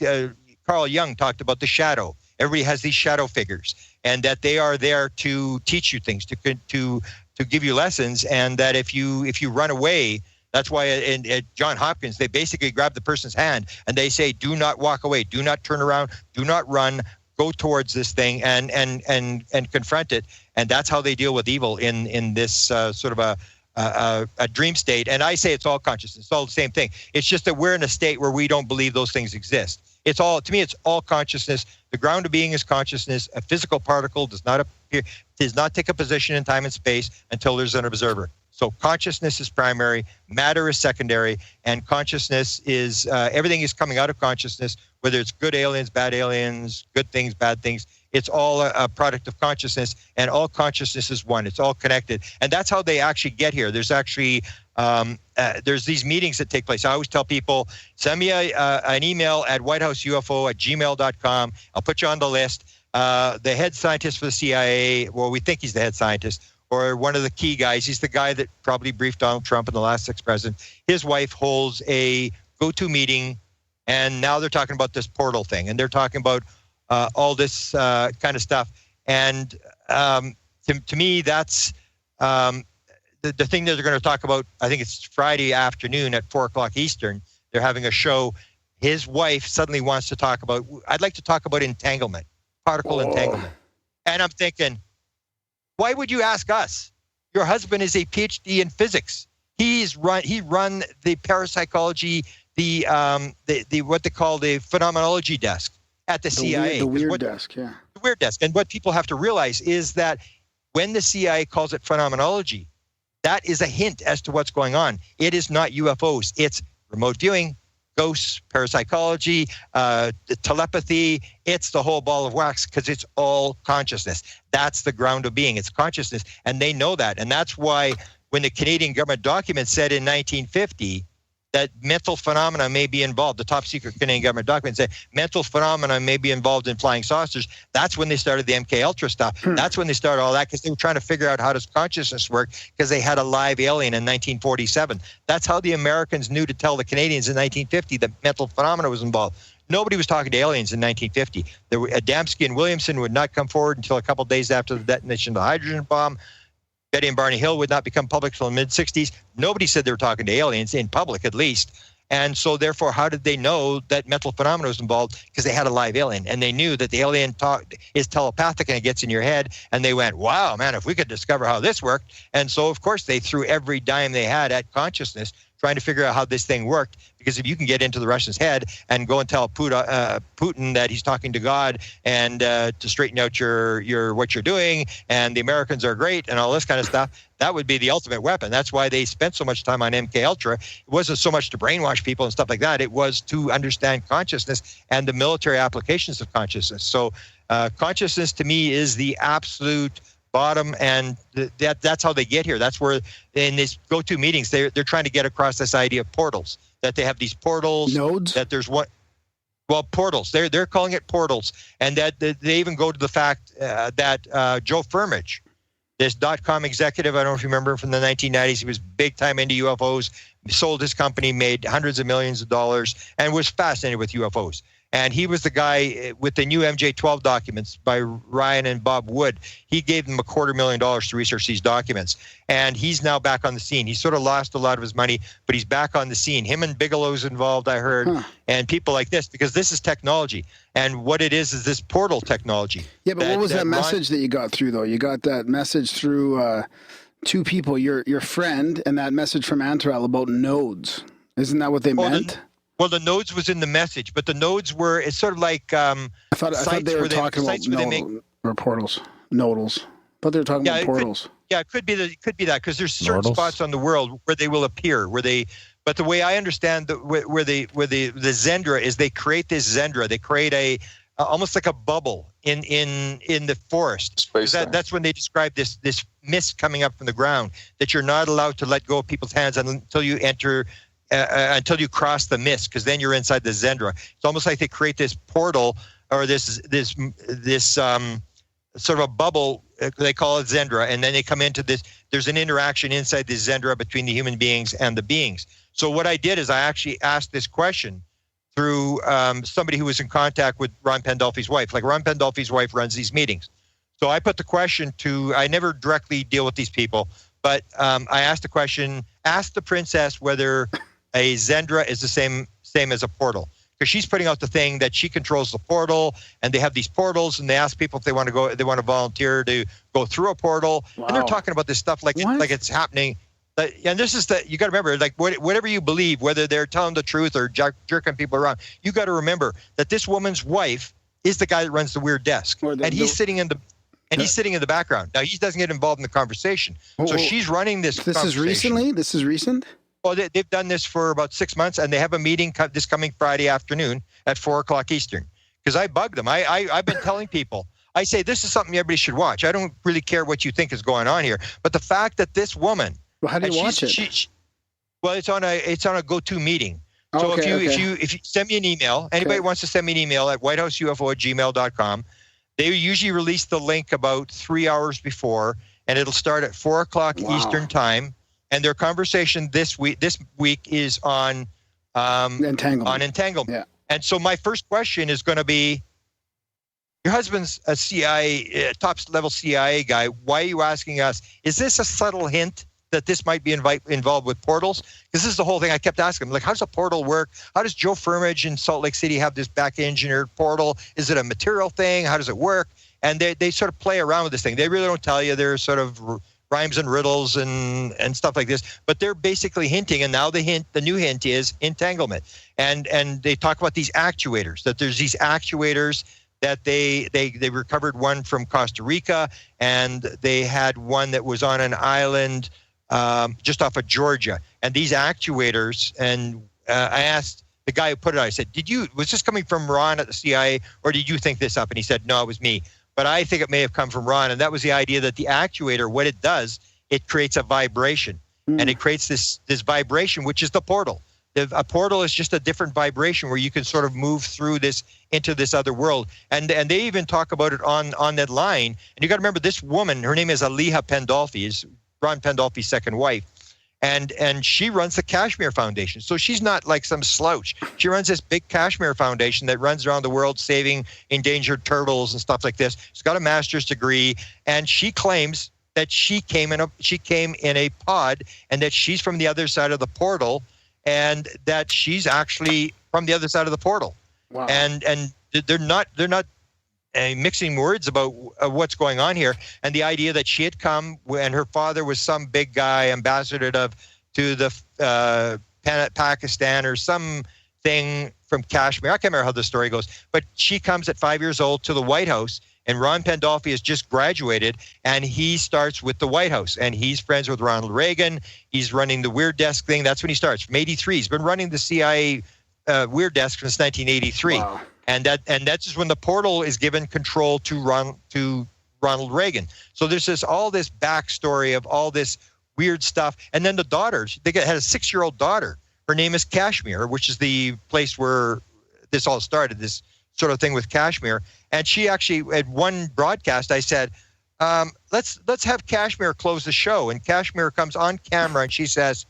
S2: Carl Jung talked about the shadow. Everybody has these shadow figures, and that they are there to teach you things, to give you lessons, and that if you run away, that's why at John Hopkins they basically grab the person's hand and they say, do not walk away, do not turn around, do not run, go towards this thing and confront it. And that's how they deal with evil in this sort of a dream state. And I say it's all consciousness, it's all the same thing. It's just that we're in a state where we don't believe those things exist. It's all, to me, it's all consciousness. The ground of being is consciousness. A physical particle does not take a position in time and space until there's an observer. So consciousness is primary, matter is secondary, and consciousness is, everything is coming out of consciousness, whether it's good aliens, bad aliens, good things, bad things. It's all a product of consciousness, and all consciousness is one. It's all connected. And that's how they actually get here. There's actually, there's these meetings that take place. I always tell people, send me an email at whitehouseuFO@gmail.com. I'll put you on the list. The head scientist for the CIA, well, we think he's the head scientist, or one of the key guys. He's the guy that probably briefed Donald Trump and the last 6 presidents. His wife holds a go-to meeting, and now they're talking about this portal thing, and they're talking about all this kind of stuff. And to me, that's the thing that they're going to talk about. I think it's Friday afternoon at 4 o'clock Eastern. They're having a show. His wife suddenly wants to talk about, I'd like to talk about entanglement, particle entanglement. And I'm thinking, why would you ask us? Your husband is a PhD in physics. He run the parapsychology, the what they call the phenomenology desk at the CIA.
S4: The weird desk, yeah.
S2: The weird desk. And what people have to realize is that when the CIA calls it phenomenology, that is a hint as to what's going on. It is not UFOs. It's remote viewing, ghosts, parapsychology, telepathy. It's the whole ball of wax because it's all consciousness. That's the ground of being. It's consciousness. And they know that. And that's why when the Canadian government document said in 1950 that mental phenomena may be involved, the top secret Canadian government document said mental phenomena may be involved in flying saucers. That's when they started the MK Ultra stuff. That's when they started all that because they were trying to figure out how does consciousness work because they had a live alien in 1947. That's how the Americans knew to tell the Canadians in 1950 that mental phenomena was involved. Nobody was talking to aliens in 1950. Adamski and Williamson would not come forward until a couple of days after the detonation of the hydrogen bomb. Betty and Barney Hill would not become public until the mid-'60s. Nobody said they were talking to aliens, in public at least. And so therefore, how did they know that mental phenomena was involved? Because they had a live alien. And they knew that the alien is telepathic and it gets in your head. And they went, wow, man, if we could discover how this worked. And so, of course, they threw every dime they had at consciousness, trying to figure out how this thing worked. Because if you can get into the Russian's head and go and tell Putin that he's talking to God and to straighten out your what you're doing and the Americans are great and all this kind of stuff, that would be the ultimate weapon. That's why they spent so much time on MK Ultra. It wasn't so much to brainwash people and stuff like that. It was to understand consciousness and the military applications of consciousness. So consciousness to me is the absolute bottom, and that's how they get here. That's where in these go-to meetings they're trying to get across this idea of portals, that they have these portals,
S4: nodes,
S2: that there's what, well, portals. They're calling it portals, and that they even go to the fact that Joe Firmage, this .com executive, I don't know if you remember from the 1990s, he was big time into UFOs, sold his company, made hundreds of millions of dollars, and was fascinated with UFOs. And he was the guy with the new MJ-12 documents by Ryan and Bob Wood. He gave them $250,000 to research these documents. And he's now back on the scene. He sort of lost a lot of his money, but he's back on the scene. Him and Bigelow's involved, I heard, and people like this, because this is technology. And what it is this portal technology.
S4: Yeah, but what was that message that you got through, though? You got that message through two people, your friend, and that message from Antarel about nodes. Isn't that what they meant?
S2: Well, the nodes was in the message, but the nodes were, it's sort of like
S4: I thought they were talking about or portals, nodals. I thought they were talking about portals.
S2: It could be that because there's certain spots on the world where they will appear, but the way I understand where the Zendra is, they create this Zendra. They create a almost like a bubble in the forest. That's when they describe this mist coming up from the ground, that you're not allowed to let go of people's hands until you enter. Until you cross the mist, because then you're inside the Zendra. It's almost like they create this portal or this sort of a bubble. They call it Zendra, and then they come into this. There's an interaction inside the Zendra between the human beings and the beings. So what I did is I actually asked this question through somebody who was in contact with Ron Pandolfi's wife. Like Ron Pandolfi's wife runs these meetings. So I put the question to. I never directly deal with these people, but I asked the question. Asked the princess whether a Zendra is the same as a portal, because she's putting out the thing that she controls the portal, and they have these portals, and they ask people if they want to volunteer to go through a portal. Wow. And they're talking about this stuff like it's happening. And this is you got to remember, like whatever you believe, whether they're telling the truth or jerking people around, you got to remember that this woman's wife is the guy that runs the weird desk, and he's sitting in the. And he's sitting in the background. Now, he doesn't get involved in the conversation. So she's running this conversation.
S4: This is recent?
S2: Well, they've done this for about 6 months, and they have a meeting this coming Friday afternoon at 4 o'clock Eastern. Because I bug them. I've been telling people. I say, this is something everybody should watch. I don't really care what you think is going on here. But the fact that this woman...
S4: Well, how do you watch it?
S2: Well, it's on a go-to meeting. So if you send me an email, anybody wants to send me an email at whitehouseuFO@gmail.com, they usually release the link about 3 hours before, and it'll start at 4:00
S4: Wow.
S2: Eastern time. And their conversation this week is on entanglement.
S4: Yeah.
S2: And so my first question is going to be, your husband's a CIA, top level CIA guy. Why are you asking us? Is this a subtle hint that this might be involved with portals? Because this is the whole thing I kept asking him. Like, how does a portal work? How does Joe Firmage in Salt Lake City have this back engineered portal? Is it a material thing? How does it work? And they sort of play around with this thing. They really don't tell you. They're sort of rhymes and riddles and stuff like this. But they're basically hinting. And now the new hint is entanglement. And they talk about these actuators, that there's these actuators that they recovered one from Costa Rica, and they had one that was on an island just off of Georgia. And these actuators, and I asked the guy who put it out, I said, was this coming from Ron at the CIA, or did you think this up? And he said, no, it was me. But I think it may have come from Ron. And that was the idea that the actuator, what it does, it creates a vibration. And it creates this vibration, which is the portal. A portal is just a different vibration where you can sort of move through this into this other world. And they even talk about it on that line. And you got to remember, this woman, her name is Aliha Pandolfi, is Ron Pandolfi's second wife. And she runs the Kashmir Foundation. So she's not like some slouch. She runs this big Kashmir Foundation that runs around the world saving endangered turtles and stuff like this. She's got a master's degree, and she claims that she came in a pod, and that she's from the other side of the portal, and that she's actually from the other side of the portal.
S4: Wow.
S2: And they're not mixing words about what's going on here. And the idea that she had come, and her father was some big guy, ambassador to the Pakistan or something from Kashmir. I can't remember how the story goes. But she comes at 5 years old to the White House, and Ron Pandolfi has just graduated, and he starts with the White House. And he's friends with Ronald Reagan. He's running the Weird Desk thing. That's when he starts. From 83, he's been running the CIA Weird Desk since 1983.
S4: Wow.
S2: And that's just when the portal is given control to Ronald Reagan. So there's all this backstory of all this weird stuff. And then the daughters, had a 6-year-old daughter. Her name is Kashmir, which is the place where this all started, this sort of thing with Kashmir. And she actually, at one broadcast, I said, let's have Kashmir close the show. And Kashmir comes on camera and she says,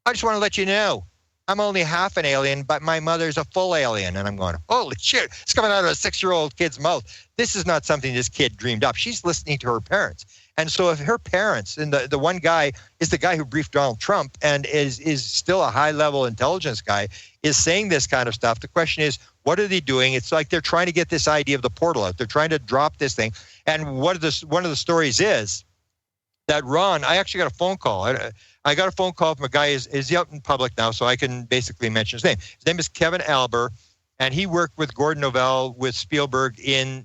S2: I just want to let you know, I'm only half an alien, but my mother's a full alien. And I'm going, holy shit, it's coming out of a 6-year-old kid's mouth. This is not something this kid dreamed up. She's listening to her parents. And so if her parents, and the one guy is the guy who briefed Donald Trump and is still a high-level intelligence guy, is saying this kind of stuff, the question is, what are they doing? It's like they're trying to get this idea of the portal out. They're trying to drop this thing. And one of the stories is that Ron, I actually got a phone call. I got a phone call from a guy, is out in public now, so I can basically mention his name. His name is Kevin Alber, and he worked with Gordon Novell with Spielberg in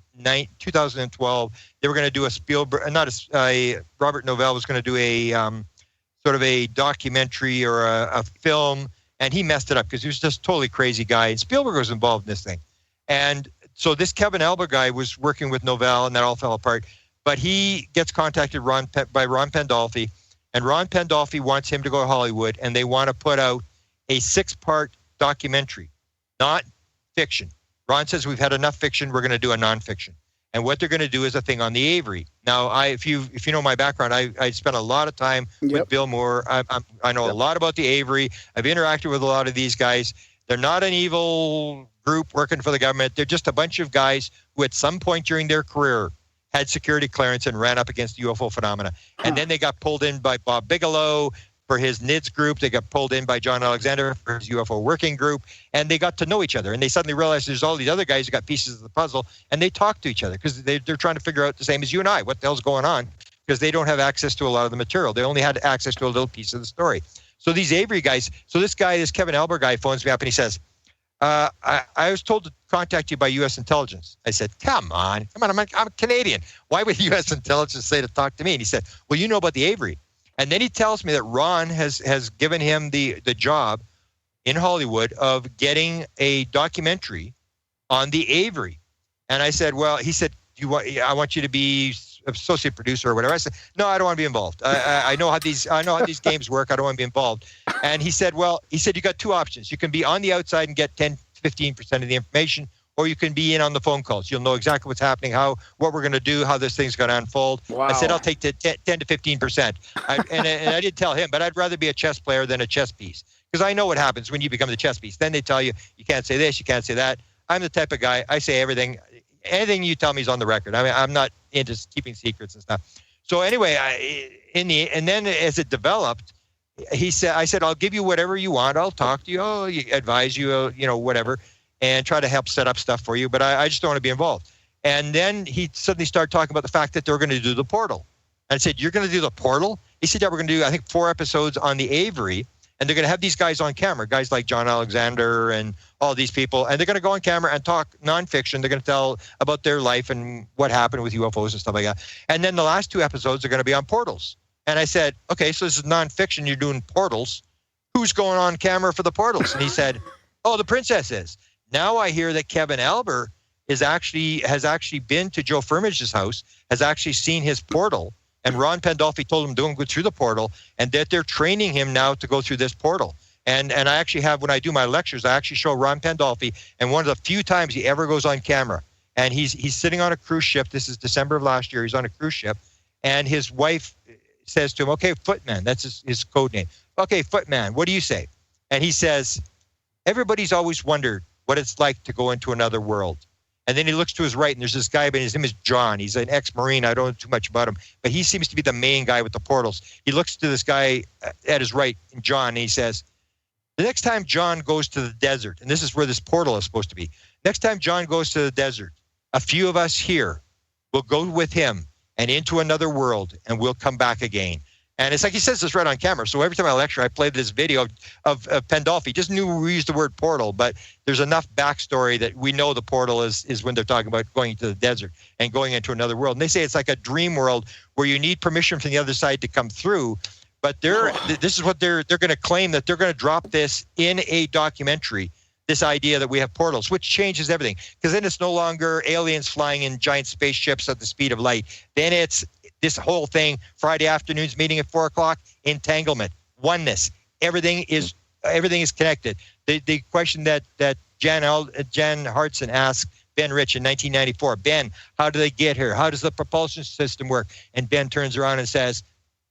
S2: 2012. They were going to do Robert Novell was going to do a sort of a documentary or a film, and he messed it up because he was just a totally crazy guy. And Spielberg was involved in this thing. And so this Kevin Alber guy was working with Novell, and that all fell apart. But he gets contacted by Ron Pandolfi, and Ron Pandolfi wants him to go to Hollywood, and they want to put out a 6-part documentary, not fiction. Ron says, we've had enough fiction, we're going to do a nonfiction. And what they're going to do is a thing on the Avery. Now, if you know my background, I spent a lot of time with Bill Moore. I know a lot about the Avery. I've interacted with a lot of these guys. They're not an evil group working for the government. They're just a bunch of guys who at some point during their career had security clearance and ran up against UFO phenomena. And then they got pulled in by Bob Bigelow for his NIDS group. They got pulled in by John Alexander for his UFO working group. And they got to know each other. And they suddenly realized there's all these other guys who got pieces of the puzzle. And they talk to each other because they're trying to figure out the same as you and I. What the hell's going on? Because they don't have access to a lot of the material. They only had access to a little piece of the story. So these Avery guys, this Kevin Alber guy phones me up and he says, I was told to contact you by U.S. intelligence. I said, come on, I'm a Canadian. Why would U.S. intelligence say to talk to me? And he said, well, you know about the Avery. And then he tells me that Ron has given him the job in Hollywood of getting a documentary on the Avery. And I said, well, he said, I want you to be associate producer or whatever. I said, no, I don't want to be involved. I know how these games work. I don't want to be involved. And he said, you got two options. You can be on the outside and get 10, 15% of the information, or you can be in on the phone calls. You'll know exactly what's happening, what we're going to do, how this thing's going to unfold.
S4: Wow.
S2: I said, I'll take 10 to 15%. And I did tell him, but I'd rather be a chess player than a chess piece, because I know what happens when you become the chess piece. Then they tell you, you can't say this, you can't say that. I'm the type of guy, I say everything. Anything you tell me is on the record. I mean, I'm not into keeping secrets and stuff. So anyway, and then as it developed, I said, I'll give you whatever you want. I'll talk to you, advise you, whatever, and try to help set up stuff for you. But I just don't want to be involved. And then he suddenly started talking about the fact that they're going to do the portal. And I said, you're going to do the portal? He said, yeah, we're going to do, I think, 4 episodes on the Avery. And they're going to have these guys on camera, guys like John Alexander and all these people. And they're going to go on camera and talk nonfiction. They're going to tell about their life and what happened with UFOs and stuff like that. And then the last 2 episodes are going to be on portals. And I said, okay, so this is nonfiction. You're doing portals. Who's going on camera for the portals? And he said, oh, the princess is. Now I hear that Kevin Albert has actually been to Joe Firmage's house, has actually seen his portal. And Ron Pandolfi told him, don't go through the portal, and that they're training him now to go through this portal. And I actually have, when I do my lectures, I actually show Ron Pandolfi, and one of the few times he ever goes on camera. And he's sitting on a cruise ship. This is December of last year. He's on a cruise ship. And his wife says to him, okay, Footman, that's his code name. Okay, Footman, what do you say? And he says, everybody's always wondered what it's like to go into another world. And then he looks to his right, and there's this guy, but his name is John. He's an ex-Marine. I don't know too much about him, but he seems to be the main guy with the portals. He looks to this guy at his right, John, and he says, the next time John goes to the desert, and this is where this portal is supposed to be, next time John goes to the desert, a few of us here will go with him and into another world, and we'll come back again. And it's like he says this right on camera. So every time I lecture, I play this video of Pandolfi. Just knew we used the word portal, but there's enough backstory that we know the portal is when they're talking about going to the desert and going into another world. And they say it's like a dream world where you need permission from the other side to come through. But this is what they're going to claim, that they're going to drop this in a documentary, this idea that we have portals, which changes everything. Because then it's no longer aliens flying in giant spaceships at the speed of light. Then it's this whole thing, Friday afternoons meeting at 4:00, entanglement, oneness. Everything is connected. The question that Jan Hartson asked Ben Rich in 1994, Ben, how do they get here? How does the propulsion system work? And Ben turns around and says,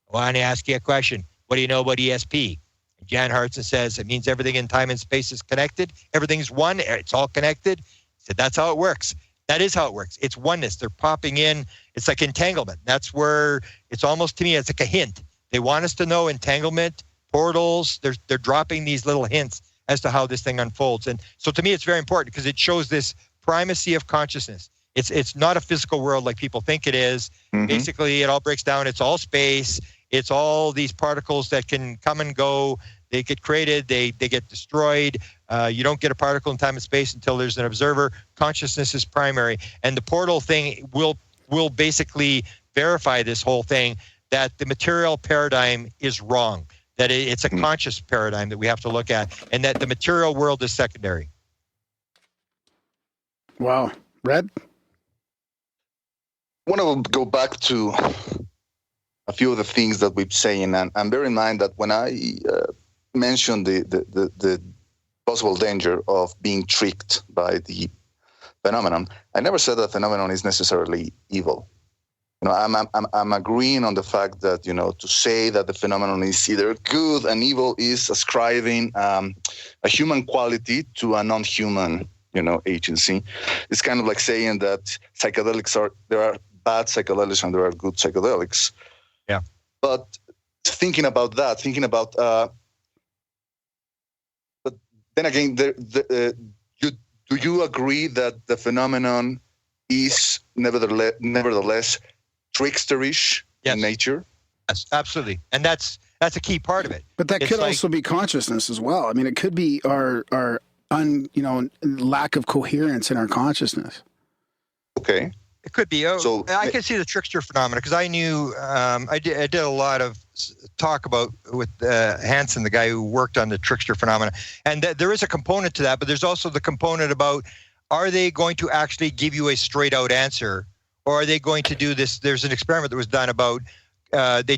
S2: well, I want to ask you a question. What do you know about ESP? And Jan Hartson says, it means everything in time and space is connected. Everything's one. It's all connected. He said, that's how it works. That is how it works. It's oneness. They're popping in. It's like entanglement. That's where it's almost, to me, it's like a hint. They want us to know entanglement, portals. They're dropping these little hints as to how this thing unfolds. And so to me, it's very important because it shows this primacy of consciousness. It's not a physical world like people think it is. Mm-hmm. Basically, it all breaks down. It's all space. It's all these particles that can come and go. They get created. They get destroyed. You don't get a particle in time and space until there's an observer. Consciousness is primary. And the portal thing will basically verify this whole thing, that the material paradigm is wrong, that it's a conscious paradigm that we have to look at, and that the material world is secondary.
S4: Wow. Red?
S8: I want to go back to a few of the things that we're saying, and bear in mind that when I mentioned the possible danger of being tricked by the phenomenon, I never said that phenomenon is necessarily evil. You know, I'm agreeing on the fact that, you know, to say that the phenomenon is either good and evil is ascribing a human quality to a non-human, you know, agency. It's kind of like saying that there are bad psychedelics and there are good psychedelics.
S2: Yeah.
S8: But thinking about, but then again, do you agree that the phenomenon is nevertheless tricksterish in nature?
S2: Yes, absolutely, and that's a key part of it.
S4: But that could also be consciousness as well. I mean, it could be our lack of coherence in our consciousness.
S8: Okay.
S2: It could be. So I can see the trickster phenomena because I knew I did a lot of talk with Hansen, the guy who worked on the trickster phenomena, and there is a component to that. But there's also the component about, are they going to actually give you a straight out answer, or are they going to do this? There's an experiment that was done about they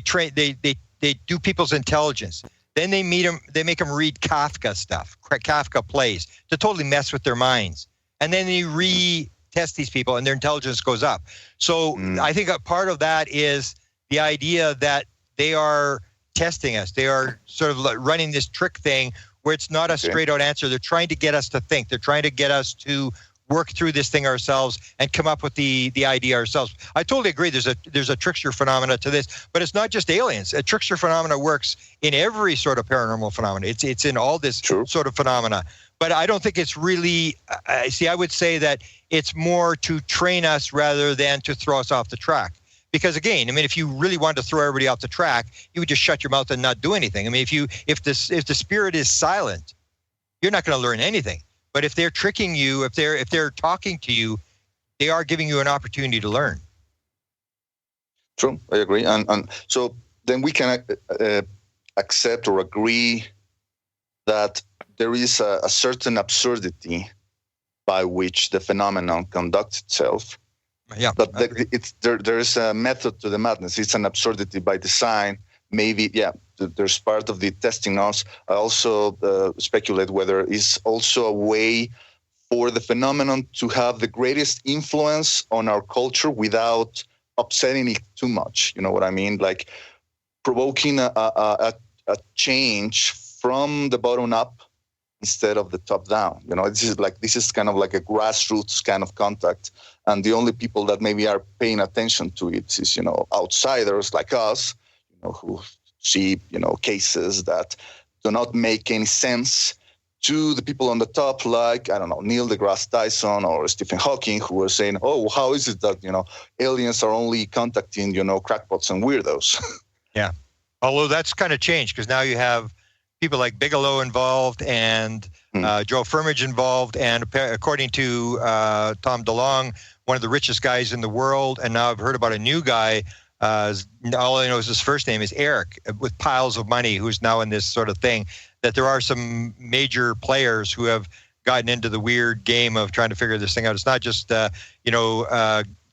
S2: do people's intelligence. Then they make them read Kafka stuff, Kafka plays, to totally mess with their minds. and then you retest these people, and their intelligence goes up. So I think a part of that is the idea that they are testing us. They are sort of like running this trick thing where it's not a straight out answer. They're trying to get us to think. They're trying to get us to work through this thing ourselves and come up with the idea ourselves. I totally agree. There's a trickster phenomena to this, but it's not just aliens. A trickster phenomena works in every sort of paranormal phenomena. It's in all this sort of phenomena. But I don't think it's really, I would say that it's more to train us rather than to throw us off the track. Because again, I mean, if you really wanted to throw everybody off the track, you would just shut your mouth and not do anything. I mean, if the spirit is silent, you're not going to learn anything. But if they're tricking you, if they're talking to you, they are giving you an opportunity to learn.
S8: True, I agree. And so then we can accept or agree that there is a certain absurdity by which the phenomenon conducts itself.
S2: Yeah,
S8: but there is a method to the madness. It's an absurdity by design. Maybe, there's part of the testing us. I also speculate whether it's also a way for the phenomenon to have the greatest influence on our culture without upsetting it too much. You know what I mean? Like provoking a change from the bottom up instead of the top down. You know, this is kind of like a grassroots kind of contact. And the only people that maybe are paying attention to it is, outsiders like us, who see, cases that do not make any sense to the people on the top, like, I don't know, Neil deGrasse Tyson or Stephen Hawking, who are saying, oh, how is it that, aliens are only contacting, crackpots and weirdos?
S2: Yeah. Although that's kind of changed because now you have people like Bigelow involved and Joe Firmage involved. And according to Tom DeLonge, one of the richest guys in the world. And now I've heard about a new guy. All I know is his first name is Eric, with piles of money, who's now in this sort of thing, that there are some major players who have gotten into the weird game of trying to figure this thing out. It's not just,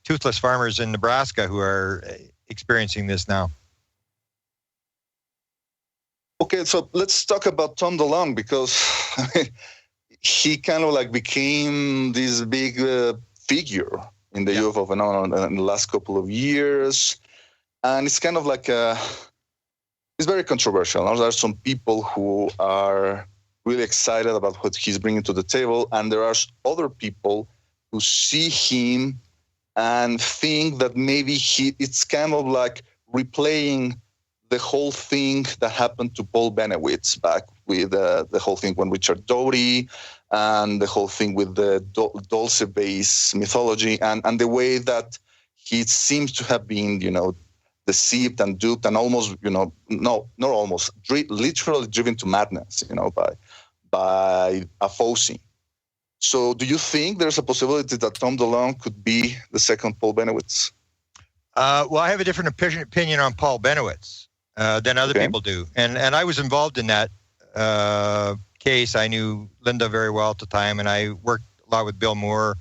S2: toothless farmers in Nebraska who are experiencing this now.
S8: Okay, so let's talk about Tom DeLonge, because he kind of like became this big figure in the UFO phenomenon in the last couple of years. And it's kind of like it's very controversial. Now, there are some people who are really excited about what he's bringing to the table, and there are other people who see him and think that maybe it's kind of like replaying the whole thing that happened to Paul Benowitz back with the whole thing when Richard Doty and the whole thing with the Dulce-based mythology and the way that he seems to have been, deceived and duped and almost, literally driven to madness, by a Foci. So do you think there's a possibility that Tom DeLonge could be the second Paul Benowitz?
S2: Well, I have a different opinion on Paul Benowitz than other people do. And I was involved in that case. I knew Linda very well at the time, and I worked a lot with Bill Moore.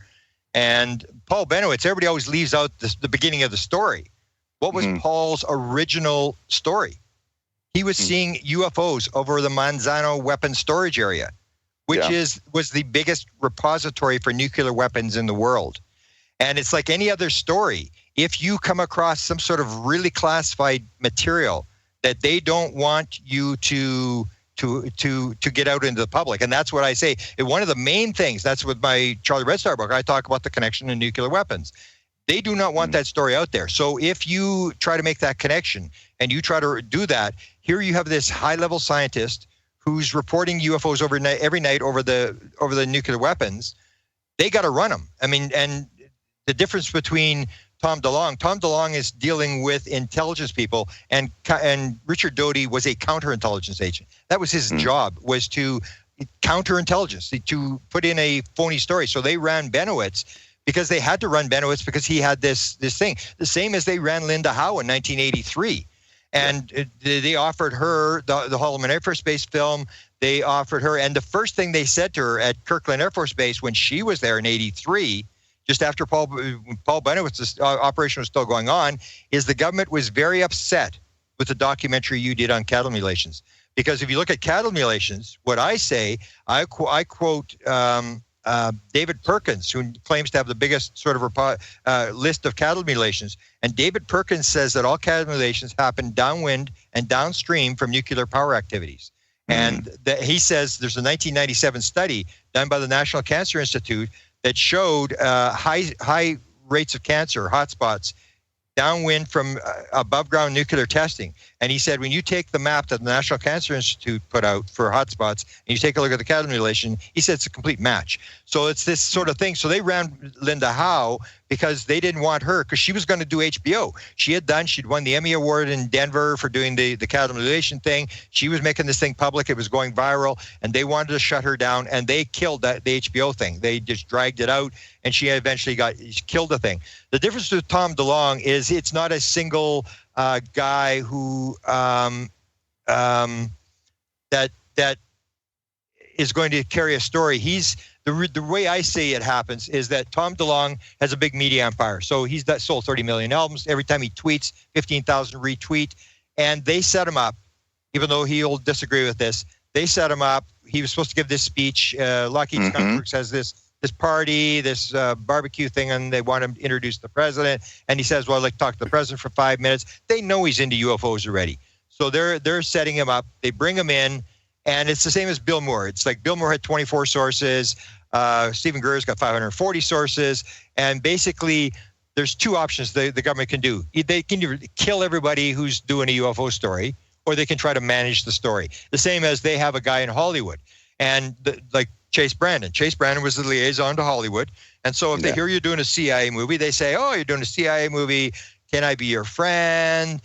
S2: And Paul Benowitz, everybody always leaves out the beginning of the story. What was Paul's original story? He was seeing UFOs over the Manzano weapons storage area, which was the biggest repository for nuclear weapons in the world. And it's like any other story. If you come across some sort of really classified material that they don't want you to get out into the public, and that's what I say. And one of the main things, that's with my Charlie Red Star book, I talk about the connection to nuclear weapons. They do not want that story out there. So if you try to make that connection and you try to do that, here you have this high-level scientist who's reporting UFOs every night over the nuclear weapons. They got to run them. I mean, and the difference between Tom DeLonge is dealing with intelligence people, and Richard Doty was a counterintelligence agent. That was his job, was to counterintelligence, to put in a phony story. So they ran Benowitz because they had to run Benowitz because he had this thing. The same as they ran Linda Howe in 1983. And they offered her the Holloman Air Force Base film. They offered her, and the first thing they said to her at Kirkland Air Force Base when she was there in 83, just after Paul Benowitz's operation was still going on, is the government was very upset with the documentary you did on cattle mutilations. Because if you look at cattle mutilations, what I say, I quote David Perkins, who claims to have the biggest sort of list of cattle mutilations. And David Perkins says that all cattle mutilations happen downwind and downstream from nuclear power activities. And that he says there's a 1997 study done by the National Cancer Institute that showed high rates of cancer, hotspots, downwind from above ground nuclear testing. And he said, when you take the map that the National Cancer Institute put out for hotspots and you take a look at the cattle mutilation, he said it's a complete match. So it's this sort of thing. So they ran Linda Howe because they didn't want her, because she was going to do HBO. She'd won the Emmy Award in Denver for doing the cattle mutilation thing. She was making this thing public. It was going viral, and they wanted to shut her down, and they killed the HBO thing. They just dragged it out, and she eventually killed the thing. The difference with Tom DeLonge is it's not a single guy who that is going to carry a story. He's the way I say it happens is that Tom DeLonge has a big media empire. So he's sold 30 million albums. Every time he tweets, 15,000 retweet, and they set him up. Even though he'll disagree with this, they set him up. He was supposed to give this speech. Lockheed Skunk has this party, this barbecue thing, and they want him to introduce the president. And he says, well, I'd like to talk to the president for 5 minutes. They know he's into UFOs already. So they're setting him up. They bring him in, and it's the same as Bill Moore. It's like Bill Moore had 24 sources. Stephen Greer's got 540 sources. And basically, there's two options the government can do. They can either kill everybody who's doing a UFO story, or they can try to manage the story. The same as they have a guy in Hollywood. And like Chase Brandon. Chase Brandon was the liaison to Hollywood. And so if they hear you're doing a CIA movie, they say, oh, you're doing a CIA movie. Can I be your friend?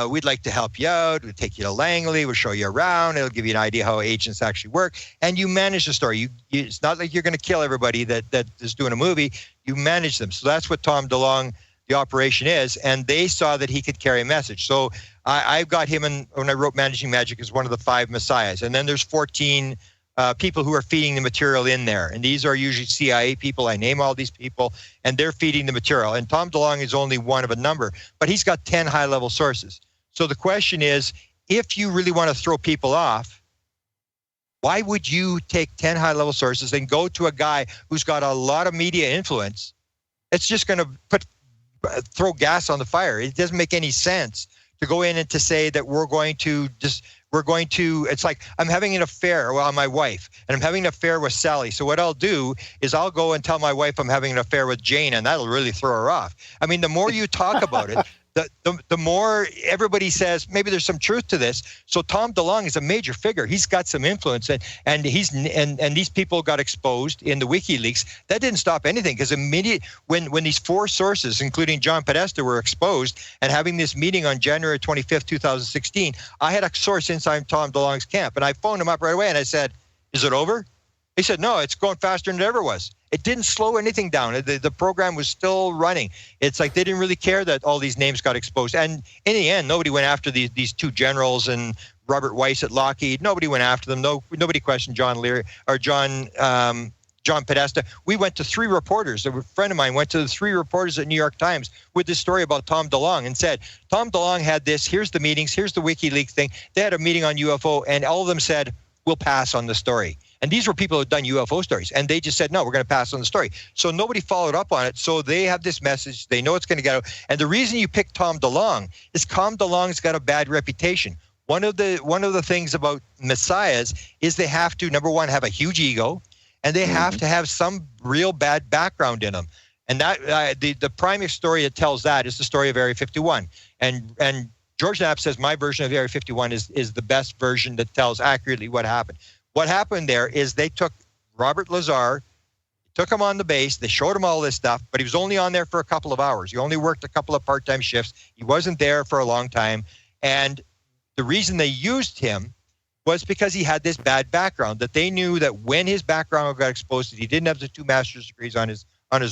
S2: We'd like to help you out. We'll take you to Langley. We'll show you around. It'll give you an idea how agents actually work. And you manage the story. It's not like you're going to kill everybody that is doing a movie. You manage them. So that's what Tom DeLonge, the operation is. And they saw that he could carry a message. So I've got him when I wrote Managing Magic as one of the 5 messiahs. And then there's 14 people who are feeding the material in there. And these are usually CIA people. I name all these people, and they're feeding the material. And Tom DeLonge is only one of a number, but he's got 10 high-level sources. So the question is, if you really want to throw people off, why would you take 10 high-level sources and go to a guy who's got a lot of media influence? It's just going to throw gas on the fire. It doesn't make any sense to go in and to say that it's like I'm having an affair on my wife, and I'm having an affair with Sally. So what I'll do is I'll go and tell my wife I'm having an affair with Jane, and that'll really throw her off. I mean, the more you talk about it, the more everybody says maybe there's some truth to this. So Tom DeLonge is a major figure. He's got some influence, and these people got exposed in the WikiLeaks. That didn't stop anything, because when these 4 sources, including John Podesta, were exposed and having this meeting on January 25th, 2016, I had a source inside Tom DeLonge's camp, and I phoned him up right away and I said, "Is it over?" He said, "No, it's going faster than it ever was." It didn't slow anything down. The program was still running. It's like they didn't really care that all these names got exposed. And in the end, nobody went after these 2 generals and Robert Weiss at Lockheed. Nobody went after them. Nobody questioned John Leary or John Podesta. We went to 3 reporters. A friend of mine went to the 3 reporters at New York Times with this story about Tom DeLonge and said, Tom DeLonge had this. Here's the meetings. Here's the WikiLeaks thing. They had a meeting on UFO, and all of them said, we'll pass on the story. And these were people who had done UFO stories, and they just said, no, we're going to pass on the story. So nobody followed up on it. So they have this message. They know it's going to get out. And the reason you pick Tom DeLonge is Tom DeLonge's got a bad reputation. One of the things about messiahs is they have to, number one, have a huge ego, and they have to have some real bad background in them. And that the primary story that tells that is the story of Area 51. And George Knapp says my version of Area 51 is the best version that tells accurately what happened. What happened there is they took Robert Lazar, took him on the base, they showed him all this stuff, but he was only on there for a couple of hours. He only worked a couple of part-time shifts. He wasn't there for a long time. And the reason they used him was because he had this bad background, that they knew that when his background got exposed, that he didn't have the 2 master's degrees on his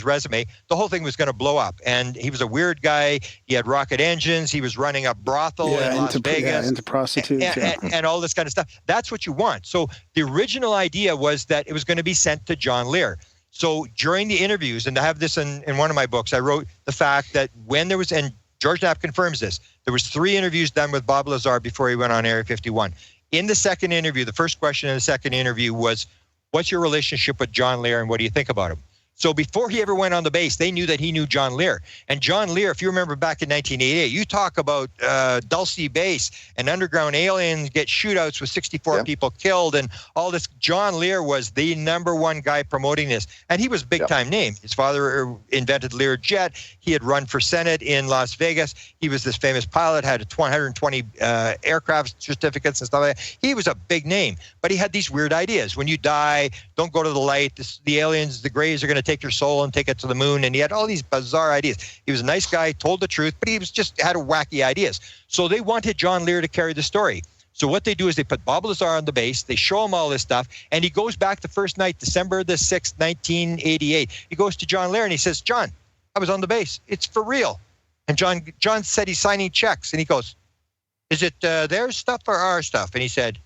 S2: resume, the whole thing was going to blow up. And he was a weird guy. He had rocket engines. He was running a brothel in Las Vegas.
S4: Yeah, into prostitutes.
S2: And all this kind of stuff. That's what you want. So the original idea was that it was going to be sent to John Lear. So during the interviews, and I have this in one of my books, I wrote the fact that when there was, and George Knapp confirms this, there was 3 interviews done with Bob Lazar before he went on Area 51. In the second interview, the first question in the second interview was, what's your relationship with John Lear and what do you think about him? So before he ever went on the base, they knew that he knew John Lear. And John Lear, if you remember back in 1988, you talk about Dulce Base and underground aliens get shootouts with 64 people killed and all this. John Lear was the #1 guy promoting this. And he was a big-time name. His father invented Lear Jet. He had run for Senate in Las Vegas. He was this famous pilot, had 120 aircraft certificates and stuff like that. He was a big name. But he had these weird ideas. When you die, don't go to the light. The aliens, the Greys are going to take your soul and take it to the moon. And he had all these bizarre ideas. He was a nice guy, told the truth, but he was just had wacky ideas. So they wanted John Lear to carry the story. So what they do is they put Bob Lazar on the base, they show him all this stuff, and he goes back the first night, December the 6th, 1988. He goes to John Lear and he says, John, I was on the base. It's for real. And John said he's signing checks. And he goes, is it their stuff or our stuff? And he said,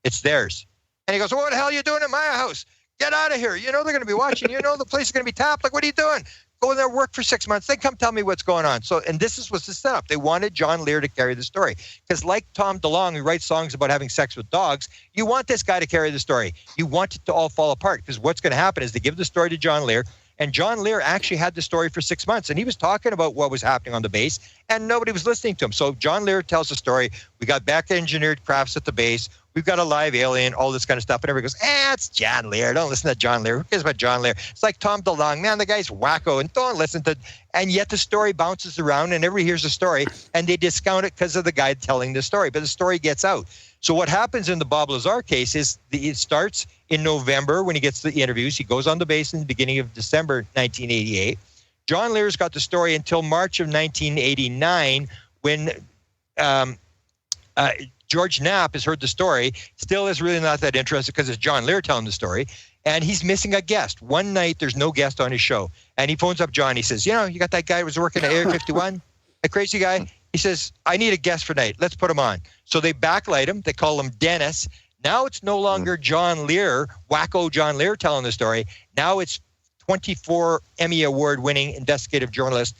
S2: it's theirs. And he goes, well, what the hell are you doing in my house? Get out of here. You know they're going to be watching. You know the place is going to be tapped. Like, what are you doing? Go in there, work for 6 months. Then come tell me what's going on. So, and this was the setup. They wanted John Lear to carry the story. Because like Tom DeLonge, who writes songs about having sex with dogs, you want this guy to carry the story. You want it to all fall apart. Because what's going to happen is they give the story to John Lear. And John Lear actually had the story for 6 months. And he was talking about what was happening on the base. And nobody was listening to him. So John Lear tells the story. We got back-engineered crafts at the base. We've got a live alien, all this kind of stuff. And everybody goes, it's John Lear. Don't listen to John Lear. Who cares about John Lear? It's like Tom DeLonge. Man, the guy's wacko. And don't listen to... And yet the story bounces around and everybody hears the story. And they discount it because of the guy telling the story. But the story gets out. So what happens in the Bob Lazar case is it starts in November when he gets the interviews. He goes on the base in the beginning of December 1988. John Lear's got the story until March of 1989 when... George Knapp has heard the story, still is really not that interested because it's John Lear telling the story, and he's missing a guest. One night, there's no guest on his show, and he phones up John. He says, you got that guy who was working at Area 51, a crazy guy? He says, I need a guest for tonight. Let's put him on. So they backlight him. They call him Dennis. Now it's no longer John Lear, wacko John Lear telling the story. Now it's 24 Emmy Award-winning investigative journalist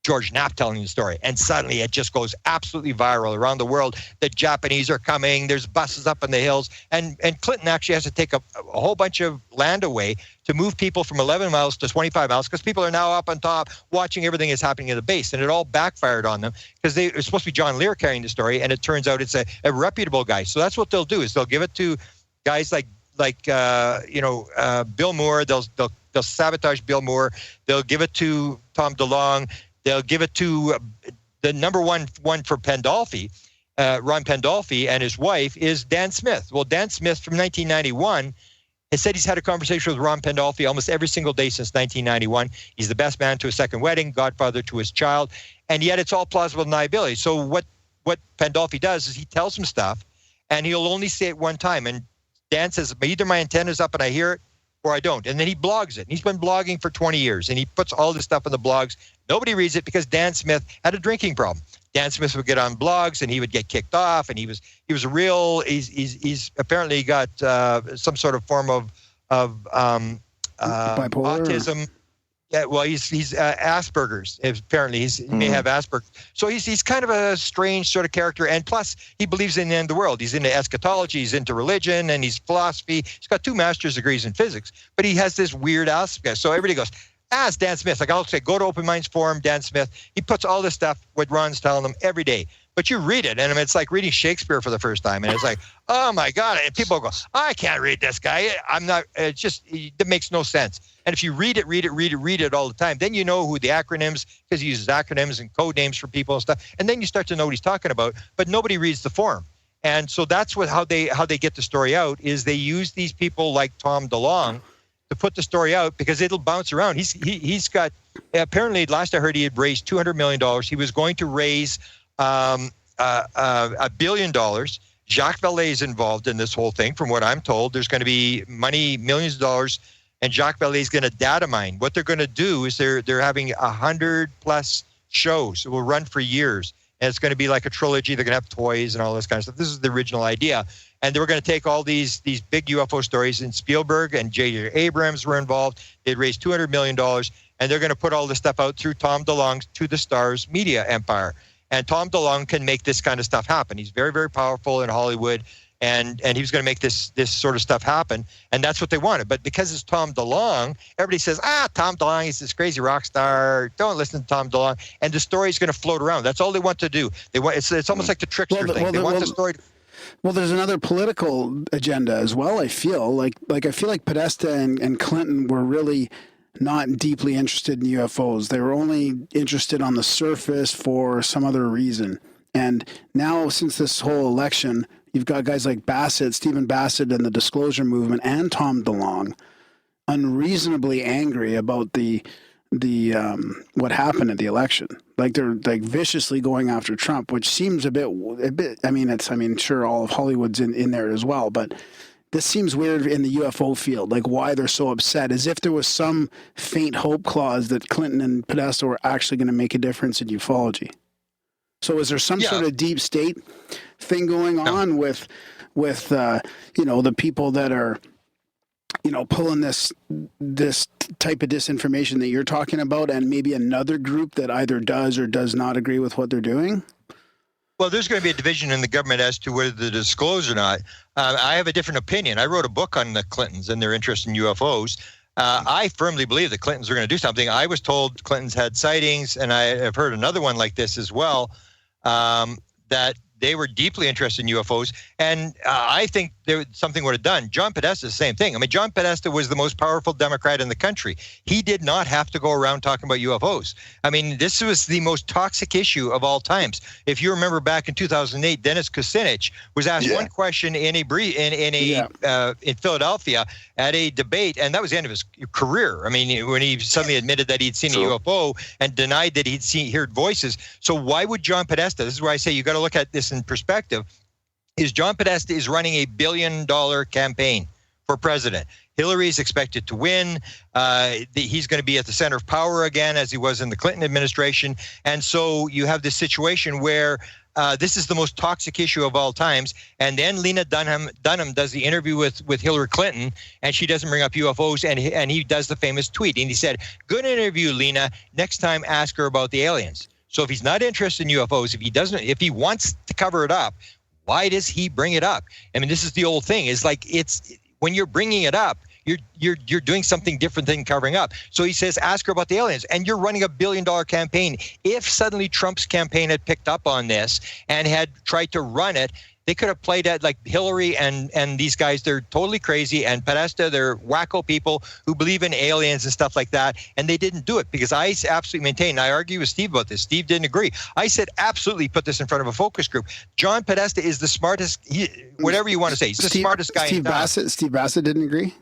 S2: George Knapp telling the story. And suddenly it just goes absolutely viral around the world. The Japanese are coming. There's buses up in the hills. And Clinton actually has to take a whole bunch of land away to move people from 11 miles to 25 miles because people are now up on top watching everything that's happening in the base. And it all backfired on them because it was supposed to be John Lear carrying the story. And it turns out it's a reputable guy. So that's what they'll do is they'll give it to guys like Bill Moore. They'll sabotage Bill Moore. They'll give it to Tom DeLonge. They'll give it to the number one for Pandolfi, Ron Pandolfi, and his wife is Dan Smith. Well, Dan Smith from 1991 has said he's had a conversation with Ron Pandolfi almost every single day since 1991. He's the best man to a second wedding, godfather to his child, and yet it's all plausible deniability. So what Pandolfi does is he tells him stuff, and he'll only say it one time. And Dan says, either my antenna's up and I hear it, or I don't. And then he blogs it. And he's been blogging for 20 years, and he puts all this stuff in the blogs. Nobody reads it because Dan Smith had a drinking problem. Dan Smith would get on blogs and he would get kicked off, and he was a real. He's apparently got some sort of form of bipolar, autism. Yeah, well, he's Asperger's. Apparently, he may have Asperger's. So he's kind of a strange sort of character, and plus he believes in the end of the world. He's into eschatology, he's into religion, and he's philosophy. He's got 2 master's degrees in physics, but he has this weird aspect. So everybody goes, it's Dan Smith. Like I'll say, go to Open Minds Forum, Dan Smith. He puts all this stuff, what Ron's telling them every day. But you read it, and it's like reading Shakespeare for the first time. And it's like, oh my God. And people go, I can't read this guy. It makes no sense. And if you read it all the time, then you know who the acronyms, because he uses acronyms and code names for people and stuff. And then you start to know what he's talking about, but nobody reads the forum. And so that's how they get the story out, is they use these people like Tom DeLonge to put the story out because it'll bounce around. He's got, apparently last I heard he had raised $200 million. He was going to raise $1 billion. Jacques Vallée is involved in this whole thing. From what I'm told, there's going to be money, millions of dollars, and Jacques Vallée is going to data mine. What they're going to do is they're having 100+ shows. It will run for years. And it's going to be like a trilogy. They're going to have toys and all this kind of stuff. This is the original idea. And they were going to take all these big UFO stories, and Spielberg and J.J. Abrams were involved. They'd raised $200 million, and they're going to put all this stuff out through Tom DeLonge's To the Stars media empire. And Tom DeLonge can make this kind of stuff happen. He's very, very powerful in Hollywood. and he was going to make this sort of stuff happen, and that's what they wanted. But because it's Tom DeLonge, everybody says, Tom DeLonge is this crazy rock star. Don't listen to Tom DeLonge, and the story is going to float around. That's all they want to do. They want it's almost like the trickster thing. They want the story.
S4: Well, there's another political agenda as well. I feel like Podesta and Clinton were really not deeply interested in UFOs. They were only interested on the surface for some other reason. And now, since this whole election, you've got guys like Stephen Bassett and the Disclosure Movement and Tom DeLonge unreasonably angry about the what happened at the election. Like they're like viciously going after Trump, which seems a bit. I mean, sure, all of Hollywood's in there as well, but this seems weird in the UFO field. Like why they're so upset, as if there was some faint hope clause that Clinton and Podesta were actually going to make a difference in ufology. So is there some sort of deep state thing going on with the people that are, pulling this type of disinformation that you're talking about, and maybe another group that either does or does not agree with what they're doing?
S2: Well, there's going to be a division in the government as to whether to disclose or not. I have a different opinion. I wrote a book on the Clintons and their interest in UFOs. I firmly believe the Clintons are going to do something. I was told Clintons had sightings, and I have heard another one like this as well, that they were deeply interested in UFOs, and I think something would have done. John Podesta, the same thing. I mean, John Podesta was the most powerful Democrat in the country. He did not have to go around talking about UFOs. I mean, this was the most toxic issue of all times. If you remember back in 2008, Dennis Kucinich was asked one question in Philadelphia at a debate, and that was the end of his career. I mean, when he suddenly admitted that he'd seen a UFO and denied that he'd heard voices. So why would John Podesta? This is where I say you got to look at this in perspective. Is John Podesta is running a $1 billion campaign for president. Hillary is expected to win. He's going to be at the center of power again, as he was in the Clinton administration. And so you have this situation where this is the most toxic issue of all times. And then Lena Dunham does the interview with Hillary Clinton, and she doesn't bring up UFOs, and he does the famous tweet. And he said, "Good interview, Lena. Next time, ask her about the aliens." So if he's not interested in UFOs, if he wants to cover it up, why does he bring it up? I mean, this is the old thing. It's like when you're bringing it up, you're doing something different than covering up. So he says, ask her about the aliens, and you're running a $1 billion campaign. If suddenly Trump's campaign had picked up on this and had tried to run it, they could have played at like Hillary and these guys. They're totally crazy, and Podesta, they're wacko people who believe in aliens and stuff like that. And they didn't do it because I absolutely maintain. I argue with Steve about this. Steve didn't agree. I said absolutely put this in front of a focus group. John Podesta is the smartest. Whatever you want to say, he's the smartest guy.
S4: Steve Bassett didn't agree.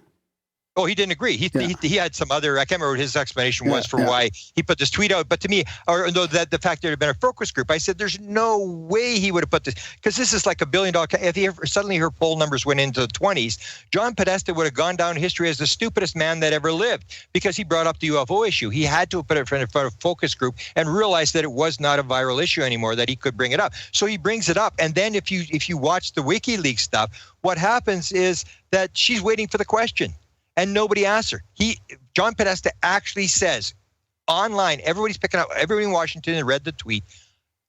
S2: Oh, he didn't agree. He had some other, I can't remember what his explanation was for why he put this tweet out. But to me, or no, that the fact there had been a focus group, I said, there's no way he would have put this, because this is like $1 billion. If suddenly her poll numbers went into the 20s, John Podesta would have gone down in history as the stupidest man that ever lived, because he brought up the UFO issue. He had to put it in front of a focus group and realize that it was not a viral issue anymore, that he could bring it up. So he brings it up. And then if you watch the WikiLeaks stuff, what happens is that she's waiting for the question. And nobody asks her. John Podesta actually says online, everybody in Washington read the tweet,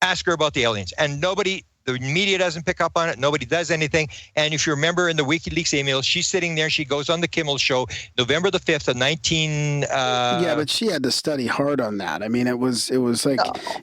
S2: ask her about the aliens. And the media doesn't pick up on it. Nobody does anything. And if you remember in the WikiLeaks emails, she's sitting there. She goes on the Kimmel show, November the 5th of 19.
S4: Yeah, but she had to study hard on that. I mean, it was like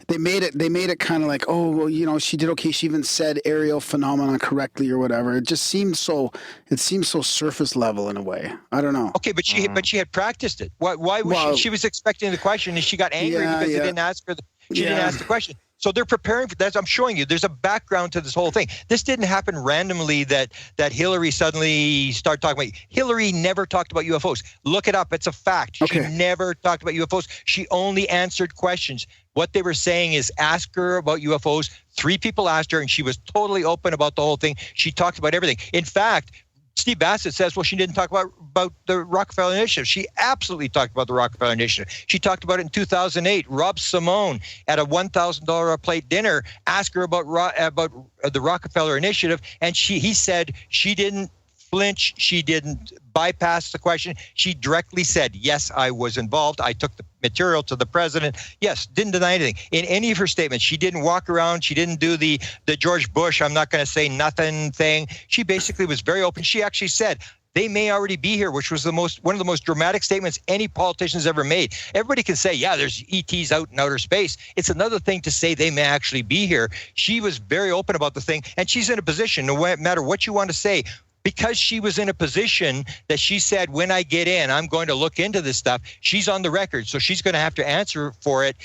S4: they made it kind of like, oh, well, she did okay. She even said aerial phenomena correctly or whatever. It just seemed so surface level in a way. I don't know.
S2: Okay, but she had practiced it. Why was she was expecting the question and she got angry because they didn't ask her. She didn't ask the question. So they're preparing for that. I'm showing you there's a background to this whole thing. This didn't happen randomly that Hillary suddenly started talking about. Hillary never talked about UFOs. Look it up. It's a fact. Okay. She never talked about UFOs. She only answered questions. What they were saying is ask her about UFOs. 3 people asked her, and she was totally open about the whole thing. She talked about everything. In fact, Steve Bassett says, well, she didn't talk about the Rockefeller Initiative. She absolutely talked about the Rockefeller Initiative. She talked about it in 2008. Rob Simone at a $1,000 a plate dinner asked her about the Rockefeller Initiative, and he said she didn't flinch. She didn't bypass the question. She directly said, yes, I was involved. I took the material to the president. Yes, didn't deny anything. In any of her statements, she didn't walk around. She didn't do the George Bush, I'm not going to say nothing thing. She basically was very open. She actually said, they may already be here, which was one of the most dramatic statements any politician's ever made. Everybody can say, yeah, there's ETs out in outer space. It's another thing to say they may actually be here. She was very open about the thing, and she's in a position, no matter what you want to say, because she was in a position that she said, when I get in, I'm going to look into this stuff. She's on the record, so she's going to have to answer for it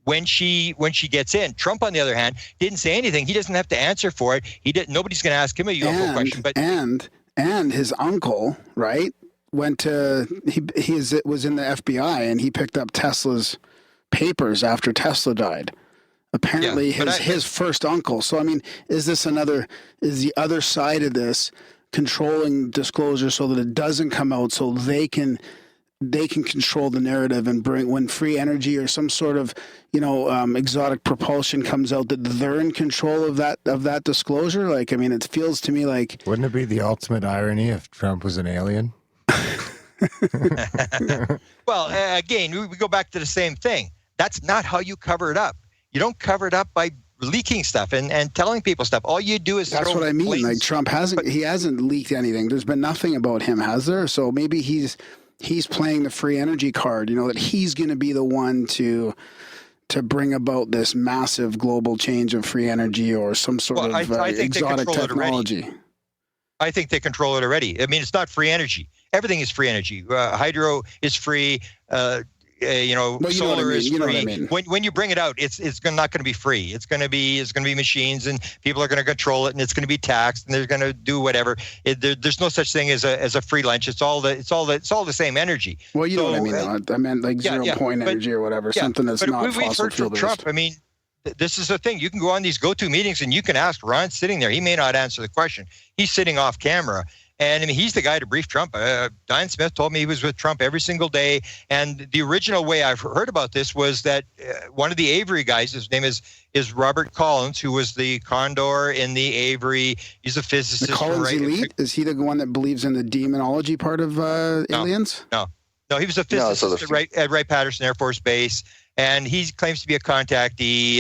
S2: when she gets in. Trump, on the other hand, didn't say anything. He doesn't have to answer for it. Nobody's going to ask him a UFO question. But
S4: And his uncle, right, went to he was in the FBI, and he picked up Tesla's papers after Tesla died. Apparently, his first uncle. So I mean, is the other side of this controlling disclosure so that it doesn't come out, so they can control the narrative and bring, when free energy or some sort of exotic propulsion comes out, that they're in control of that disclosure? Like, I mean, it feels to me like,
S3: wouldn't it be the ultimate irony if Trump was an alien?
S2: Well, again, we go back to the same thing. That's not how you cover it up. You don't cover it up by leaking stuff and telling people stuff. All you do is
S4: that's what I mean. Like, Trump hasn't leaked anything. There's been nothing about him, has there? So maybe he's playing the free energy card, that he's going to be the one to bring about this massive global change of free energy or some sort of exotic technology.
S2: I think they control it already. I mean, it's not free energy. Everything is free energy. Hydro is free. Solar is free. When you bring it out, it's not going to be free. It's going to be machines, and people are going to control it, and it's going to be taxed, and they're going to do whatever. There's no such thing as a free lunch. It's all the same energy.
S4: Well, you know what I mean. I meant like 0 point energy or whatever, something that's not fossil fuel based.
S2: Trump, I mean, this is the thing. You can go on these go-to meetings, and you can ask Ron sitting there. He may not answer the question. He's sitting off camera. And I mean, he's the guy to brief Trump. Diane Smith told me he was with Trump every single day. And the original way I've heard about this was that one of the Avery guys, his name is Robert Collins, who was the Condor in the Avery. He's a physicist.
S4: The Collins elite? Is he the one that believes in the demonology part of aliens?
S2: No, he was a physicist at Wright-Patterson Air Force Base. And he claims to be a contactee,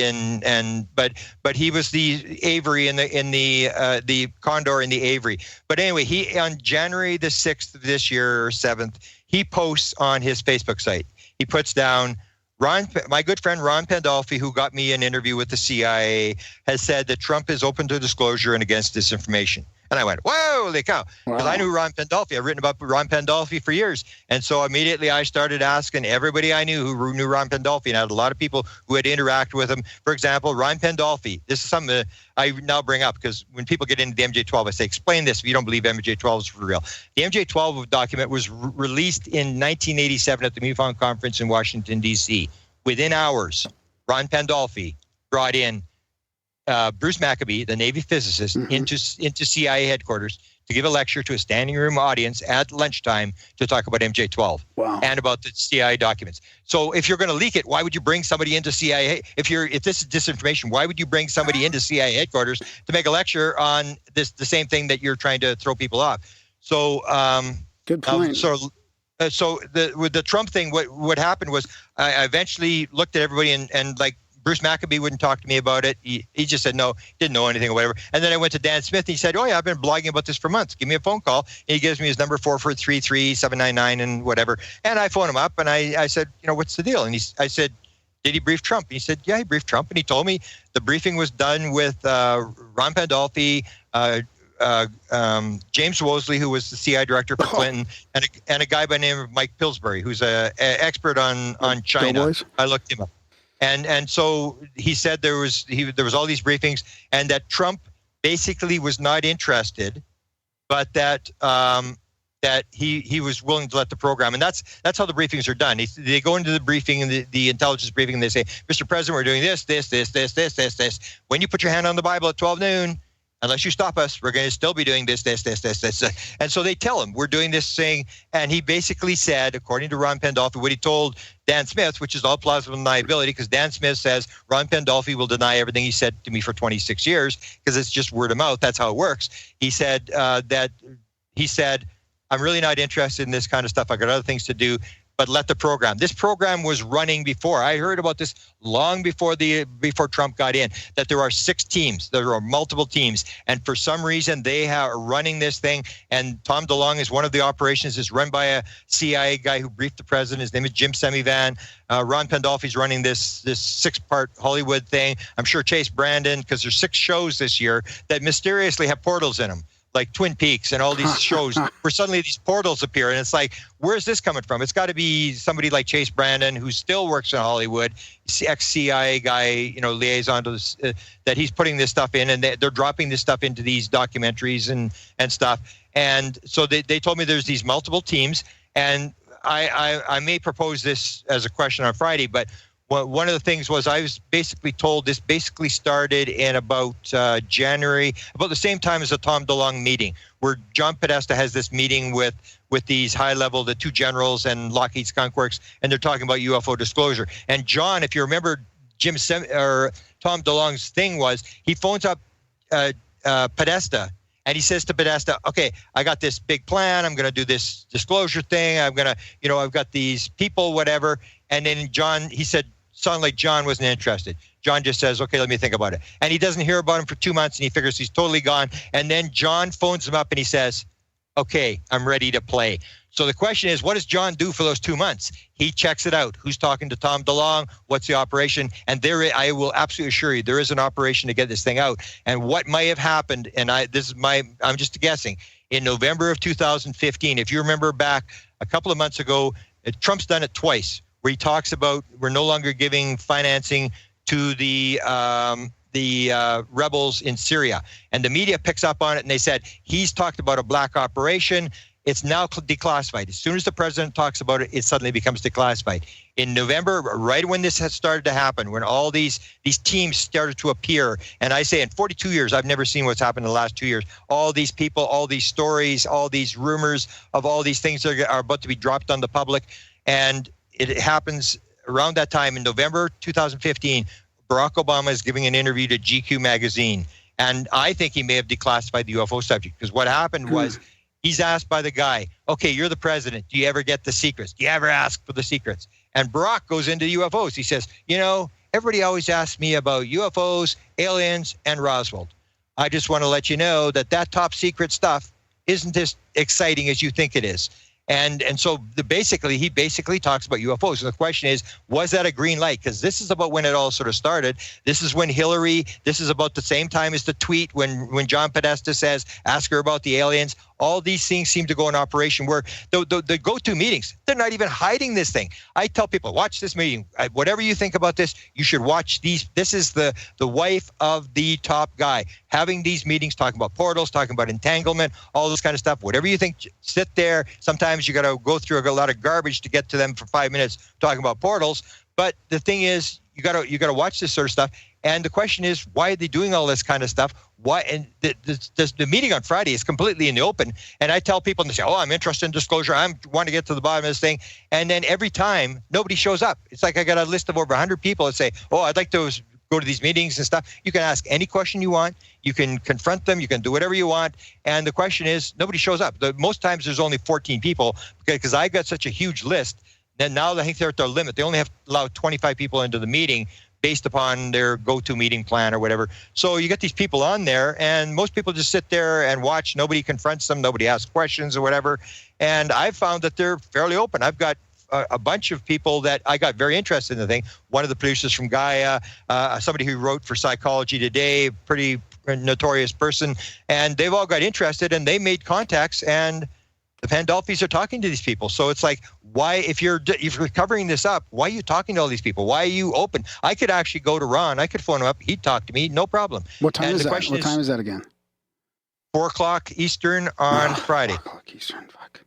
S2: but he was the Avery in the Condor in the Avery. But anyway, he on January the 6th of this year, or 7th, he posts on his Facebook site. He puts down, my good friend Ron Pandolfi, who got me an interview with the CIA, has said that Trump is open to disclosure and against disinformation. And I went, whoa, holy cow. Because I knew Ron Pandolfi. I've written about Ron Pandolfi for years. And so immediately I started asking everybody I knew who knew Ron Pandolfi, and I had a lot of people who had interacted with him. For example, Ron Pandolfi. This is something that I now bring up because when people get into the MJ-12, I say, explain this if you don't believe MJ-12 is for real. The MJ-12 document was released in 1987 at the MUFON conference in Washington, D.C. Within hours, Ron Pandolfi brought in Bruce Maccabee, the Navy physicist, into CIA headquarters to give a lecture to a standing room audience at lunchtime to talk about MJ-12 and about the CIA documents. So if you're going to leak it, why would you bring somebody into CIA? If this is disinformation, why would you bring somebody into CIA headquarters to make a lecture on the same thing that you're trying to throw people off? So
S4: good point.
S2: With the Trump thing, what happened was I eventually looked at everybody and like, Bruce Maccabee wouldn't talk to me about it. He just said no, didn't know anything or whatever. And then I went to Dan Smith, and he said, oh, yeah, I've been blogging about this for months. Give me a phone call. And he gives me his number, 443-3799 and whatever. And I phoned him up, and I said, what's the deal? And I said, did he brief Trump? And he said, yeah, he briefed Trump. And he told me the briefing was done with Ron Pandolfi, James Wosley, who was the CIA director for Clinton, and a guy by the name of Mike Pillsbury, who's an expert on China. I looked him up. And so he said there was all these briefings, and that Trump basically was not interested, but that he was willing to let the program. And that's how the briefings are done. They go into the briefing and the intelligence briefing, and they say, Mr. President, we're doing this. When you put your hand on the Bible at 12 noon, unless you stop us, we're going to still be doing this. And so they tell him, we're doing this thing. And he basically said, according to Ron Pandolfi, what he told Dan Smith, which is all plausible deniability, because Dan Smith says Ron Pandolfi will deny everything he said to me for 26 years because it's just word of mouth. That's how it works. He said that he said, I'm really not interested in this kind of stuff. I got other things to do, but let the program. This program was running before. I heard about this long before Trump got in, that there are 6 teams. There are multiple teams. And for some reason, they are running this thing. And Tom DeLonge is one of the operations. It's run by a CIA guy who briefed the president. His name is Jim Semivan. Ron Pandolfi's running this 6-part Hollywood thing. I'm sure Chase Brandon, because there's 6 shows this year that mysteriously have portals in them, like Twin Peaks and all these shows where suddenly these portals appear. And it's like, where's this coming from? It's got to be somebody like Chase Brandon, who still works in Hollywood, ex-CIA guy, liaison to this, that he's putting this stuff in, and they're dropping this stuff into these documentaries and stuff. And so they told me there's these multiple teams, and I may propose this as a question on Friday, but one of the things was I was basically told this basically started in about January, about the same time as the Tom DeLonge meeting, where John Podesta has this meeting with these high-level, the 2 generals and Lockheed Skunk Works, and they're talking about UFO disclosure. And John, if you remember, Tom DeLonge's thing was he phones up Podesta, and he says to Podesta, okay, I got this big plan. I'm going to do this disclosure thing. I'm going to, I've got these people, whatever. And then John, he said, sounded like John wasn't interested. John just says, okay, let me think about it. And he doesn't hear about him for 2 months, and he figures he's totally gone. And then John phones him up, and he says, okay, I'm ready to play. So the question is, what does John do for those 2 months? He checks it out. Who's talking to Tom DeLonge? What's the operation? And I will absolutely assure you, there is an operation to get this thing out. And what might have happened, and I'm just guessing, in November of 2015, if you remember back a couple of months ago, Trump's done it twice, where he talks about we're no longer giving financing to the rebels in Syria. And the media picks up on it, and they said, he's talked about a black operation. It's now declassified. As soon as the president talks about it, it suddenly becomes declassified. In November, right when this has started to happen, when all these teams started to appear, and I say in 42 years, I've never seen what's happened in the last 2 years. All these people, all these stories, all these rumors of all these things that are about to be dropped on the public. And it happens around that time in November 2015. Barack Obama is giving an interview to GQ magazine, and I think he may have declassified the UFO subject, because what happened was he's asked by the guy, okay, you're the president. Do you ever get the secrets? Do you ever ask for the secrets? And Barack goes into UFOs. He says, everybody always asks me about UFOs, aliens, and Roswell. I just want to let you know that top secret stuff isn't as exciting as you think it is. And so he basically talks about UFOs. And the question is, was that a green light? Because this is about when it all sort of started. This is when this is about the same time as the tweet when John Podesta says, ask her about the aliens. All these things seem to go in operation where the go-to meetings, they're not even hiding this thing. I tell people, watch this meeting. Whatever you think about this, you should watch these. This is the wife of the top guy having these meetings, talking about portals, talking about entanglement, all this kind of stuff. Whatever you think, sit there. Sometimes you got to go through a lot of garbage to get to them for 5 minutes talking about portals. But the thing is, you got to watch this sort of stuff. And the question is, why are they doing all this kind of stuff? Why? And the meeting on Friday is completely in the open. And I tell people, and they say, oh, I'm interested in disclosure. I want to get to the bottom of this thing. And then every time, nobody shows up. It's like I got a list of over 100 people that say, oh, I'd like to go to these meetings and stuff. You can ask any question you want. You can confront them. You can do whatever you want. And the question is, nobody shows up. Most times there's only 14 people because I got such a huge list. And now I think they're at their limit. They only have to allow 25 people into the meeting based upon their go-to meeting plan or whatever. So you get these people on there, and most people just sit there and watch. Nobody confronts them. Nobody asks questions or whatever. And I've found that they're fairly open. I've got a bunch of people that I got very interested in the thing. One of the producers from Gaia, somebody who wrote for Psychology Today, pretty notorious person, and they've all got interested, and they made contacts, and the Pandolfis are talking to these people. So it's like, why, if you're covering this up, why are you talking to all these people? Why are you open? I could actually go to Ron. I could phone him up. He'd talk to me. No problem.
S4: What time is that? What time is that again?
S2: 4:00 Eastern on Friday.
S4: 4:00 Eastern. Fuck.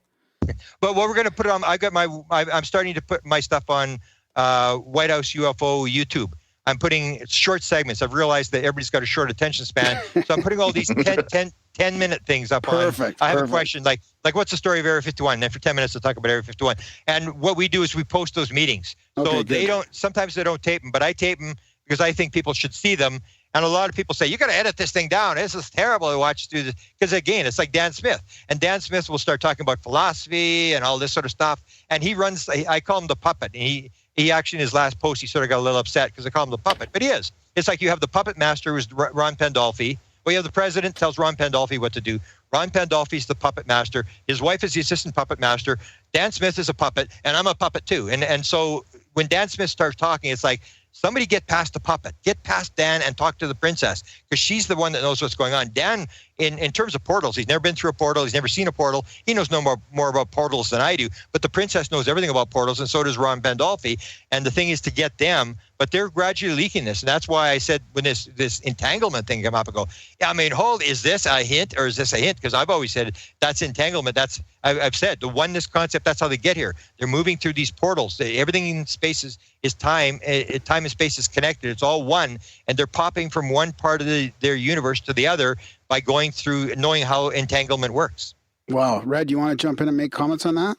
S2: But what we're going to put on, I'm starting to put my stuff on White House UFO YouTube. I'm putting short segments. I've realized that everybody's got a short attention span. So I'm putting all these 10-minute things up on. I have a question like what's the story of Area 51? And then for 10 minutes, I'll talk about Area 51. And what we do is we post those meetings. So sometimes they don't tape them, but I tape them because I think people should see them. And a lot of people say, you got to edit this thing down. This is terrible to watch through this. Because again, it's like Dan Smith. And Dan Smith will start talking about philosophy and all this sort of stuff. And he runs, I call him the puppet. And he actually, in his last post, he sort of got a little upset because I call him the puppet. But he is. It's like you have the puppet master, who's Ron Pandolfi. Well, you have the president tells Ron Pandolfi what to do. Ron Pandolfi's the puppet master. His wife is the assistant puppet master. Dan Smith is a puppet, and I'm a puppet too. And so when Dan Smith starts talking, it's like, somebody get past the puppet, get past Dan and talk to the princess, because she's the one that knows what's going on. Dan, in terms of portals, he's never been through a portal. He's never seen a portal. He knows no more about portals than I do. But the princess knows everything about portals, and so does Ron Pandolfi. And the thing is to get them, but they're gradually leaking this. And that's why I said when this entanglement thing came up, I go, yeah, I mean, is this a hint or is this a hint? Because I've always said that's entanglement. I've said the oneness concept, that's how they get here. They're moving through these portals. Everything in space is time. Time and space is connected. It's all one. And they're popping from one part of their universe to the other by going through, knowing how entanglement works.
S4: Wow. Red, you want to jump in and make comments on that?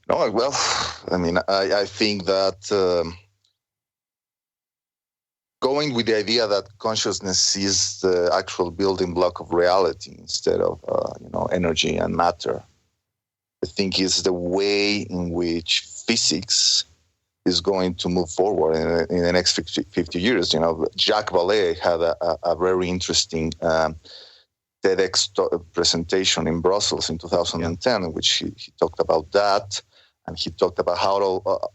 S8: No, well, I mean, I think that going with the idea that consciousness is the actual building block of reality instead of, energy and matter, I think is the way in which physics is going to move forward in the next 50 years. Jacques Vallée had a very interesting TEDx presentation in Brussels in 2010, in which he talked about that. And he talked about how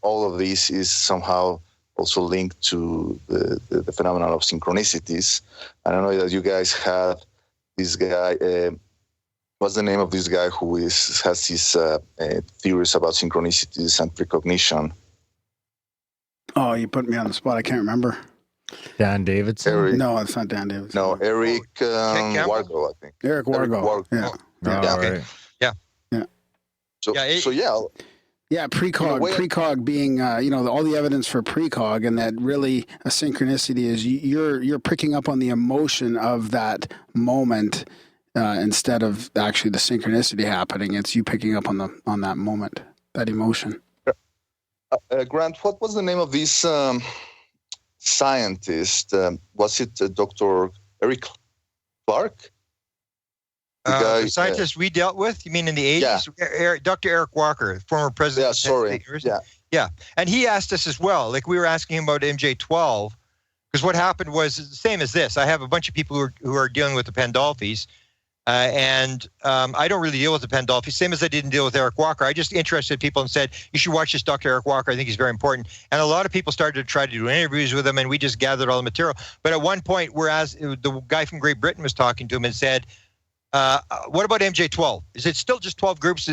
S8: all of this is somehow also linked to the phenomenon of synchronicities. I don't know that you guys had this guy. What's the name of this guy who has his theories about synchronicities and precognition?
S4: Oh, you put me on the spot. I can't remember.
S3: Dan Davidson?
S4: No, it's not Dan Davidson.
S8: No, Eric Wargo, I think.
S4: Eric Wargo. Yeah.
S3: Right.
S2: Yeah.
S4: Yeah, pre-cog. Pre-cog being, all the evidence for pre-cog, and that really a synchronicity is you're picking up on the emotion of that moment instead of actually the synchronicity happening. It's you picking up on that moment, that emotion.
S8: Grant, what was the name of this scientist? Was it Dr. Eric Clark?
S2: The scientist we dealt with, you mean in the 80s? Yeah. Dr. Eric Walker, former president.
S8: Yeah, sorry.
S2: Yeah. And he asked us as well. Like, we were asking him about MJ12, because what happened was the same as this. I have a bunch of people who are dealing with the Pandolfis, and I don't really deal with the Pandolfis, same as I didn't deal with Eric Walker. I just interested people and said, you should watch this Dr. Eric Walker. I think he's very important. And a lot of people started to try to do interviews with him, and we just gathered all the material. But at one point, whereas the guy from Great Britain was talking to him and said, what about MJ12? Is it still just 12 groups,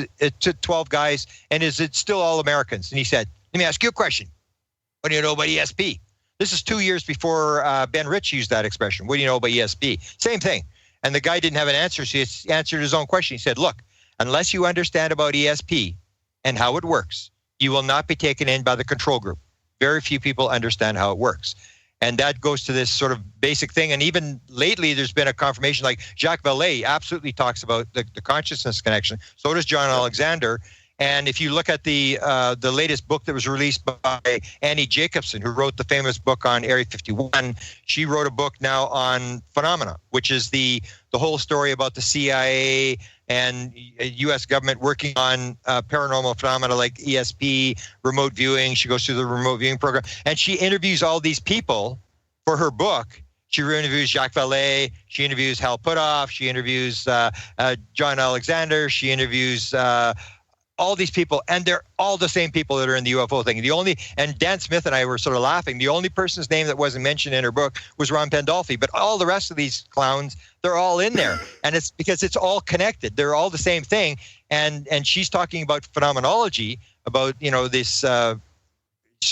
S2: 12 guys, and is it still all Americans? And he said, let me ask you a question. What do you know about ESP? This is 2 years before Ben Rich used that expression. What do you know about ESP? Same thing. And the guy didn't have an answer, so he answered his own question. He said, look, unless you understand about ESP and how it works, you will not be taken in by the control group. Very few people understand how it works. And that goes to this sort of basic thing. And even lately, there's been a confirmation, like Jacques Vallée absolutely talks about the consciousness connection. So does John Alexander. And if you look at the latest book that was released by Annie Jacobson, who wrote the famous book on Area 51, she wrote a book now on phenomena, which is the whole story about the CIA and U.S. government working on paranormal phenomena like ESP, remote viewing. She goes through the remote viewing program, and she interviews all these people for her book. She interviews Jacques Vallée. She interviews Hal Puthoff. She interviews John Alexander. She interviews all these people, and they're all the same people that are in the UFO thing. And Dan Smith and I were sort of laughing. The only person's name that wasn't mentioned in her book was Ron Pandolfi, but all the rest of these clowns, they're all in there. And it's because it's all connected. They're all the same thing. And she's talking about phenomenology, about, this sort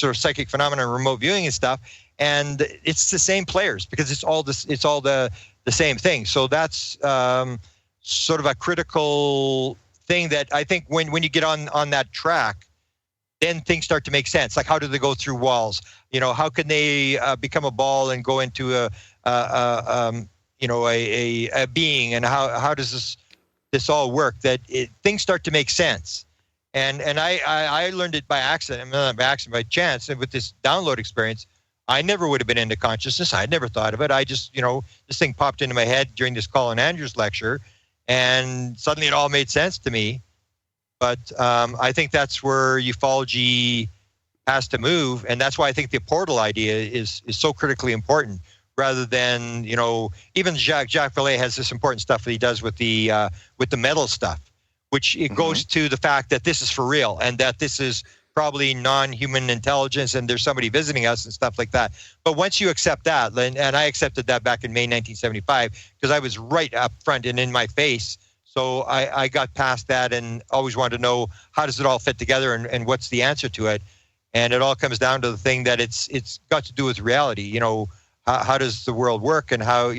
S2: of psychic phenomena, remote viewing and stuff. And it's the same players because it's all the same thing. So that's sort of a critical thing that I think when you get on that track, then things start to make sense. Like, how do they go through walls? How can they become a ball and go into a being? And how does this all work? Things start to make sense. And I learned it by accident. Not by accident, by chance. And with this download experience, I never would have been into consciousness. I'd never thought of it. I just, this thing popped into my head during this Colin Andrews lecture, and suddenly it all made sense to me. But I think that's where ufology has to move, and that's why I think the portal idea is so critically important. Rather than, even Jacques Vallée has this important stuff that he does with the metal stuff, which it goes to the fact that this is for real and that this is probably non-human intelligence and there's somebody visiting us and stuff like that. But once you accept that, and I accepted that back in May 1975 because I was right up front and in my face. So I got past that and always wanted to know how does it all fit together and what's the answer to it. And it all comes down to the thing that it's got to do with reality. How does the world work, and how,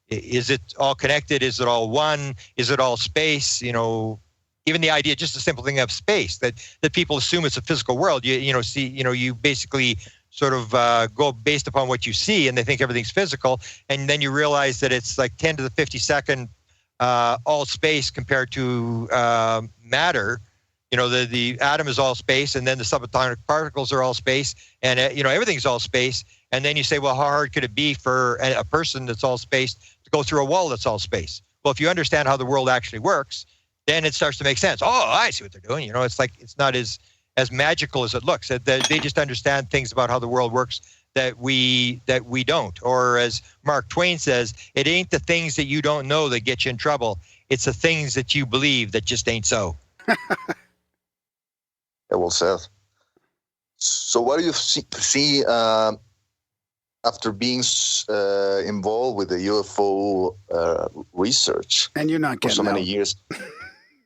S2: is it all connected? Is it all one? Is it all space? Even the idea, just a simple thing of space, that people assume it's a physical world. You basically sort of go based upon what you see, and they think everything's physical, and then you realize that it's like 10 to the 52nd all space compared to matter. The atom is all space, and then the subatomic particles are all space, and everything's all space. And then you say, well, how hard could it be for a person that's all space to go through a wall that's all space? Well, if you understand how the world actually works, then it starts to make sense. Oh, I see what they're doing. It's like it's not as magical as it looks. They just understand things about how the world works that we don't. Or as Mark Twain says, it ain't the things that you don't know that get you in trouble. It's the things that you believe that just ain't so.
S8: Yeah, well said. So what do you see after being involved with the UFO research?
S4: And you're not
S8: for so many years.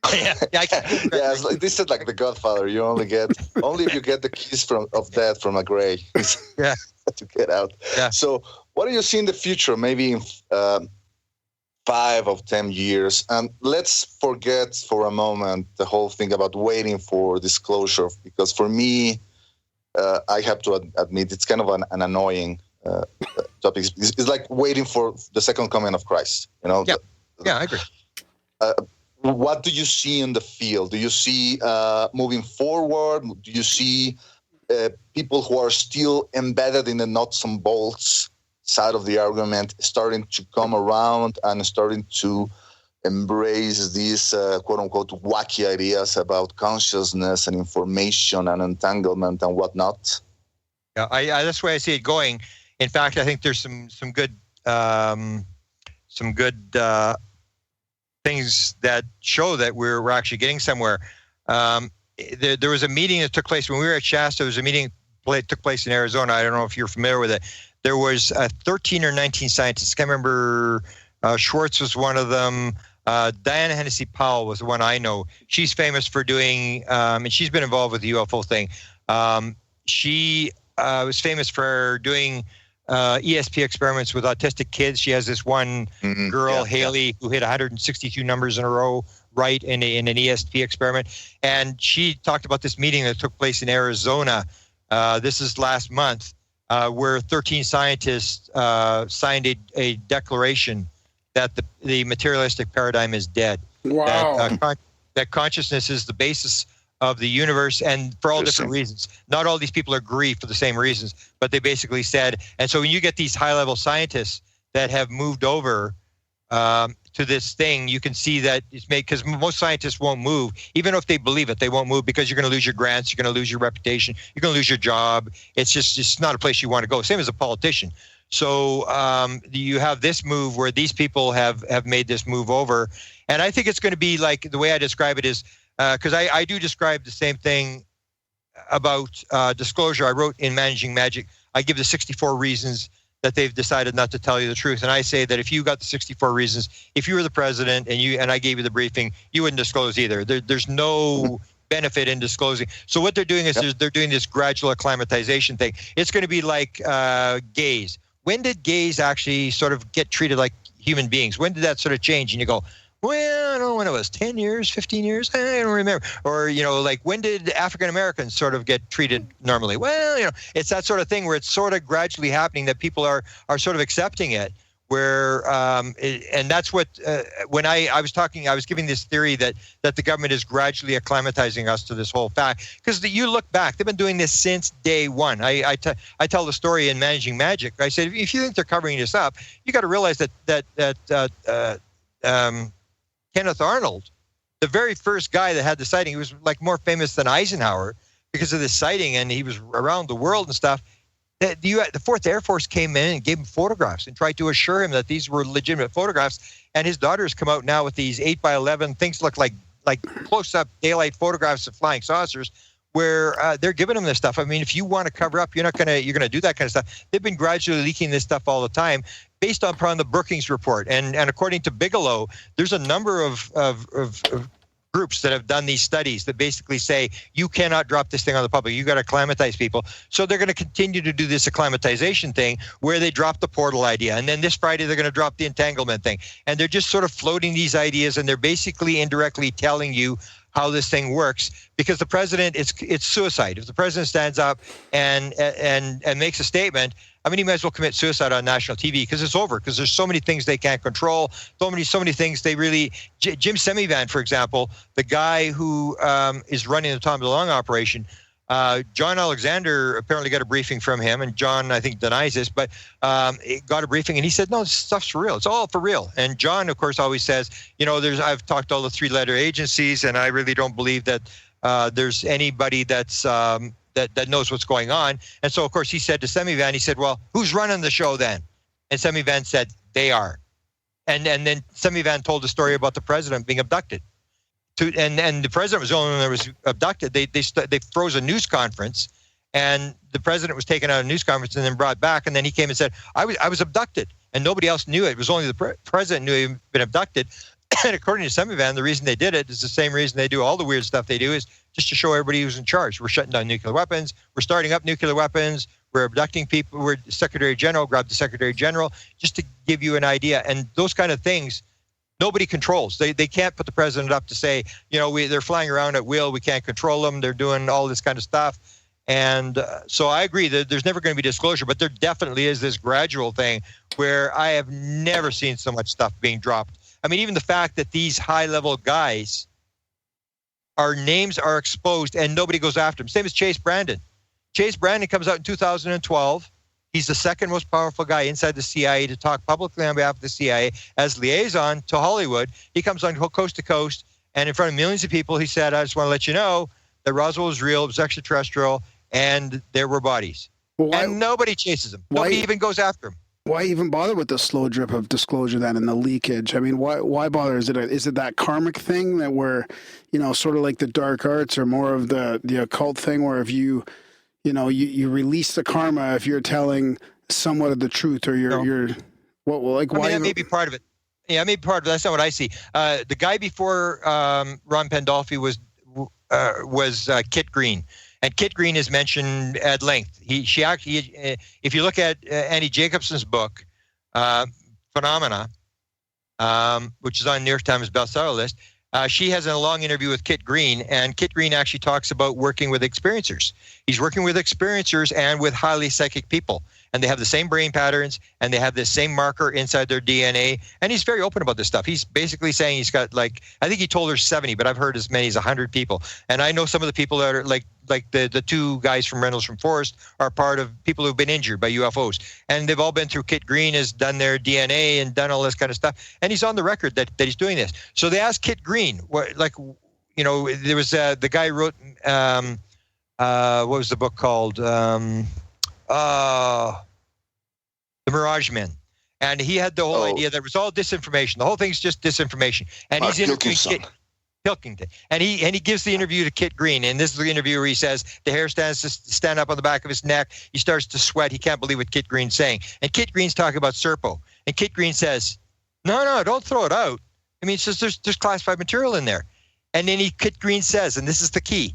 S8: It's like, this is like The Godfather. You only if you get the keys of death from a grave.
S2: Yeah.
S8: To get out.
S2: Yeah.
S8: So what do you see in the future? Maybe in 5 or 10 years, and let's forget for a moment the whole thing about waiting for disclosure, because for me, I have to admit it's kind of an annoying topic. It's like waiting for the second coming of Christ.
S2: Yeah, I agree.
S8: What do you see in the field? Do you see moving forward? Do you see people who are still embedded in the nuts and bolts side of the argument starting to come around and starting to embrace these quote-unquote wacky ideas about consciousness and information and entanglement and whatnot?
S2: Yeah, that's the way I see it going. In fact, I think there's some good things that show that we're actually getting somewhere. There was a meeting that took place when we were at Shasta. There was a meeting that took place in Arizona. I don't know if you're familiar with it. There was 13 or 19 scientists. I can't remember. Schwartz was one of them. Diana Hennessy Powell was the one I know. She's famous for doing, and she's been involved with the UFO thing. She was famous for doing ESP experiments with autistic kids. She has this one girl, Haley, who hit 162 numbers in a row right in an ESP experiment. And she talked about this meeting that took place in Arizona. This is last month. Where 13 scientists signed a declaration that the materialistic paradigm is dead.
S4: Wow.
S2: That consciousness is the basis of the universe, and for all different reasons. Not all these people agree for the same reasons, but they basically said, and so when you get these high-level scientists that have moved over to this thing, you can see that it's made, because most scientists won't move. Even if they believe it, they won't move because you're going to lose your grants, you're going to lose your reputation, you're going to lose your job. It's just not a place you want to go. Same as a politician. So you have this move where these people have made this move over. And I think it's going to be like, the way I describe it is, because I do describe the same thing about disclosure. I wrote in Managing Magic, I give the 64 reasons that they've decided not to tell you the truth. And I say that if you got the 64 reasons, if you were the president and I gave you the briefing, you wouldn't disclose either. There's no benefit in disclosing. So what they're doing is they're doing this gradual acclimatization thing. It's going to be like gays. When did gays actually sort of get treated like human beings? When did that sort of change? And you go, well, I don't know when it was, 10 years, 15 years, I don't remember. Or, like when did African-Americans sort of get treated normally? Well, it's that sort of thing where it's sort of gradually happening that people are sort of accepting it. where and that's what when I was talking, I was giving this theory that the government is gradually acclimatizing us to this whole fact. Because you look back, they've been doing this since day one. I tell the story in Managing Magic. I said, if you think they're covering this up, you got to realize that Kenneth Arnold, the very first guy that had the sighting, he was like more famous than Eisenhower because of this sighting, and he was around the world and stuff. The 4th Air Force came in and gave him photographs and tried to assure him that these were legitimate photographs. And his daughters come out now with these 8x11 things, look like close-up daylight photographs of flying saucers, where they're giving them this stuff. I mean, if you want to cover up, you're gonna do that kind of stuff. They've been gradually leaking this stuff all the time, based upon the Brookings report. And according to Bigelow, there's a number of groups that have done these studies that basically say you cannot drop this thing on the public. You got to acclimatize people. So they're going to continue to do this acclimatization thing where they drop the portal idea. And then this Friday, they're going to drop the entanglement thing. And they're just sort of floating these ideas, and they're basically indirectly telling you how this thing works, because the president, it's suicide. If the president stands up and makes a statement, I mean, he might as well commit suicide on national TV, because it's over, because there's so many things they can't control, so many things they really... Jim Semivan, for example, the guy who is running the Tom DeLonge operation, John Alexander apparently got a briefing from him, and John, I think, denies this, but got a briefing, and he said, no, this stuff's for real. It's all for real. And John, of course, always says, I've talked to all the 3-letter agencies, and I really don't believe that there's anybody that's... that knows what's going on. And so, of course, he said to Semivan, he said, well, who's running the show then? And Semivan said, they are. And then Semivan told the story about the president being abducted. And the president was the only one that was abducted. They froze a news conference, and the president was taken out of a news conference and then brought back. And then he came and said, I was abducted. And nobody else knew it. It was only the president knew he'd been abducted. And according to Semivan, the reason they did it is the same reason they do all the weird stuff they do, is just to show everybody who's in charge. We're shutting down nuclear weapons. We're starting up nuclear weapons. We're abducting people. We're Secretary General, grab the Secretary General, just to give you an idea. And those kind of things, nobody controls. They can't put the president up to say, they're flying around at will. We can't control them. They're doing all this kind of stuff. And so I agree that there's never going to be disclosure, but there definitely is this gradual thing where I have never seen so much stuff being dropped. I mean, even the fact that these high-level guys, our names are exposed and nobody goes after them. Same as Chase Brandon. Chase Brandon comes out in 2012. He's the second most powerful guy inside the CIA to talk publicly on behalf of the CIA as liaison to Hollywood. He comes on coast to coast, and in front of millions of people, he said, I just want to let you know that Roswell was real, it was extraterrestrial, and there were bodies. And nobody chases him. Nobody even goes after him.
S4: Why even bother with the slow drip of disclosure then and the leakage? I mean, why bother? Is it that karmic thing that we're, sort of like the dark arts, or more of the occult thing, where if you release the karma if you're telling somewhat of the truth, or why?
S2: That may be part of it. Yeah, maybe part of it. That's not what I see. The guy before Ron Pandolfi was Kit Green. And Kit Green is mentioned at length. If you look at Annie Jacobson's book, Phenomena, which is on New York Times bestseller list, she has a long interview with Kit Green, and Kit Green actually talks about working with experiencers. He's working with experiencers and with highly psychic people, and they have the same brain patterns, and they have the same marker inside their DNA, and he's very open about this stuff. He's basically saying he's got, I think he told her 70, but I've heard as many as 100 people. And I know some of the people that are like the two guys from Reynolds from Forest are part of people who've been injured by UFOs. And they've all been through, Kit Green has done their DNA and done all this kind of stuff. And he's on the record that he's doing this. So they asked Kit Green, there was the guy who wrote, what was the book called? The Mirage Men. And he had the whole idea that it was all disinformation. The whole thing's just disinformation. And he's interviewing Pilkington. And he gives the interview to Kit Green. And this is the interview where he says the hair starts to stand up on the back of his neck. He starts to sweat. He can't believe what Kit Green's saying. And Kit Green's talking about Serpo. And Kit Green says, no, don't throw it out. I mean, it's just there's classified material in there. And then Kit Green says, and this is the key,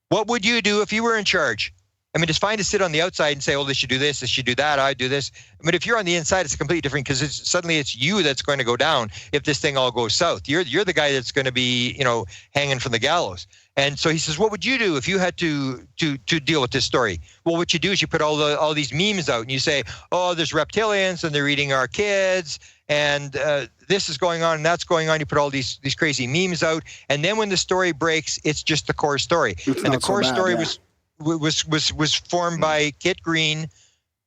S2: what would you do if you were in charge? I mean, it's fine to sit on the outside and say, oh, they should do this, they should do that, I do this. But if you're on the inside, it's completely different because suddenly it's you that's going to go down if this thing all goes south. You're the guy that's going to be, hanging from the gallows. And so he says, what would you do if you had to deal with this story? Well, what you do is you put all these memes out and you say, oh, there's reptilians and they're eating our kids and this is going on and that's going on. You put all these crazy memes out. And then when the story breaks, it's just the core story. And the core story was formed by Kit Green,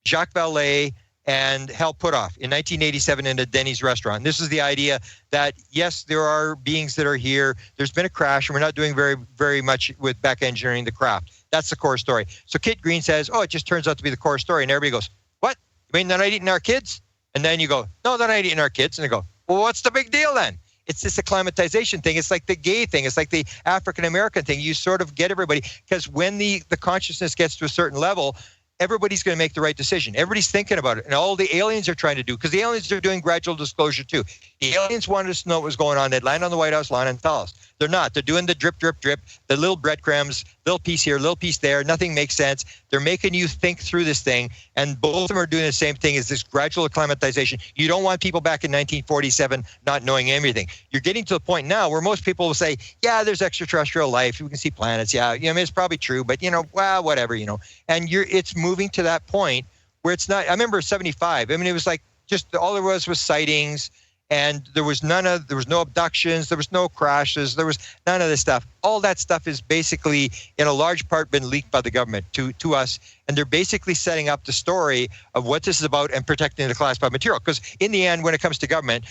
S2: Jacques Vallée, and Hal Puthoff in 1987 in a Denny's restaurant. And this is the idea that, yes, there are beings that are here. There's been a crash, and we're not doing very, very much with back engineering the craft. That's the core story. So Kit Green says, oh, it just turns out to be the core story. And everybody goes, what? You mean they're not eating our kids? And then you go, no, they're not eating our kids. And they go, well, what's the big deal then? It's this acclimatization thing. It's like the gay thing. It's like the African-American thing. You sort of get everybody, because when the consciousness gets to a certain level, everybody's going to make the right decision. Everybody's thinking about it. And all the aliens are trying to do, because the aliens are doing gradual disclosure too. The aliens wanted us to know what was going on. They'd land on the White House lawn and tell us. They're not. They're doing the drip, drip, drip, the little breadcrumbs, little piece here, little piece there. Nothing makes sense. They're making you think through this thing. And both of them are doing the same thing, is this gradual acclimatization. You don't want people back in 1947 not knowing everything. You're getting to the point now where most people will say, yeah, there's extraterrestrial life. We can see planets. Yeah, I mean, it's probably true, but, well, whatever, And it's moving to that point where it's not. I remember 75. I mean, it was like just all there was sightings. And there was no abductions, there was no crashes, there was none of this stuff. All that stuff is basically, in a large part, been leaked by the government to us. And they're basically setting up the story of what this is about and protecting the classified material. Because in the end, when it comes to government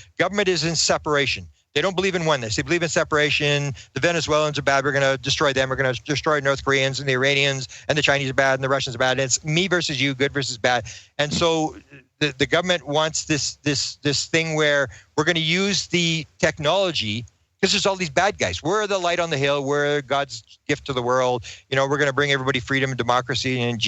S2: is in separation. They don't believe in oneness. They believe in separation. The Venezuelans are bad. We're going to destroy them. We're going to destroy North Koreans and the Iranians, and the Chinese are bad and the Russians are bad. And it's me versus you, good versus bad. And so the government wants this thing where we're going to use the technology, because there's all these bad guys. We're the light on the hill. We're God's gift to the world. We're going to bring everybody freedom and democracy and,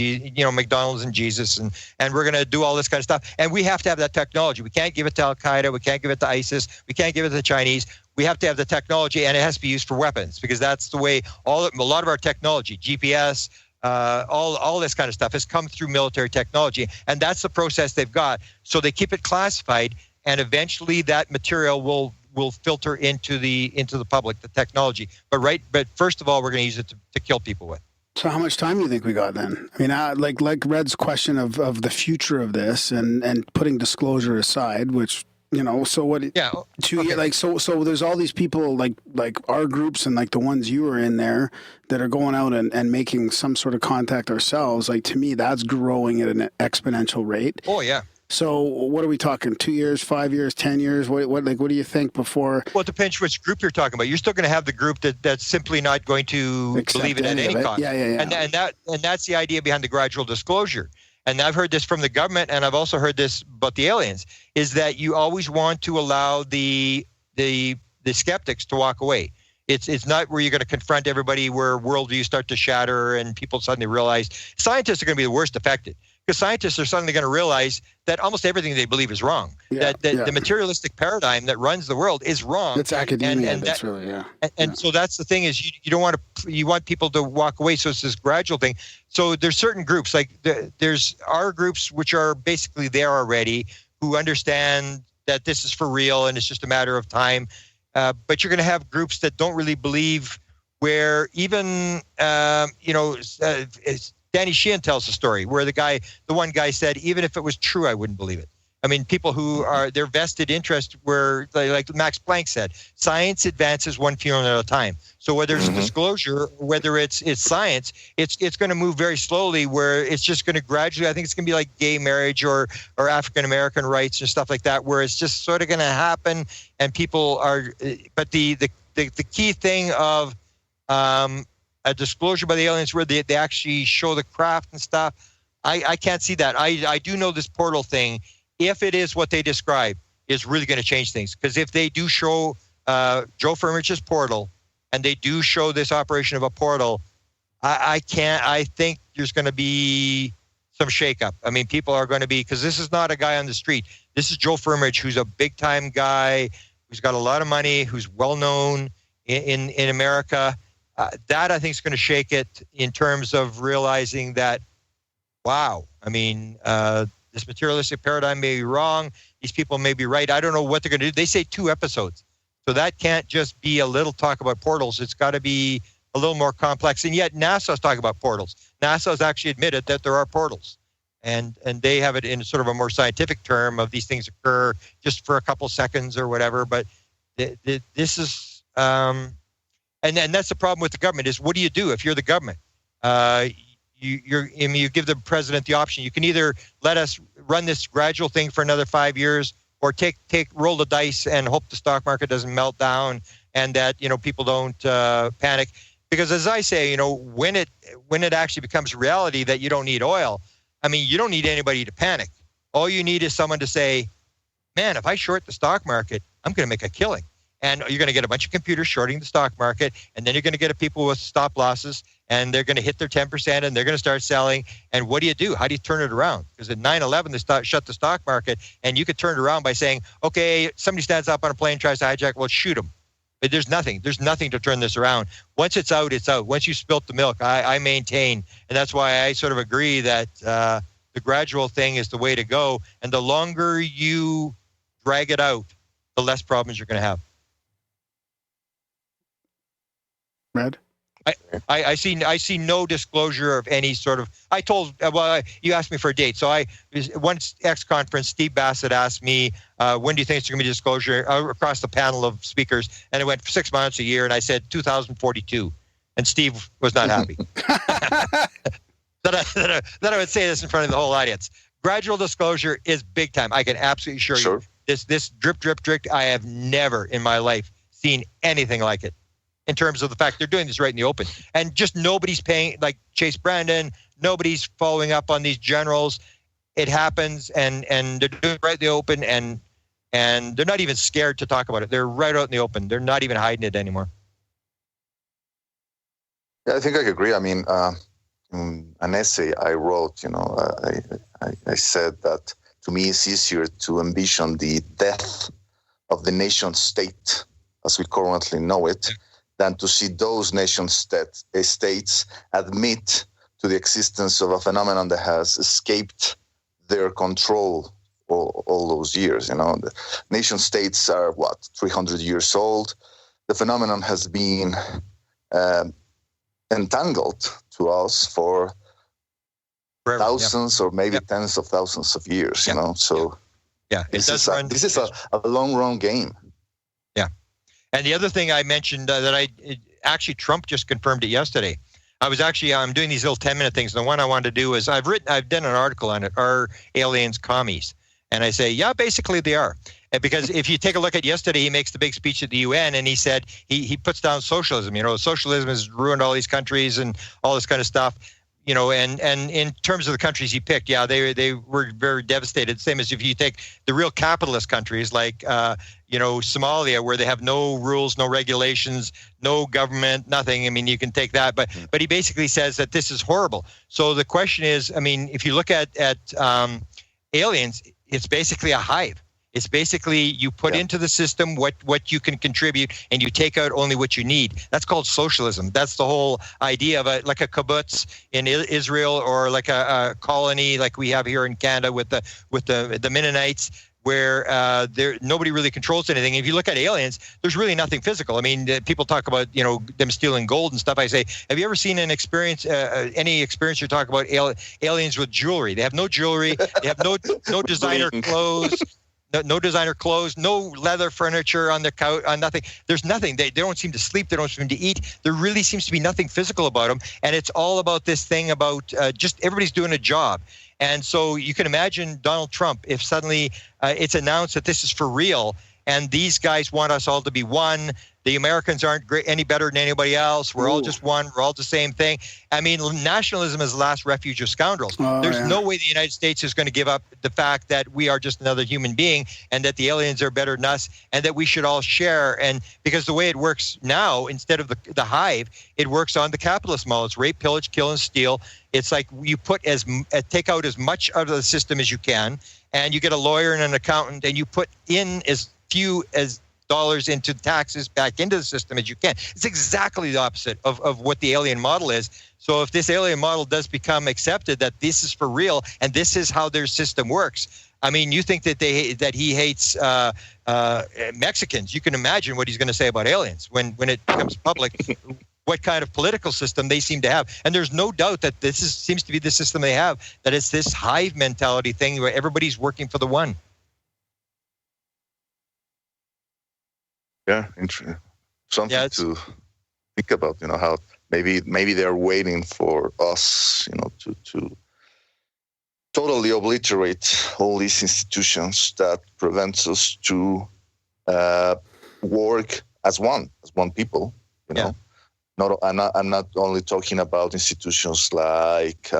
S2: McDonald's and Jesus. And we're going to do all this kind of stuff. And we have to have that technology. We can't give it to Al-Qaeda. We can't give it to ISIS. We can't give it to the Chinese. We have to have the technology, and it has to be used for weapons, because that's the way a lot of our technology, GPS, all this kind of stuff has come through military technology. And that's the process they've got. So they keep it classified, and eventually that material will filter into the public, the technology. But first of all, we're going to use it to kill people with.
S4: So how much time do you think we got then? I mean, like Red's question of the future of this and putting disclosure aside, which, so what? Yeah. 2 years, like, so there's all these people like our groups and like the ones you were in there that are going out and making some sort of contact ourselves. Like, to me, that's growing at an exponential rate.
S2: Oh, yeah.
S4: So what are we talking? 2 years, 5 years, 10 years? What do you think before?
S2: Well, it depends which group you're talking about. You're still going to have the group that's simply not going to believe it at any cost.
S4: Yeah.
S2: And that's the idea behind the gradual disclosure. And I've heard this from the government, and I've also heard this about the aliens, is that you always want to allow the skeptics to walk away. It's not where you're going to confront everybody, where worldviews start to shatter and people suddenly realize. Scientists are going to be the worst affected, because scientists are suddenly going to realize that almost everything they believe is wrong. The materialistic paradigm that runs the world is wrong.
S4: It's academia. And that's really,
S2: so that's the thing, is you don't want to. You want people to walk away. So it's this gradual thing. So there's certain groups, like there's our groups, which are basically there already, who understand that this is for real and it's just a matter of time. But you're going to have groups that don't really believe, where even Danny Sheehan tells the story where the one guy said, even if it was true, I wouldn't believe it. I mean, people who are, their vested interest, where, like Max Planck said, science advances one funeral at a time. So whether it's disclosure, whether it's science, it's going to move very slowly, where it's just going to gradually, I think it's going to be like gay marriage or African-American rights and stuff like that, where it's just sort of going to happen. And people are, but the key thing of a disclosure by the aliens, where they actually show the craft and stuff, I can't see that. I do know this portal thing, if it is what they describe, is really going to change things. Because if they do show Joe Furmich's portal, and they do show this operation of a portal, I think there's going to be some shakeup. I mean, people are going to be, because this is not a guy on the street. This is Joe Furmich, who's a big-time guy, who's got a lot of money, who's well-known in America. That, I think, is going to shake it, in terms of realizing that wow. I mean, this materialistic paradigm may be wrong. These people may be right. I don't know what they're going to do. They say 2 episodes. So that can't just be a little talk about portals. It's got to be a little more complex. And yet NASA's talking about portals. NASA's actually admitted that there are portals. And they have it in sort of a more scientific term of these things occur just for a couple seconds or whatever. But this is, and that's the problem with the government is what do you do if you're the government? You give the president the option. You can either let us run this gradual thing for another 5 years, or roll the dice and hope the stock market doesn't melt down and that people don't panic. Because as I say, when it actually becomes reality that you don't need oil, I mean, you don't need anybody to panic. All you need is someone to say, man, if I short the stock market, I'm going to make a killing. And you're going to get a bunch of computers shorting the stock market, and then you're going to get people with stop losses, and they're going to hit their 10%, and they're going to start selling. And what do you do? How do you turn it around? Because at 9/11, they shut the stock market, and you could turn it around by saying, okay, somebody stands up on a plane, tries to hijack, well, shoot them. But there's nothing to turn this around. Once it's out, it's out. Once you spilt the milk, I maintain, and that's why I sort of agree that the gradual thing is the way to go. And the longer you drag it out, the less problems you're going to have.
S4: Red?
S2: I see no disclosure of any sort of. You asked me for a date, so one X conference, Steve Bassett asked me, when do you think it's going to be disclosure across the panel of speakers, and it went for 6 months, a year, and I said 2042, and Steve was not happy. that I would say this in front of the whole audience. Gradual disclosure is big time. I can absolutely assure you. This drip, I have never in my life seen anything like it. In terms of the fact they're doing this right in the open. And just nobody's paying, like Chase Brandon, nobody's following up on these generals. It happens, and they're doing it right in the open, and they're not even scared to talk about it. They're right out in the open. They're not even hiding it anymore.
S8: Yeah, I think I agree. I mean, in an essay I wrote, I said that to me it's easier to envision the death of the nation state as we currently know it, than to see those nation states admit to the existence of a phenomenon that has escaped their control for all those years. The nation states are 300 years old. The phenomenon has been entangled to us for forever, thousands or maybe tens of thousands of years. So this is a long run game.
S2: And the other thing I mentioned actually Trump just confirmed it yesterday. I'm doing these little 10-minute things. The one I wanted to do is I've done an article on it. Are aliens commies? And I say, yeah, basically they are. And because if you take a look at yesterday, he makes the big speech at the UN, and he said he puts down socialism. Socialism has ruined all these countries and all this kind of stuff. And in terms of the countries he picked, they were very devastated. Same as if you take the real capitalist countries like, Somalia, where they have no rules, no regulations, no government, nothing. I mean, you can take that, but he basically says that this is horrible. So the question is, I mean, if you look at aliens, it's basically a hive. It's basically you put into the system what you can contribute, and you take out only what you need. That's called socialism. That's the whole idea of like a kibbutz in Israel, or like a colony like we have here in Canada with the Mennonites, where nobody really controls anything. If you look at aliens, there's really nothing physical. I mean, people talk about them stealing gold and stuff. I say, have you ever seen any experience you talk about aliens with jewelry? They have no jewelry. They have no designer clothes. No designer clothes, no leather furniture on the couch, on nothing. There's nothing. They don't seem to sleep. They don't seem to eat. There really seems to be nothing physical about them. And it's all about this thing about just everybody's doing a job. And so you can imagine Donald Trump, if suddenly it's announced that this is for real, and these guys want us all to be one. The Americans aren't any better than anybody else. We're all just one. We're all the same thing. I mean, nationalism is the last refuge of scoundrels. There's no way the United States is going to give up the fact that we are just another human being, and that the aliens are better than us, and that we should all share. And because the way it works now, instead of the hive, it works on the capitalist model. It's rape, pillage, kill, and steal. It's like you take out as much out of the system as you can, and you get a lawyer and an accountant, and you put in as few as dollars into taxes back into the system as you can. It's exactly the opposite of what the alien model is. So if this alien model does become accepted, that this is for real and this is how their system works, I mean, you think that he hates Mexicans. You can imagine what he's going to say about aliens when it becomes public, what kind of political system they seem to have. And there's no doubt that seems to be the system they have, that it's this hive mentality thing where everybody's working for the one.
S8: Yeah, something to think about, how maybe they're waiting for us, to totally obliterate all these institutions that prevents us to work as one people,
S2: Yeah.
S8: I'm not only talking about institutions like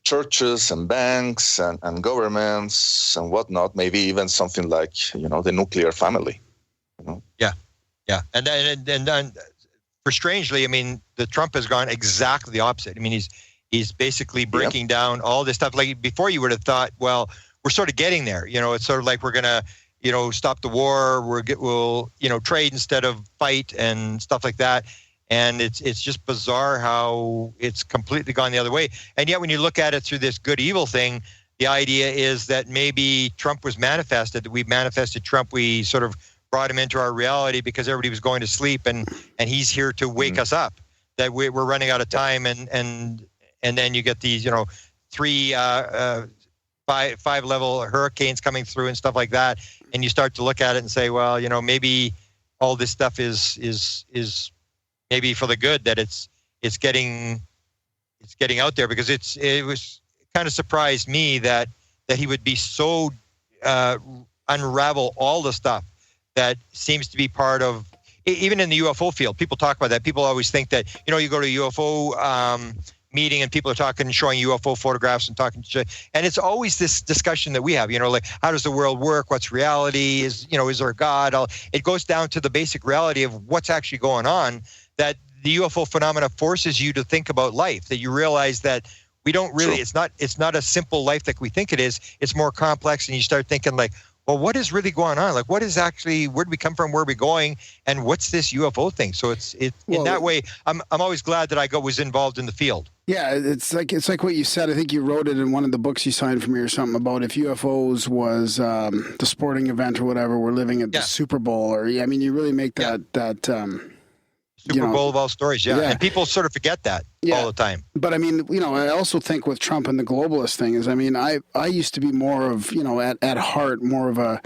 S8: churches and banks and governments and whatnot, maybe even something like, the nuclear family.
S2: Yeah. And then for strangely, I mean, the Trump has gone exactly the opposite. I mean, he's basically breaking down all this stuff. Like before, you would have thought, well, we're sort of getting there. It's sort of like we're going to, stop the war. We'll trade instead of fight and stuff like that. And it's just bizarre how it's completely gone the other way. And yet when you look at it through this good evil thing, the idea is that maybe Trump was manifested, that we manifested Trump. We sort of brought him into our reality because everybody was going to sleep, and he's here to wake us up, that we're running out of time. And then you get these, 3, 5 level hurricanes coming through and stuff like that. And you start to look at it and say, well, maybe all this stuff is maybe for the good, that it's getting out there, because it was kind of surprised me that he would be so unravel all the stuff that seems to be part of, even in the UFO field. People talk about that. People always think that, you go to a UFO meeting and people are talking, showing UFO photographs and talking, and it's always this discussion that we have, like, how does the world work? What's reality? Is there a God? It goes down to the basic reality of what's actually going on, that the UFO phenomena forces you to think about life, that you realize that we don't really, it's not a simple life like we think it is. It's more complex, and you start thinking like, well, what is really going on? Like, what is actually, where do we come from? Where are we going? And what's this UFO thing? So in that way, I'm always glad that I was involved in the field.
S4: Yeah, it's like what you said. I think you wrote it in one of the books you signed for me or something about if UFOs was the sporting event or whatever, we're living at the Super Bowl, or you really make that
S2: Super Bowl of all stories, and people sort of forget that all the time.
S4: But I mean, I also think with Trump and the globalist thing is, I used to be more of, at heart, more of a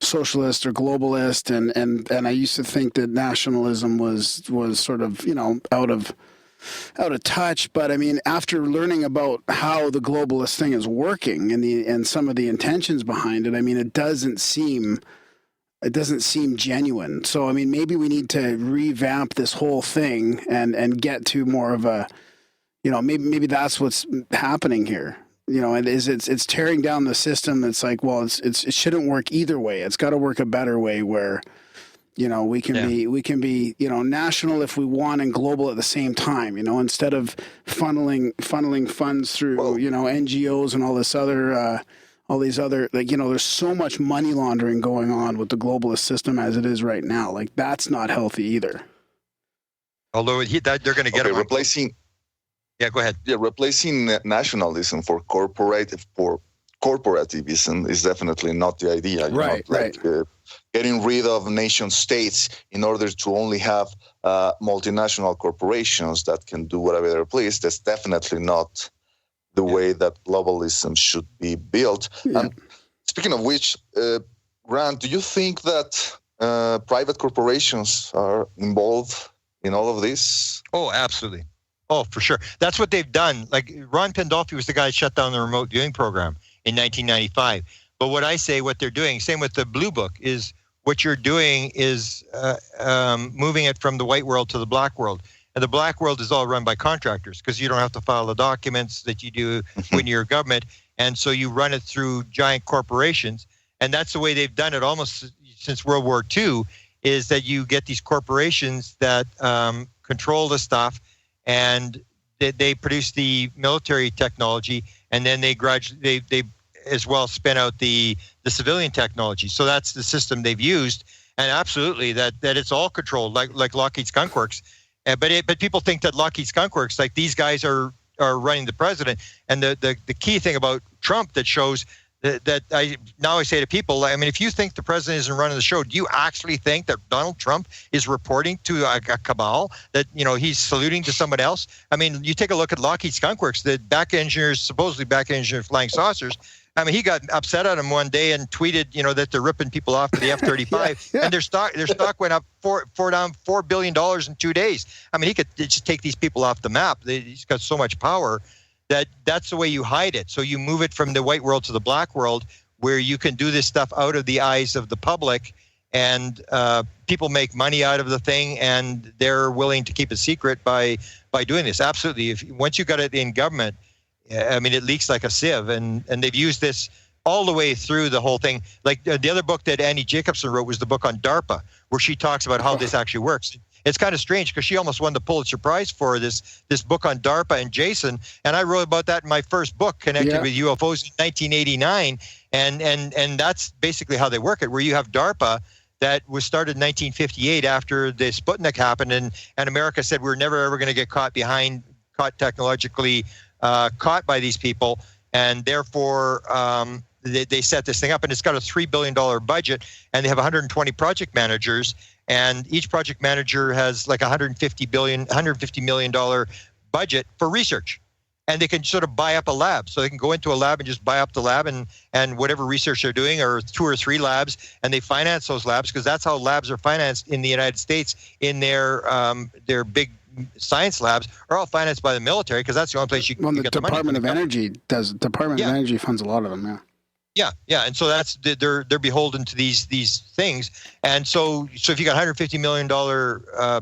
S4: socialist or globalist, and I used to think that nationalism was sort of, out of touch. But I mean, after learning about how the globalist thing is working and some of the intentions behind it, it doesn't seem genuine. So, I mean, maybe we need to revamp this whole thing and get to more of a, maybe that's what's happening here. And it's tearing down the system. It's like, well, it shouldn't work either way. It's got to work a better way where, we can be, national if we want and global at the same time, instead of funneling funds through, NGOs and all these other, there's so much money laundering going on with the globalist system as it is right now. Like, that's not healthy either.
S2: Although they're going to get it
S8: replacing.
S2: Yeah, go ahead.
S8: Yeah, replacing nationalism for corporativism is definitely not the idea.
S4: Right.
S8: Getting rid of nation states in order to only have multinational corporations that can do whatever they please. That's definitely not the way that globalism should be built.
S4: Yeah.
S8: And speaking of which, Grant, do you think that private corporations are involved in all of this?
S2: Oh, absolutely. Oh, for sure. That's what they've done. Like, Ron Pandolfi was the guy that shut down the remote viewing program in 1995. But what I say, what they're doing, same with the Blue Book, is what you're doing is moving it from the white world to the black world. And the black world is all run by contractors, because you don't have to file the documents that you do when you're government. And so you run it through giant corporations. And that's the way they've done it almost since World War II, is that you get these corporations that control the stuff, and they produce the military technology, and then they gradually, as well spin out the civilian technology. So that's the system they've used, and absolutely that it's all controlled, like Lockheed Skunk Works. But people think that Lockheed Skunk Works, like these guys are running the president. And the key thing about Trump that shows that I say to people, I mean, if you think the president isn't running the show, do you actually think that Donald Trump is reporting to a cabal, that, you know, he's saluting to someone else? I mean, you take a look at Lockheed Skunk Works, the supposedly back engineer flying saucers. I mean, he got upset at him one day and tweeted, you know, that they're ripping people off to the F-35, and their stock went up $4 billion in 2 days. I mean, he could just take these people off the map. He's got so much power. That's the way you hide it. So you move it from the white world to the black world, where you can do this stuff out of the eyes of the public, and people make money out of the thing, and they're willing to keep it secret by doing this. Absolutely. Once you got it in government, I mean, it leaks like a sieve, and they've used this all the way through the whole thing. Like the other book that Annie Jacobson wrote was the book on DARPA, where she talks about how this actually works. It's kind of strange because she almost won the Pulitzer Prize for this book on DARPA and Jason, and I wrote about that in my first book, Connected with UFOs, in 1989, and that's basically how they work it, where you have DARPA that was started in 1958 after the Sputnik happened, and America said we're never ever going to get caught technologically caught by these people, and therefore they set this thing up, and it's got a $3 billion budget, and they have 120 project managers, and each project manager has like $150 million budget for research, and they can sort of buy up a lab. So they can go into a lab and just buy up the lab and whatever research they're doing, or 2 or 3 labs, and they finance those labs, because that's how labs are financed in the United States. In their big science labs are all financed by the military, because that's the only place you can get the money.
S4: Department of Energy Department of Energy funds a lot of them.
S2: Yeah, and so that's they're beholden to these things, and so if you got $150 million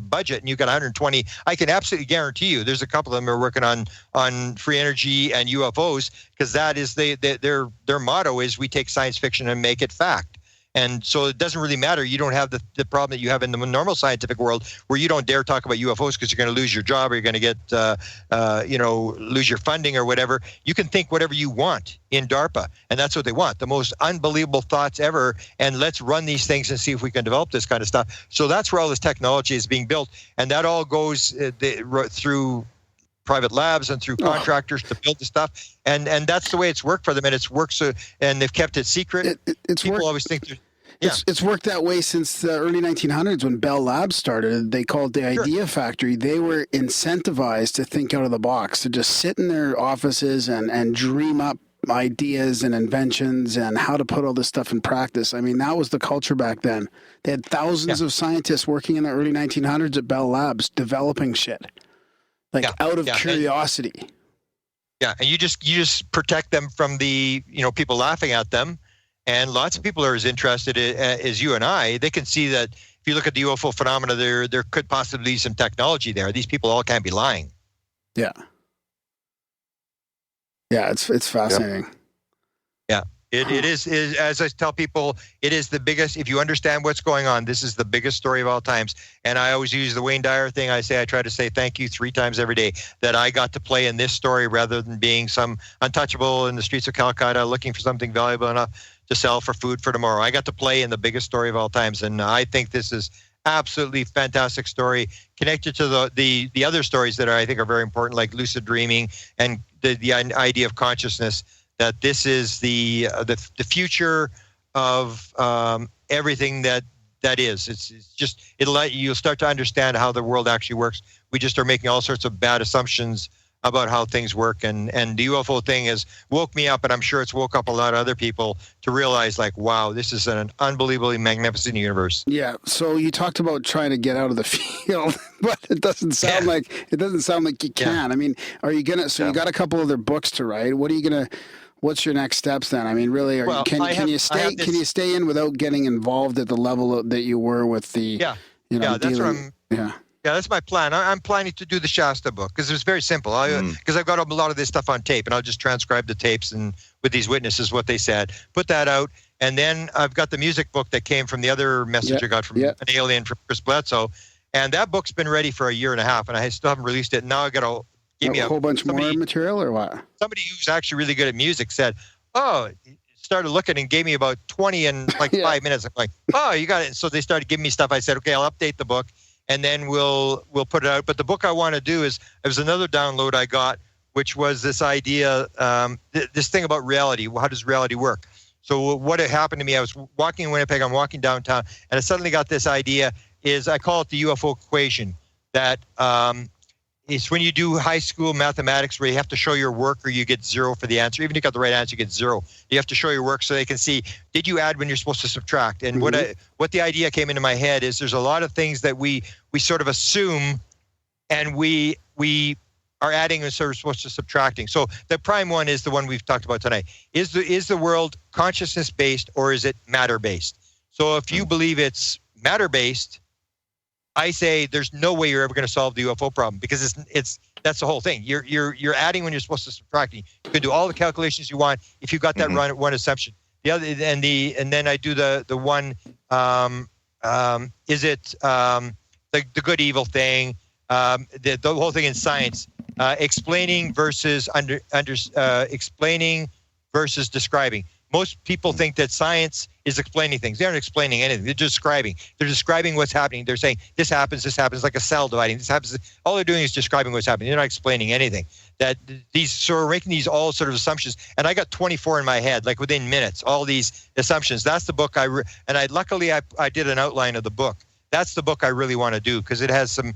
S2: budget and you got 120, I can absolutely guarantee you there's a couple of them who are working on free energy and UFOs, because that is their motto is we take science fiction and make it fact. And so it doesn't really matter. You don't have the problem that you have in the normal scientific world, where you don't dare talk about UFOs because you're going to lose your job, or you're going to get, lose your funding or whatever. You can think whatever you want in DARPA, and that's what they want, the most unbelievable thoughts ever, and let's run these things and see if we can develop this kind of stuff. So that's where all this technology is being built, and that all goes through private labs and through contractors to build the stuff, and that's the way it's worked for them, and it's worked so, and they've kept it secret. People always think
S4: it's worked that way since the early 1900s when Bell Labs started. They called it the Idea Factory. They were incentivized to think out of the box, to just sit in their offices and dream up ideas and inventions and how to put all this stuff in practice. I mean, that was the culture back then. They had thousands of scientists working in the early 1900s at Bell Labs developing shit. Out of curiosity.
S2: And you just protect them from the people laughing at them, and lots of people are as interested as you and I. They can see that if you look at the UFO phenomena, there could possibly be some technology there. These people all can't be lying.
S4: Yeah, it's fascinating.
S2: Yeah. It is, as I tell people, it is the biggest, if you understand what's going on, this is the biggest story of all times. And I always use the Wayne Dyer thing. I try to say thank you 3 times every day that I got to play in this story, rather than being some untouchable in the streets of Calcutta looking for something valuable enough to sell for food for tomorrow. I got to play in the biggest story of all times. And I think this is absolutely fantastic story, connected to the other stories that I think are very important, like lucid dreaming and the idea of consciousness, that this is the future of everything that is. It's just, you'll start to understand how the world actually works. We just are making all sorts of bad assumptions about how things work, and the UFO thing has woke me up, and I'm sure it's woke up a lot of other people to realize, like, wow, this is an unbelievably magnificent universe.
S4: Yeah. So you talked about trying to get out of the field, but it doesn't sound like you can. I mean, are you gonna? So you got a couple other books to write. What are you gonna? What's your next steps then? I mean, really, can you stay in without getting involved at the level that you were with the?
S2: That's what I'm. Yeah, that's my plan. I'm planning to do the Shasta book, because it's very simple. Because I've got a lot of this stuff on tape, and I'll just transcribe the tapes and with these witnesses what they said, put that out, and then I've got the music book that came from the other message I got from an alien from Chris Bledsoe, and that book's been ready for 1.5 years, and I still haven't released it. Now I got to give me
S4: a whole bunch more material, or what?
S2: Somebody who's actually really good at music said, started looking and gave me about 20 in like 5 minutes. I'm like, oh, you got it. So they started giving me stuff. I said, okay, I'll update the book and then we'll put it out. But the book I want to do is, it was another download I got, which was this idea, this thing about reality. How does reality work? So what had happened to me, I was walking in Winnipeg, I'm walking downtown, and I suddenly got this idea, I call it the UFO equation, that it's when you do high school mathematics where you have to show your work or you get 0 for the answer. Even if you got the right answer, you get 0. You have to show your work so they can see, did you add when you're supposed to subtract? And what the idea came into my head is there's a lot of things that we sort of assume and we are adding and sort of supposed to subtracting. So the prime one is the one we've talked about tonight. Is the world consciousness-based or is it matter-based? So if you believe it's matter-based, I say there's no way you're ever going to solve the UFO problem because that's the whole thing. You're adding when you're supposed to subtracting. You can do all the calculations you want if you've got that one assumption. The other and then I do the one is it the good evil thing, the whole thing in science, explaining versus explaining versus describing. Most people think that science is explaining things. They aren't explaining anything. They're describing. They're describing what's happening. They're saying this happens, like a cell dividing. This happens. All they're doing is describing what's happening. They're not explaining anything. So we're making these all sort of assumptions. And I got 24 in my head, like within minutes, all these assumptions. That's the book luckily I did an outline of the book. That's the book I really want to do because it has some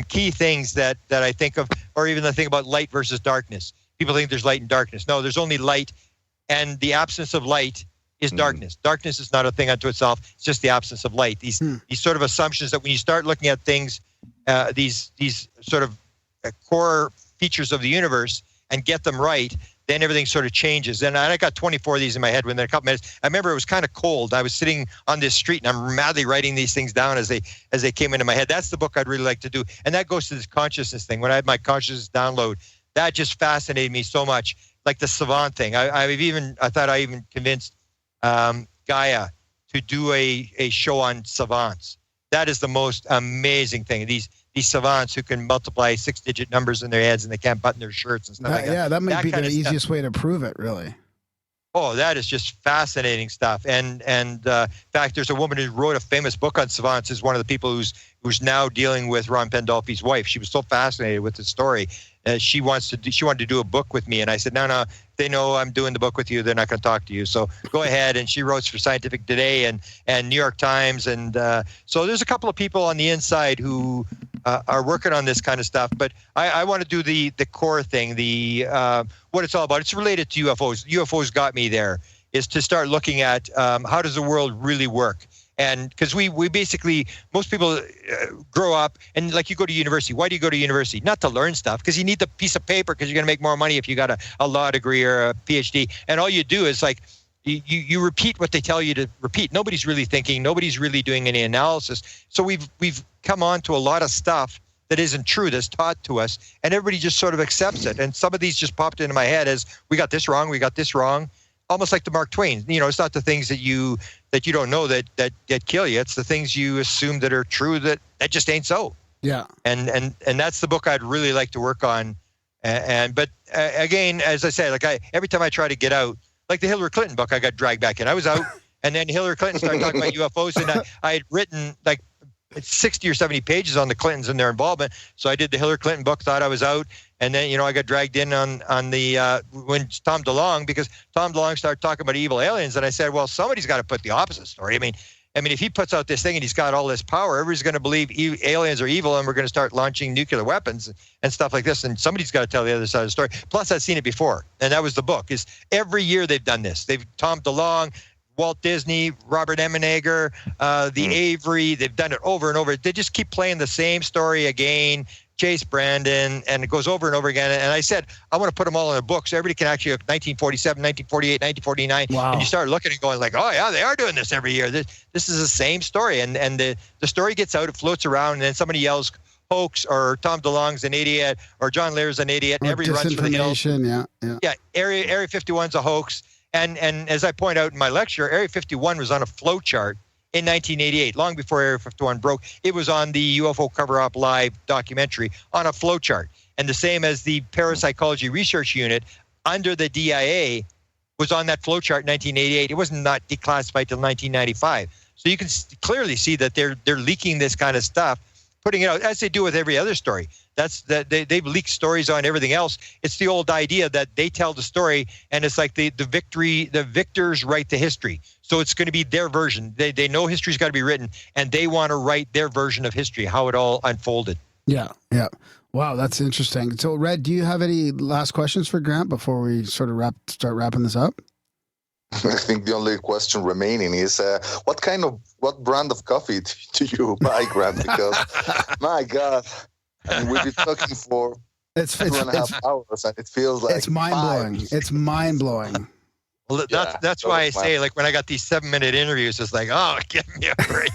S2: key things that I think of, or even the thing about light versus darkness. People think there's light and darkness. No, there's only light. And the absence of light is darkness. Darkness is not a thing unto itself. It's just the absence of light. These sort of assumptions that when you start looking at things, these sort of core features of the universe and get them right, then everything sort of changes. And I got 24 of these in my head within a couple minutes. I remember it was kind of cold. I was sitting on this street and I'm madly writing these things down as they came into my head. That's the book I'd really like to do. And that goes to this consciousness thing. When I had my consciousness download, that just fascinated me so much. Like the savant thing. I thought I even convinced Gaia to do a show on savants. That is the most amazing thing. These savants who can multiply 6-digit numbers in their heads and they can't button their shirts and stuff like that.
S4: Yeah, that might be the easiest way to prove it, really.
S2: Oh, that is just fascinating stuff. And in fact, there's a woman who wrote a famous book on savants. Is one of the people who's now dealing with Ron Pandolfi's wife. She was so fascinated with the story. She wanted to do a book with me, and I said, no, they know I'm doing the book with you. They're not going to talk to you. So go ahead. And she wrote for Scientific Today and New York Times. And so there's a couple of people on the inside who are working on this kind of stuff. But I want to do the core thing, what it's all about. It's related to UFOs. UFOs got me there, is to start looking at how does the world really work. And because we basically, most people grow up and like you go to university. Why do you go to university? Not to learn stuff, because you need the piece of paper because you're going to make more money if you got a law degree or a PhD. And all you do is like you repeat what they tell you to repeat. Nobody's really thinking. Nobody's really doing any analysis. So we've come on to a lot of stuff that isn't true, that's taught to us, and everybody just sort of accepts it. And some of these just popped into my head as we got this wrong, almost like the Mark Twain. It's not the things that you don't know that kill you. It's the things you assume that are true that just ain't so.
S4: Yeah.
S2: And that's the book I'd really like to work on. But again, as I say, like every time I try to get out, like the Hillary Clinton book, I got dragged back in. I was out, and then Hillary Clinton started talking about UFOs, and I had written like 60 or 70 pages on the Clintons and their involvement. So I did the Hillary Clinton book, thought I was out. And then, I got dragged in on the, when Tom DeLonge, because Tom DeLonge started talking about evil aliens. And I said, well, somebody's got to put the opposite story. I mean, if he puts out this thing and he's got all this power, everybody's going to believe aliens are evil and we're going to start launching nuclear weapons and stuff like this. And somebody's got to tell the other side of the story. Plus, I've seen it before. And that was the book. Is every year they've done this. Tom DeLonge, Walt Disney, Robert Emenegger, the Avery, they've done it over and over. They just keep playing the same story again, Chase Brandon, and it goes over and over again. And I said, I want to put them all in a book so everybody can actually look 1947, 1948, 1949. Wow. And you start looking and going like, oh, yeah, they are doing this every year. This is the same story. And the story gets out, it floats around, and then somebody yells, hoax, or Tom DeLonge's an idiot, or John Lear's an idiot, and everybody runs for the hills. Yeah, Area 51's a hoax. And as I point out in my lecture, Area 51 was on a flow chart in 1988, long before Area 51 broke. It was on the UFO Cover-Up Live documentary on a flow chart. And the same as the Parapsychology Research Unit under the DIA was on that flow chart in 1988. It was not declassified till 1995. So you can clearly see that they're leaking this kind of stuff, putting it out as they do with every other story. That's that they've leaked stories on everything else. It's the old idea that they tell the story, and it's like the victors write the history. So it's going to be their version. They know history's got to be written, and they want to write their version of history, how it all unfolded.
S4: Yeah. Wow, that's interesting. So, Red, do you have any last questions for Grant before we sort of start wrapping this up?
S8: I think the only question remaining is what brand of coffee do you buy, Grant? Because my God, I mean, we've been talking for 2.5 hours, and it feels like
S4: it's mind blowing. It's mind blowing.
S2: Well, that's why I say, like, when I got these 7-minute interviews, it's like, oh, give me a break.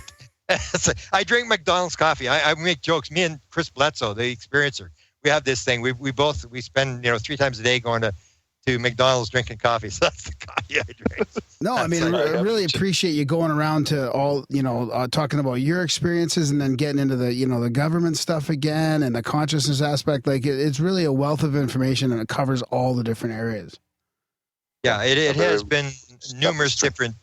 S2: I drink McDonald's coffee. I make jokes. Me and Chris Bledsoe, the experiencer, we have this thing. We spend 3 times a day going to McDonald's drinking coffee. So that's the coffee I drink.
S4: No, I mean, I really appreciate you going around to all, talking about your experiences and then getting into the, the government stuff again and the consciousness aspect. Like it's really a wealth of information, and it covers all the different areas. Yeah,
S2: it has been numerous different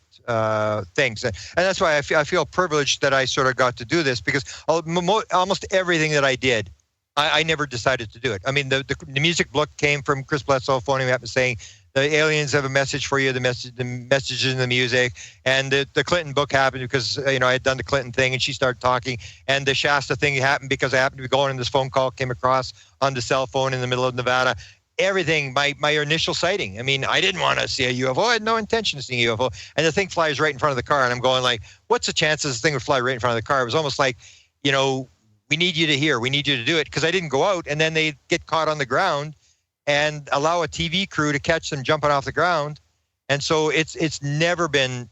S2: things. And that's why I feel privileged that I sort of got to do this, because almost everything that I did, I never decided to do it. I mean, the music book came from Chris Bledsoe phoning me up and saying, the aliens have a message for you, the messages in the music. And the Clinton book happened because, I had done the Clinton thing, and she started talking. And the Shasta thing happened because I happened to be going, and this phone call came across on the cell phone in the middle of Nevada. Everything, my initial sighting. I mean, I didn't want to see a UFO. I had no intention of seeing a UFO. And the thing flies right in front of the car. And I'm going like, what's the chances this thing would fly right in front of the car? It was almost like, we need you to hear. We need you to do it. Because I didn't go out, and then they get caught on the ground and allow a TV crew to catch them jumping off the ground. And so it's never been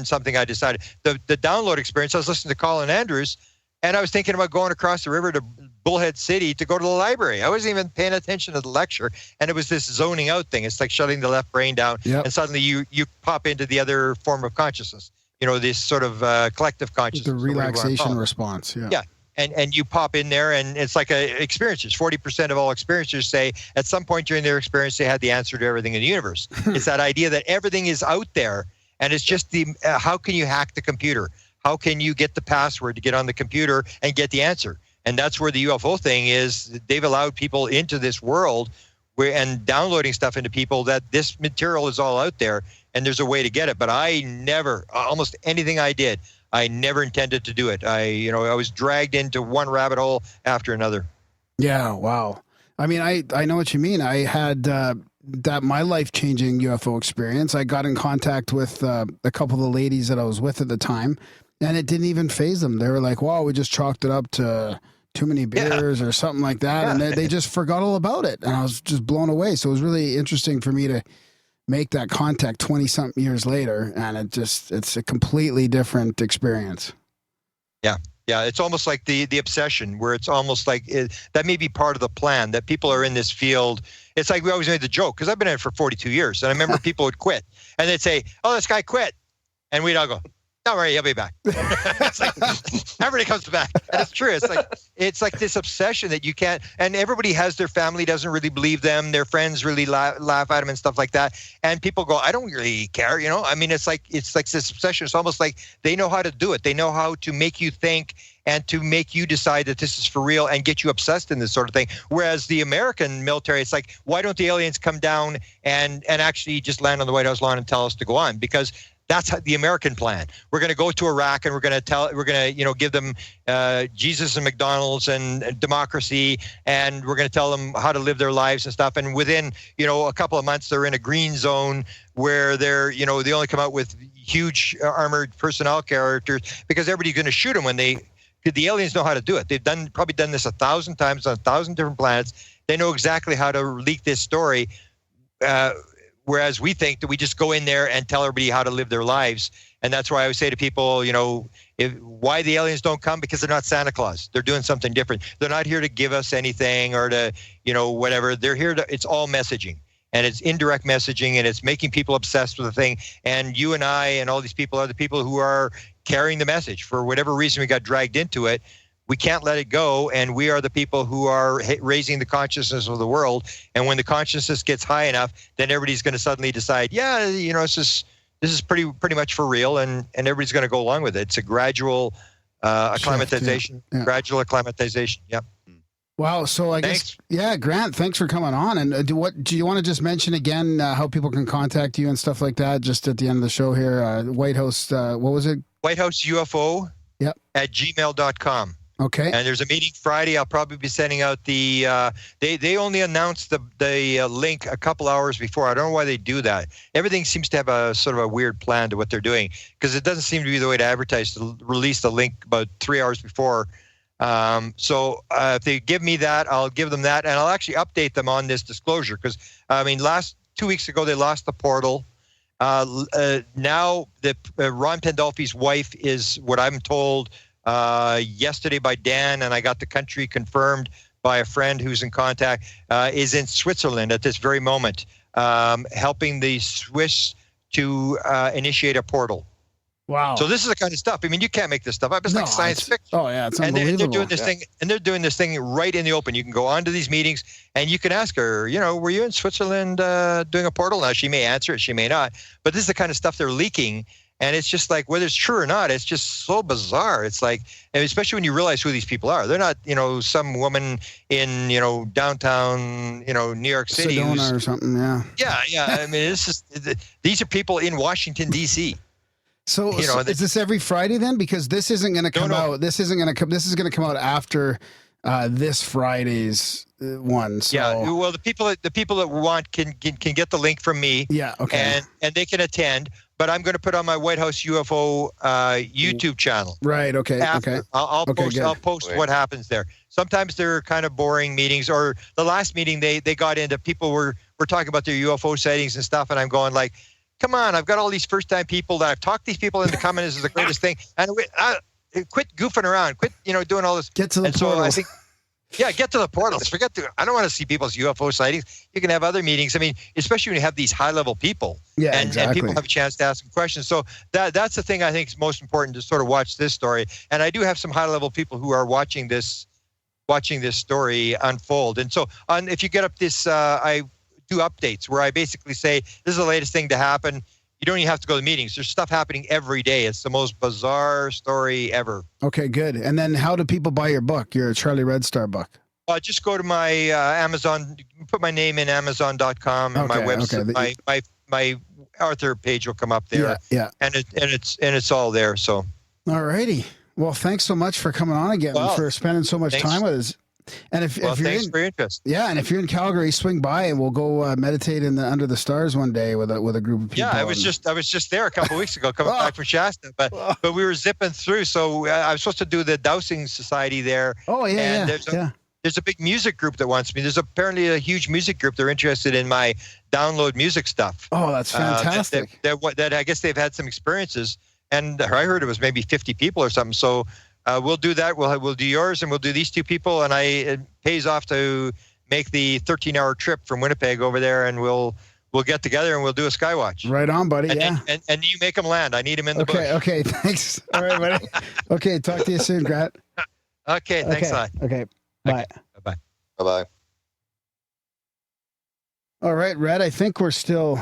S2: something I decided. The download experience, I was listening to Colin Andrews, and I was thinking about going across the river to Bullhead City to go to the library. I wasn't even paying attention to the lecture, and it was this zoning out thing. It's like shutting the left brain down, and suddenly you pop into the other form of consciousness. This sort of collective consciousness.
S4: The relaxation response,
S2: Yeah, and you pop in there, and it's like experiencers. 40% of all experiencers say at some point during their experience they had the answer to everything in the universe. It's that idea that everything is out there, and it's just how can you hack the computer? How can you get the password to get on the computer and get the answer? And that's where the UFO thing is. They've allowed people into this world and downloading stuff into people that this material is all out there, and there's a way to get it. But I never, almost anything I did, I never intended to do it. I was dragged into one rabbit hole after another.
S4: Yeah, wow. I mean, I know what you mean. I had my life-changing UFO experience. I got in contact with a couple of the ladies that I was with at the time, and it didn't even faze them. They were like, wow, we just chalked it up to too many beers or something like that. And they just forgot all about it. And I was just blown away. So it was really interesting for me to make that contact 20-something years later. And it's a completely different experience.
S2: Yeah. Yeah. It's almost like the obsession, where it's almost like that may be part of the plan, that people are in this field. It's like we always made the joke, because I've been in it for 42 years. And I remember people would quit, and they'd say, oh, this guy quit. And we'd all go, don't worry, he'll be back. It's like everybody comes back. And it's true. It's like this obsession that you can't, and everybody has their family doesn't really believe them. Their friends really laugh at them and stuff like that. And people go, I don't really care. I mean, it's like this obsession. It's almost like they know how to do it. They know how to make you think and to make you decide that this is for real and get you obsessed in this sort of thing. Whereas the American military, it's like, why don't the aliens come down and actually just land on the White House lawn and tell us to go on? Because that's the American plan. We're going to go to Iraq, and we're going to give them Jesus and McDonald's and democracy, and we're going to tell them how to live their lives and stuff. And within, a couple of months, they're in a green zone where they only come out with huge armored personnel characters, because everybody's going to shoot them the aliens know how to do it. They've probably done this 1,000 times on 1,000 different planets. They know exactly how to leak this story. Whereas we think that we just go in there and tell everybody how to live their lives. And that's why I would say to people, why the aliens don't come? Because they're not Santa Claus. They're doing something different. They're not here to give us anything or to, whatever. They're here it's all messaging. And it's indirect messaging, and it's making people obsessed with the thing. And you and I and all these people are the people who are carrying the message. For whatever reason we got dragged into it, we can't let it go, and we are the people who are raising the consciousness of the world. And when the consciousness gets high enough, then everybody's going to suddenly decide, yeah, this is pretty much for real, and everybody's going to go along with it. It's a gradual acclimatization, gradual acclimatization. Yep.
S4: Wow. So I guess, Grant, thanks for coming on. And do you want to just mention again how people can contact you and stuff like that? Just at the end of the show here, White House. What was it? White House
S2: UFO.
S4: Yep.
S2: At gmail.com.
S4: Okay.
S2: And there's a meeting Friday. I'll probably be sending out the. They only announced the link a couple hours before. I don't know why they do that. Everything seems to have a sort of a weird plan to what they're doing, because it doesn't seem to be the way to advertise, to release the link about 3 hours before. So if they give me that, I'll give them that, and I'll actually update them on this disclosure, because I mean, 2 weeks ago they lost the portal. Now Ron Pandolfi's wife is, what I'm told, yesterday by Dan, and I got the country confirmed by a friend who's in contact, is in Switzerland at this very moment, helping the Swiss to initiate a portal.
S4: Wow.
S2: So this is the kind of stuff. I mean, you can't make this stuff up. It's like science fiction.
S4: Oh yeah, it's unbelievable.
S2: And they're doing this thing, and they're doing this thing right in the open. You can go on to these meetings, and you can ask her, were you in Switzerland doing a portal? Now, she may answer it, she may not. But this is the kind of stuff they're leaking, and it's just like, whether it's true or not, it's just so bizarre. It's like, and especially when you realize who these people are. They're not, some woman in, downtown, New York City.
S4: Sedona or something, yeah.
S2: Yeah. I mean, these are people in Washington, D.C.
S4: So, is this every Friday then? Because this isn't going to come out. This isn't going to come. This is going to come out after this Friday's one. So.
S2: Yeah. Well, the people that want can get the link from me.
S4: Yeah. Okay.
S2: And they can attend. But I'm going to put on my White House UFO YouTube channel.
S4: Right. Okay.
S2: After.
S4: Okay.
S2: I'll post what happens there. Sometimes they're kind of boring meetings. Or the last meeting they got into, people were talking about their UFO sightings and stuff, and I'm going like, come on, I've got all these first-time people that I've talked these people into coming. This is the greatest thing. And quit goofing around. Quit, doing all this.
S4: Get to the portals.
S2: So I think, get to the portals. I don't want to see people's UFO sightings. You can have other meetings. I mean, especially when you have these high-level people.
S4: Yeah,
S2: and people have a chance to ask them questions. So that's the thing I think is most important, to sort of watch this story. And I do have some high-level people who are watching this story unfold. And so if you get up this, I do updates where I basically say, this is the latest thing to happen. You don't even have to go to meetings. There's stuff happening every day. It's the most bizarre story ever.
S4: Okay, good. And then how do people buy your book, your Charlie Red Star book?
S2: Just go to my Amazon, put my name in Amazon.com, and my website, my author page will come up there.
S4: Yeah.
S2: And it's all there. So.
S4: All righty. Well, thanks so much for coming on again, for spending so much time with us. And if you're
S2: thanks for your interest.
S4: Yeah, and if you're in Calgary, swing by and we'll go meditate under the stars one day with a group of people.
S2: Yeah, I was just there a couple of weeks ago, coming back from Shasta, but we were zipping through. So I was supposed to do the dowsing society there.
S4: Oh yeah,
S2: and there's a big music group that wants me. There's apparently a huge music group. They're interested in my download music stuff.
S4: Oh, that's fantastic.
S2: That I guess they've had some experiences, and I heard it was maybe 50 people or something. So. We'll do that. We'll do yours, and we'll do these two people, and it pays off to make the 13-hour trip from Winnipeg over there, and we'll get together and we'll do a skywatch.
S4: Right on, buddy.
S2: And you make them land. I need them in the bush.
S4: Okay. Thanks. All right, buddy. Okay. Talk to you soon, Grant.
S2: Okay. Thanks a lot.
S4: Okay. Bye.
S2: Bye.
S8: Bye.
S4: All right, Red. I think we're still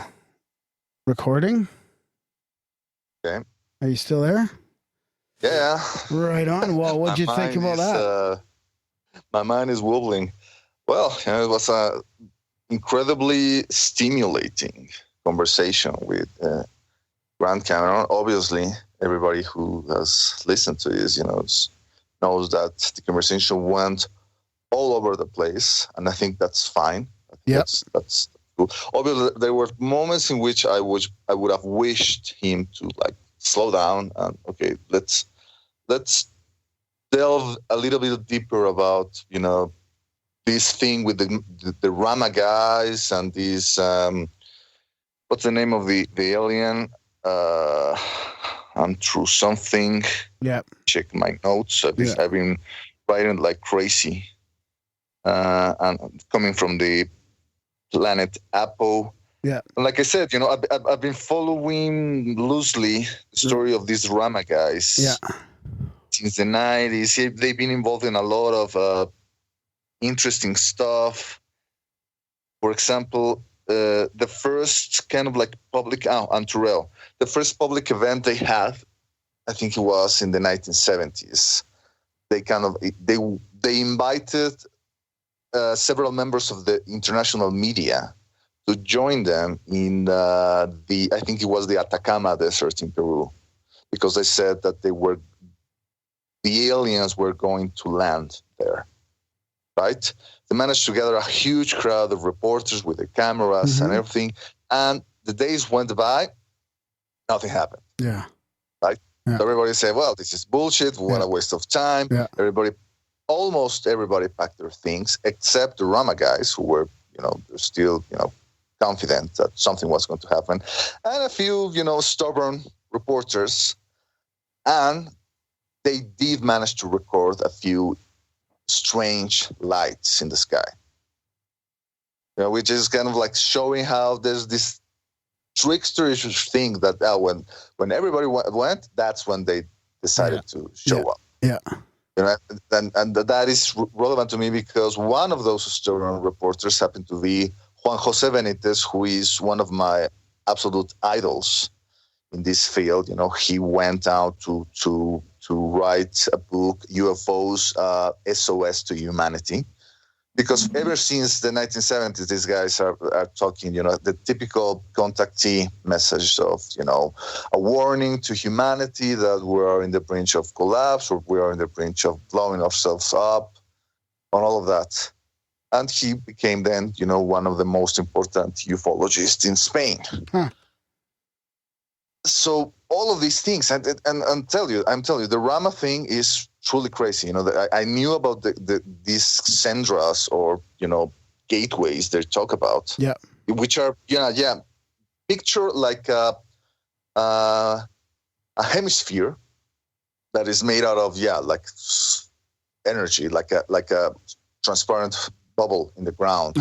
S4: recording.
S8: Okay.
S4: Are you still there?
S8: Yeah.
S4: Right on. Well, what'd you think about that?
S8: My mind is wobbling. Well, it was a incredibly stimulating conversation with Grant Cameron. Obviously, everybody who has listened to this, knows that the conversation went all over the place, and I think that's fine. That's cool. Obviously, there were moments in which I would have wished him to slow down and let's delve a little bit deeper about this thing with the Rama guys and these what's the name of the alien? I'm through something.
S4: Yeah.
S8: Check my notes. I've been writing like crazy, and coming from the planet Apo.
S4: Yeah.
S8: Like I said, I've been following loosely the story of these Rama guys.
S4: Yeah.
S8: since the 90s. They've been involved in a lot of interesting stuff. For example, the first kind of like public, Anturel, the first public event they had, I think it was in the 1970s. They invited several members of the international media to join them in I think it was the Atacama Desert in Peru, because they said that the aliens were going to land there, right? They managed to gather a huge crowd of reporters with their cameras and everything, and the days went by, nothing happened.
S4: Yeah.
S8: Right?
S4: Yeah.
S8: So everybody said, well, this is bullshit, what a waste of time.
S4: Yeah.
S8: Almost everybody packed their things, except the Rama guys who were, they're still, confident that something was going to happen. And a few, stubborn reporters. And they did manage to record a few strange lights in the sky. Which is kind of like showing how there's this tricksterish thing that when everybody went, that's when they decided to show up.
S4: Yeah.
S8: And that is relevant to me because one of those stubborn reporters happened to be Juan José Benítez, who is one of my absolute idols in this field. He went out to write a book, UFOs, SOS to Humanity. Because ever since the 1970s, these guys are talking, the typical contactee message of, a warning to humanity that we are in the brink of collapse or we are in the brink of blowing ourselves up, and all of that. And he became then, one of the most important ufologists in Spain.
S4: Huh.
S8: So all of these things, and I'm telling you, the Rama thing is truly crazy. I knew about these Sendras or gateways they talk about.
S4: Yeah.
S8: Which are picture like a hemisphere that is made out of like energy, like a transparent bubble in the ground.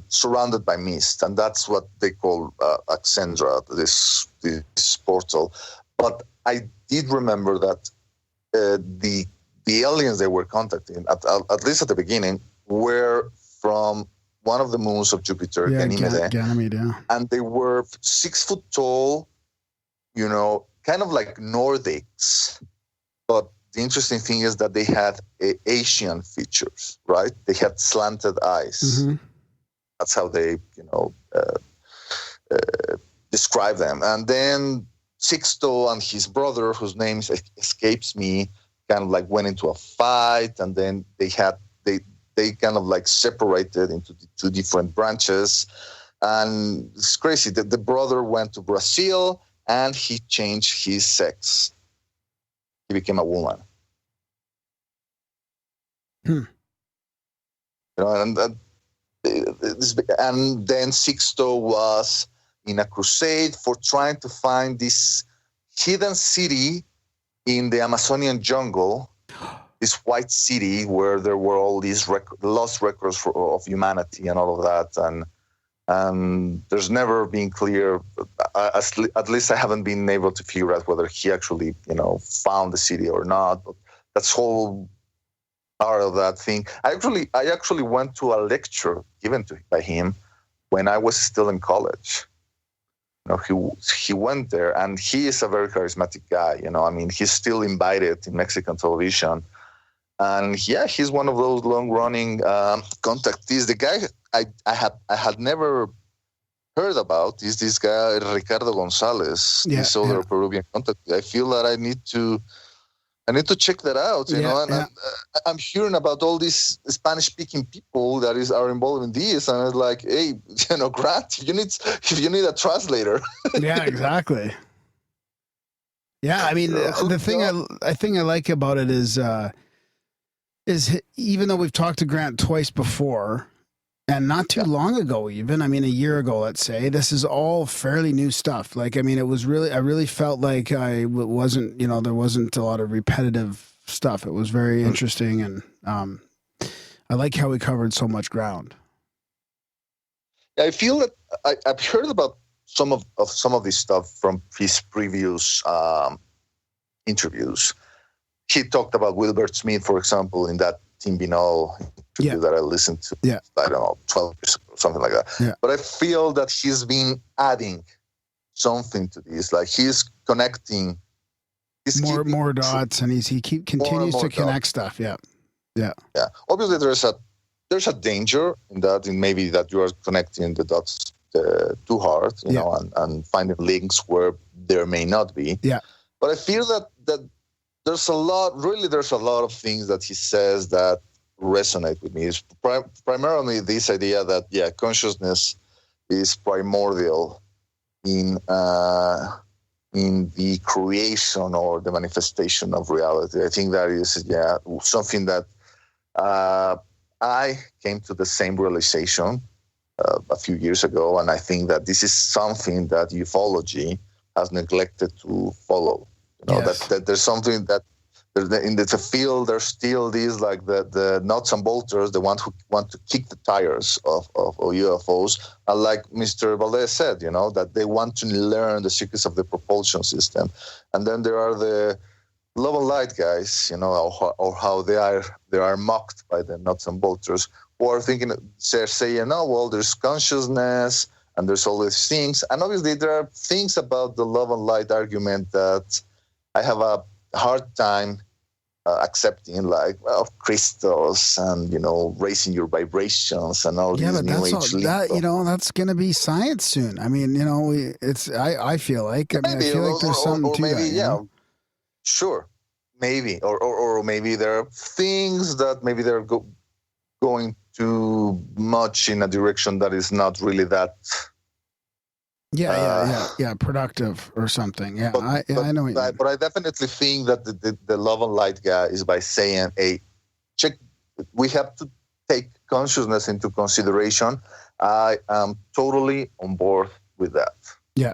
S8: Surrounded by mist, and that's what they call Axendra, this portal. But I did remember that the aliens they were contacting, at least at the beginning, were from one of the moons of Jupiter, Ganymede, and they were 6 foot tall, kind of like Nordics. But the interesting thing is that they had Asian features, right? They had slanted eyes. That's how they, describe them. And then Sixto and his brother, whose name escapes me, kind of like went into a fight, and then they kind of like separated into the 2 different branches. And it's crazy that the brother went to Brazil and he changed his sex. He became a woman. And then Sixto was in a crusade for trying to find this hidden city in the Amazonian jungle, this white city where there were all these lost records of humanity and all of that. And there's never been clear, at least I haven't been able to figure out whether he actually, found the city or not. But that's whole part of that thing. I actually went to a lecture given by him when I was still in college. He went there, and he is a very charismatic guy. He's still invited in Mexican television, and he's one of those long-running contactees. The guy I had never heard about is this guy Ricardo Gonzalez, this other Peruvian contactee. I feel that I need to check that out, I'm hearing about all these Spanish-speaking people that are involved in this, and it's like, hey, Grant, if you need a translator.
S4: Yeah, exactly. Yeah, the thing I like about it is even though we've talked to Grant twice before, and not too long ago, even, a year ago, let's say, this is all fairly new stuff. Like, it was really, I really felt like I wasn't, there wasn't a lot of repetitive stuff. It was very interesting. And I like how we covered so much ground.
S8: I feel that I've heard about some of this stuff from his previous interviews. he talked about Wilbert Smith, for example, in that Tim Binol interview that I listened to.
S4: Yeah.
S8: I don't know, 12 years ago, something like that.
S4: Yeah.
S8: But I feel that he's been adding something to this. Like he's connecting.
S4: More dots, and he continues to connect stuff. Yeah.
S8: Obviously, there's a danger in that, in maybe that you are connecting the dots too hard, you know, and finding links where there may not be.
S4: Yeah.
S8: But I feel that there's a lot of things that he says that resonate with me. It's primarily this idea that consciousness is primordial in the creation or the manifestation of reality. I think that is something that I came to the same realization a few years ago, and I think that this is something that ufology has neglected to follow. You know, that there's something that in the field there's still these like the nuts and bolters, the ones who want to kick the tires of UFOs, and like Mr. Valdez said, you know, that they want to learn the secrets of the propulsion system, and then there are the love and light guys, you know, or how they are mocked by the nuts and bolters, who are saying, oh, well, there's consciousness and there's all these things. And obviously there are things about the love and light argument that I have a hard time accepting, like, well, crystals and, you know, raising your vibrations and all these new age
S4: that, you know, that's going to be science soon. I mean, you know, I feel like, I feel like there's something to
S8: maybe,
S4: that. You know?
S8: Sure. Maybe, or maybe there are things that maybe they're going too much in a direction that is not really that.
S4: Productive or something. Yeah,
S8: but,
S4: I know.
S8: But I definitely think that the love and light guy is by saying, hey, we have to take consciousness into consideration. I am totally on board with that.
S4: Yeah.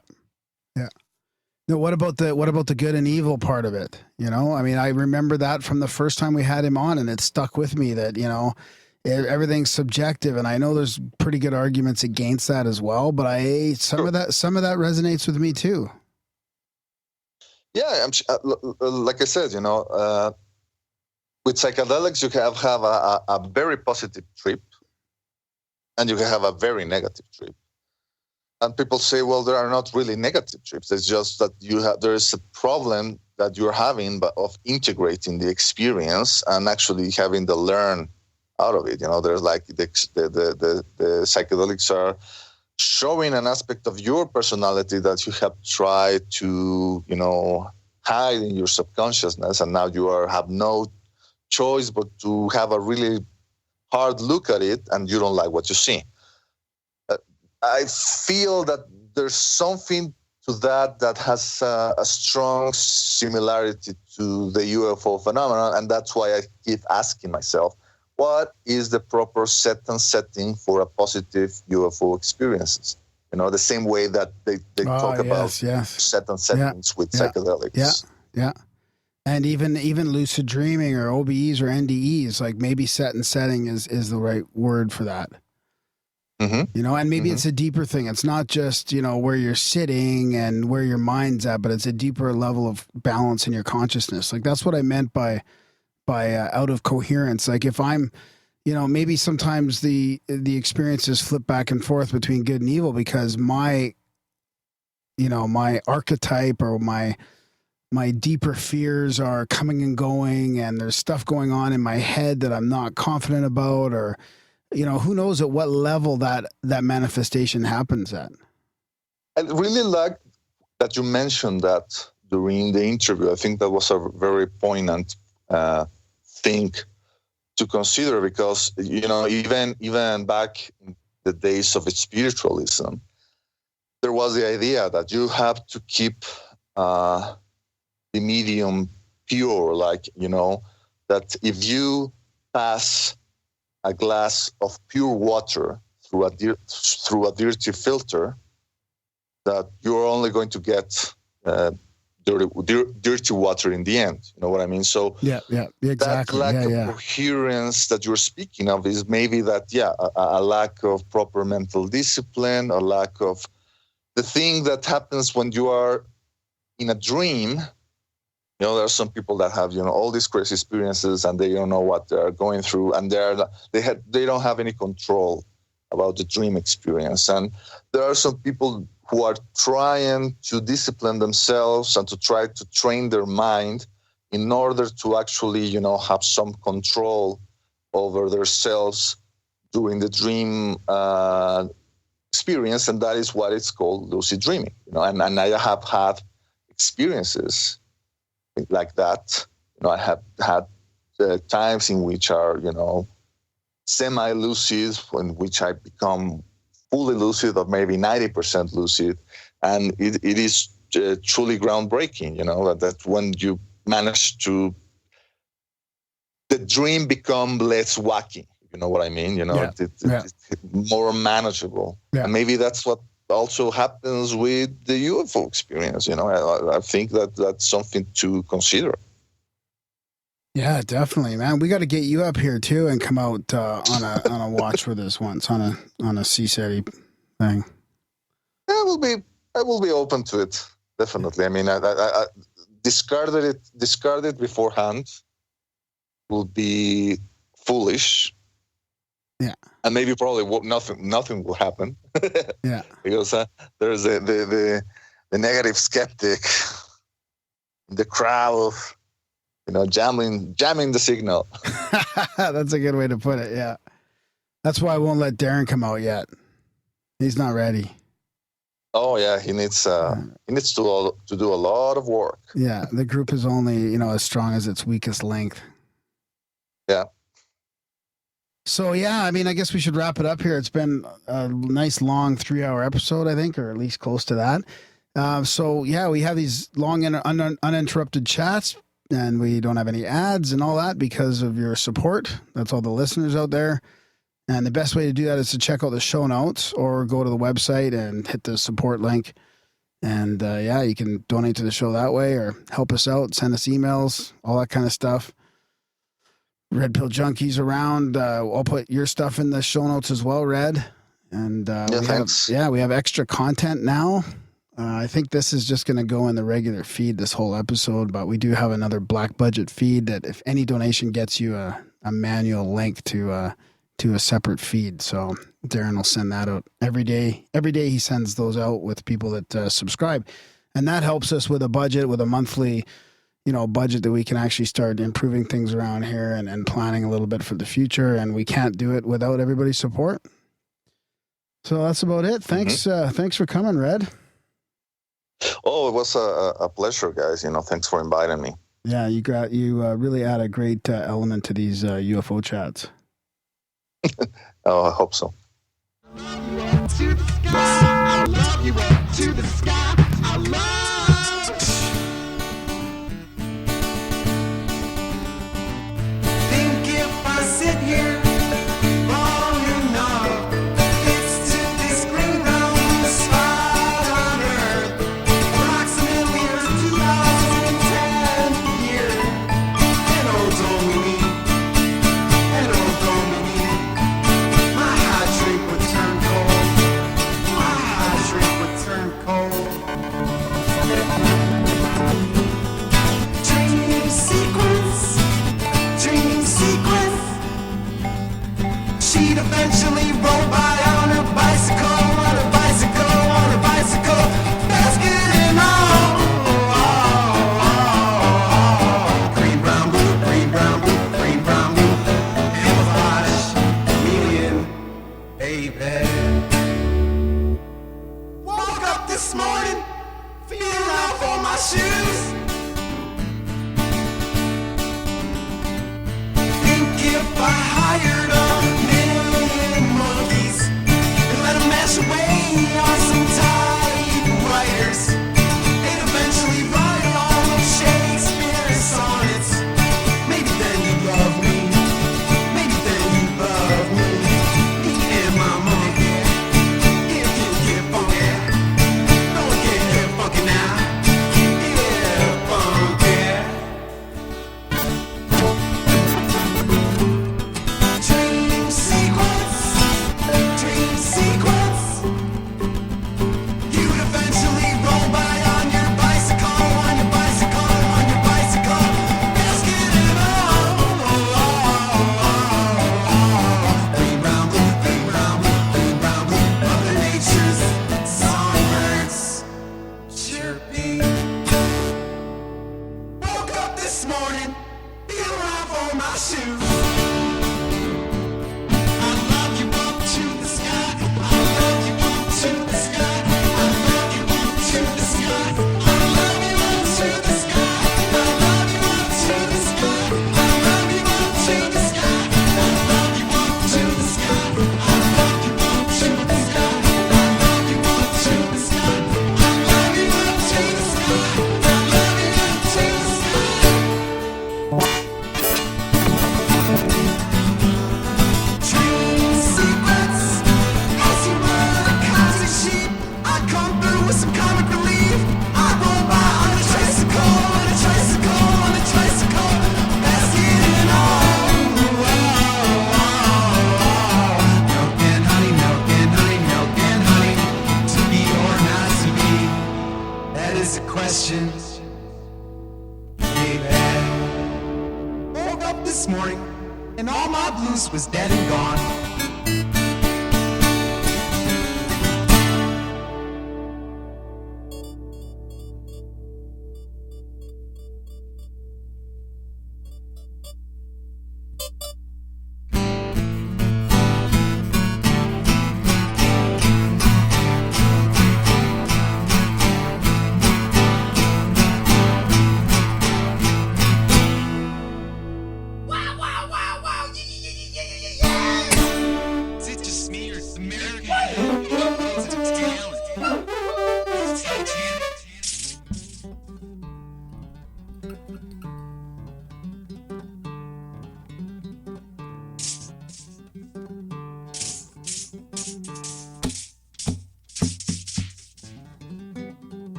S4: No, what about the good and evil part of it? You know, I mean, I remember that from the first time we had him on, and it stuck with me that, you know, everything's subjective, and I know there's pretty good arguments against that as well. But some of that resonates with me too.
S8: Yeah, like I said, you know, with psychedelics, you have a very positive trip, and you can have a very negative trip. And people say, well, there are not really negative trips. It's just that there is a problem that you're having of integrating the experience and actually having to learn out of it. You know, there's like the psychedelics are showing an aspect of your personality that you have tried to, you know, hide in your subconsciousness, and now you have no choice but to have a really hard look at it, and you don't like what you see. I feel that there's something to that has a strong similarity to the UFO phenomenon, and that's why I keep asking myself, what is the proper setting for a positive UFO experiences? You know, the same way that they talk about settings with psychedelics.
S4: Yeah. And even lucid dreaming or OBEs or NDEs, like maybe setting is the right word for that.
S8: Mm-hmm.
S4: You know, and maybe it's a deeper thing. It's not just, you know, where you're sitting and where your mind's at, but it's a deeper level of balance in your consciousness. Like that's what I meant by out of coherence. Like if I'm, you know, maybe sometimes the experiences flip back and forth between good and evil because my archetype or my deeper fears are coming and going, and there's stuff going on in my head that I'm not confident about, or, you know, who knows at what level that manifestation happens at.
S8: I really like that you mentioned that during the interview. I think that was a very poignant thing to consider, because, you know, even back in the days of spiritualism, there was the idea that you have to keep the medium pure. Like, you know, that if you pass a glass of pure water through a dirty filter, that you're only going to get dirty water in the end. You know what I mean? So
S4: exactly.
S8: That lack of coherence that you're speaking of is maybe that a lack of proper mental discipline, a lack of the thing that happens when you are in a dream. You know, there are some people that have, you know, all these crazy experiences and they don't know what they're going through, and they don't have any control about the dream experience. And there are some people who are trying to discipline themselves and to try to train their mind in order to actually, you know, have some control over themselves during the dream experience, and that is what it's called lucid dreaming. You know, and I have had experiences like that. You know, I have had times in which are, you know, semi-lucid, in which I become fully lucid or maybe 90% lucid, and it is truly groundbreaking. You know, that when you manage to, the dream become less wacky. You know what I mean? You know, it's more manageable. Yeah. And maybe that's what also happens with the UFO experience. You know, I think that's something to consider.
S4: Yeah, definitely, man. We got to get you up here too and come out on a watch with us once on a CSETI thing.
S8: Yeah, I will be open to it. Definitely. I mean, I discarded it beforehand will be foolish.
S4: Yeah.
S8: And maybe probably nothing will happen.
S4: Yeah.
S8: Because there's the negative skeptic, the crowd, you know, jamming the signal.
S4: That's a good way to put it. Yeah. That's why I won't let Darren come out yet. He's not ready.
S8: Oh yeah, he needs to do a lot of work.
S4: Yeah, the group is only, you know, as strong as its weakest link.
S8: Yeah.
S4: So yeah, I mean, I guess we should wrap it up here. It's been a nice long 3-hour episode, I think, or at least close to that. So yeah, we have these long and uninterrupted chats, and we don't have any ads and all that because of your support. That's all the listeners out there. And the best way to do that is to check out the show notes or go to the website and hit the support link. And yeah, you can donate to the show that way or help us out, send us emails, all that kind of stuff. Red Pill Junkies around. I'll put your stuff in the show notes as well, Red. And we have extra content now. I think this is just going to go in the regular feed, this whole episode, but we do have another black budget feed that if any donation gets you a manual link to a separate feed. So Darren will send that out every day. Every day he sends those out with people that subscribe. And that helps us with a budget, with a monthly, you know, budget that we can actually start improving things around here and planning a little bit for the future. And we can't do it without everybody's support. So that's about it. Thanks. Thanks for coming, Red.
S8: Oh, it was a pleasure, guys. You know, thanks for inviting me.
S4: Yeah, you really add a great element to these UFO chats.
S8: Oh, I hope so.
S9: To the sky, I love you up to the sky. I love. Think if I sit here long enough, it's to this green round spot on Earth. Approximately 2010 year. And old Dominique. And old Dominique. My hot drink would turn cold. My hot drink would turn cold. Dream sequence. Dream sequence. She'd eventually roll by on her bicycle, on her bicycle, on her bicycle. Basket and all. Green, brown, blue, green, brown, blue, green, brown, blue. Camouflage, chameleon, baby. Woke up this morning, feeling out for my shoes. Think if I hired a million monkeys and let them mash away on some typewriters, they'd eventually write all of Shakespeare's sonnets. Maybe then you'd love me. Maybe then you'd love me. Yeah, my monkey. If you get funky, don't get funky now. Yeah. my shoes. I love you up to the sky. I love you up to the sky. I love you up to the sky. I love you up to the sky. I love you up to the sky. I love you up to the sky. I love you up to the sky. I love you up to the sky. I love you up to the sky. I love you up to the sky. I love you up to the sky. Dream sequence, as you were the cosmic sheep. I come through with some comic relief. I roll by on a tricycle, on a tricycle, on a tricycle, basking in all. Milk and honey, milk and honey, milk and honey. To be or not to be, that is the question. Baby. Woke up this morning and all my blues was dead and gone. Is it just me or is America? Is it talent? Is it Titanic?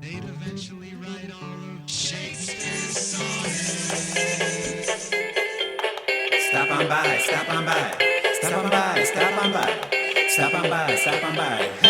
S9: They'd eventually write all of Shakespeare's sonnets. Stop on by, stop on by, stop on by, stop on by, stop on by, stop on by.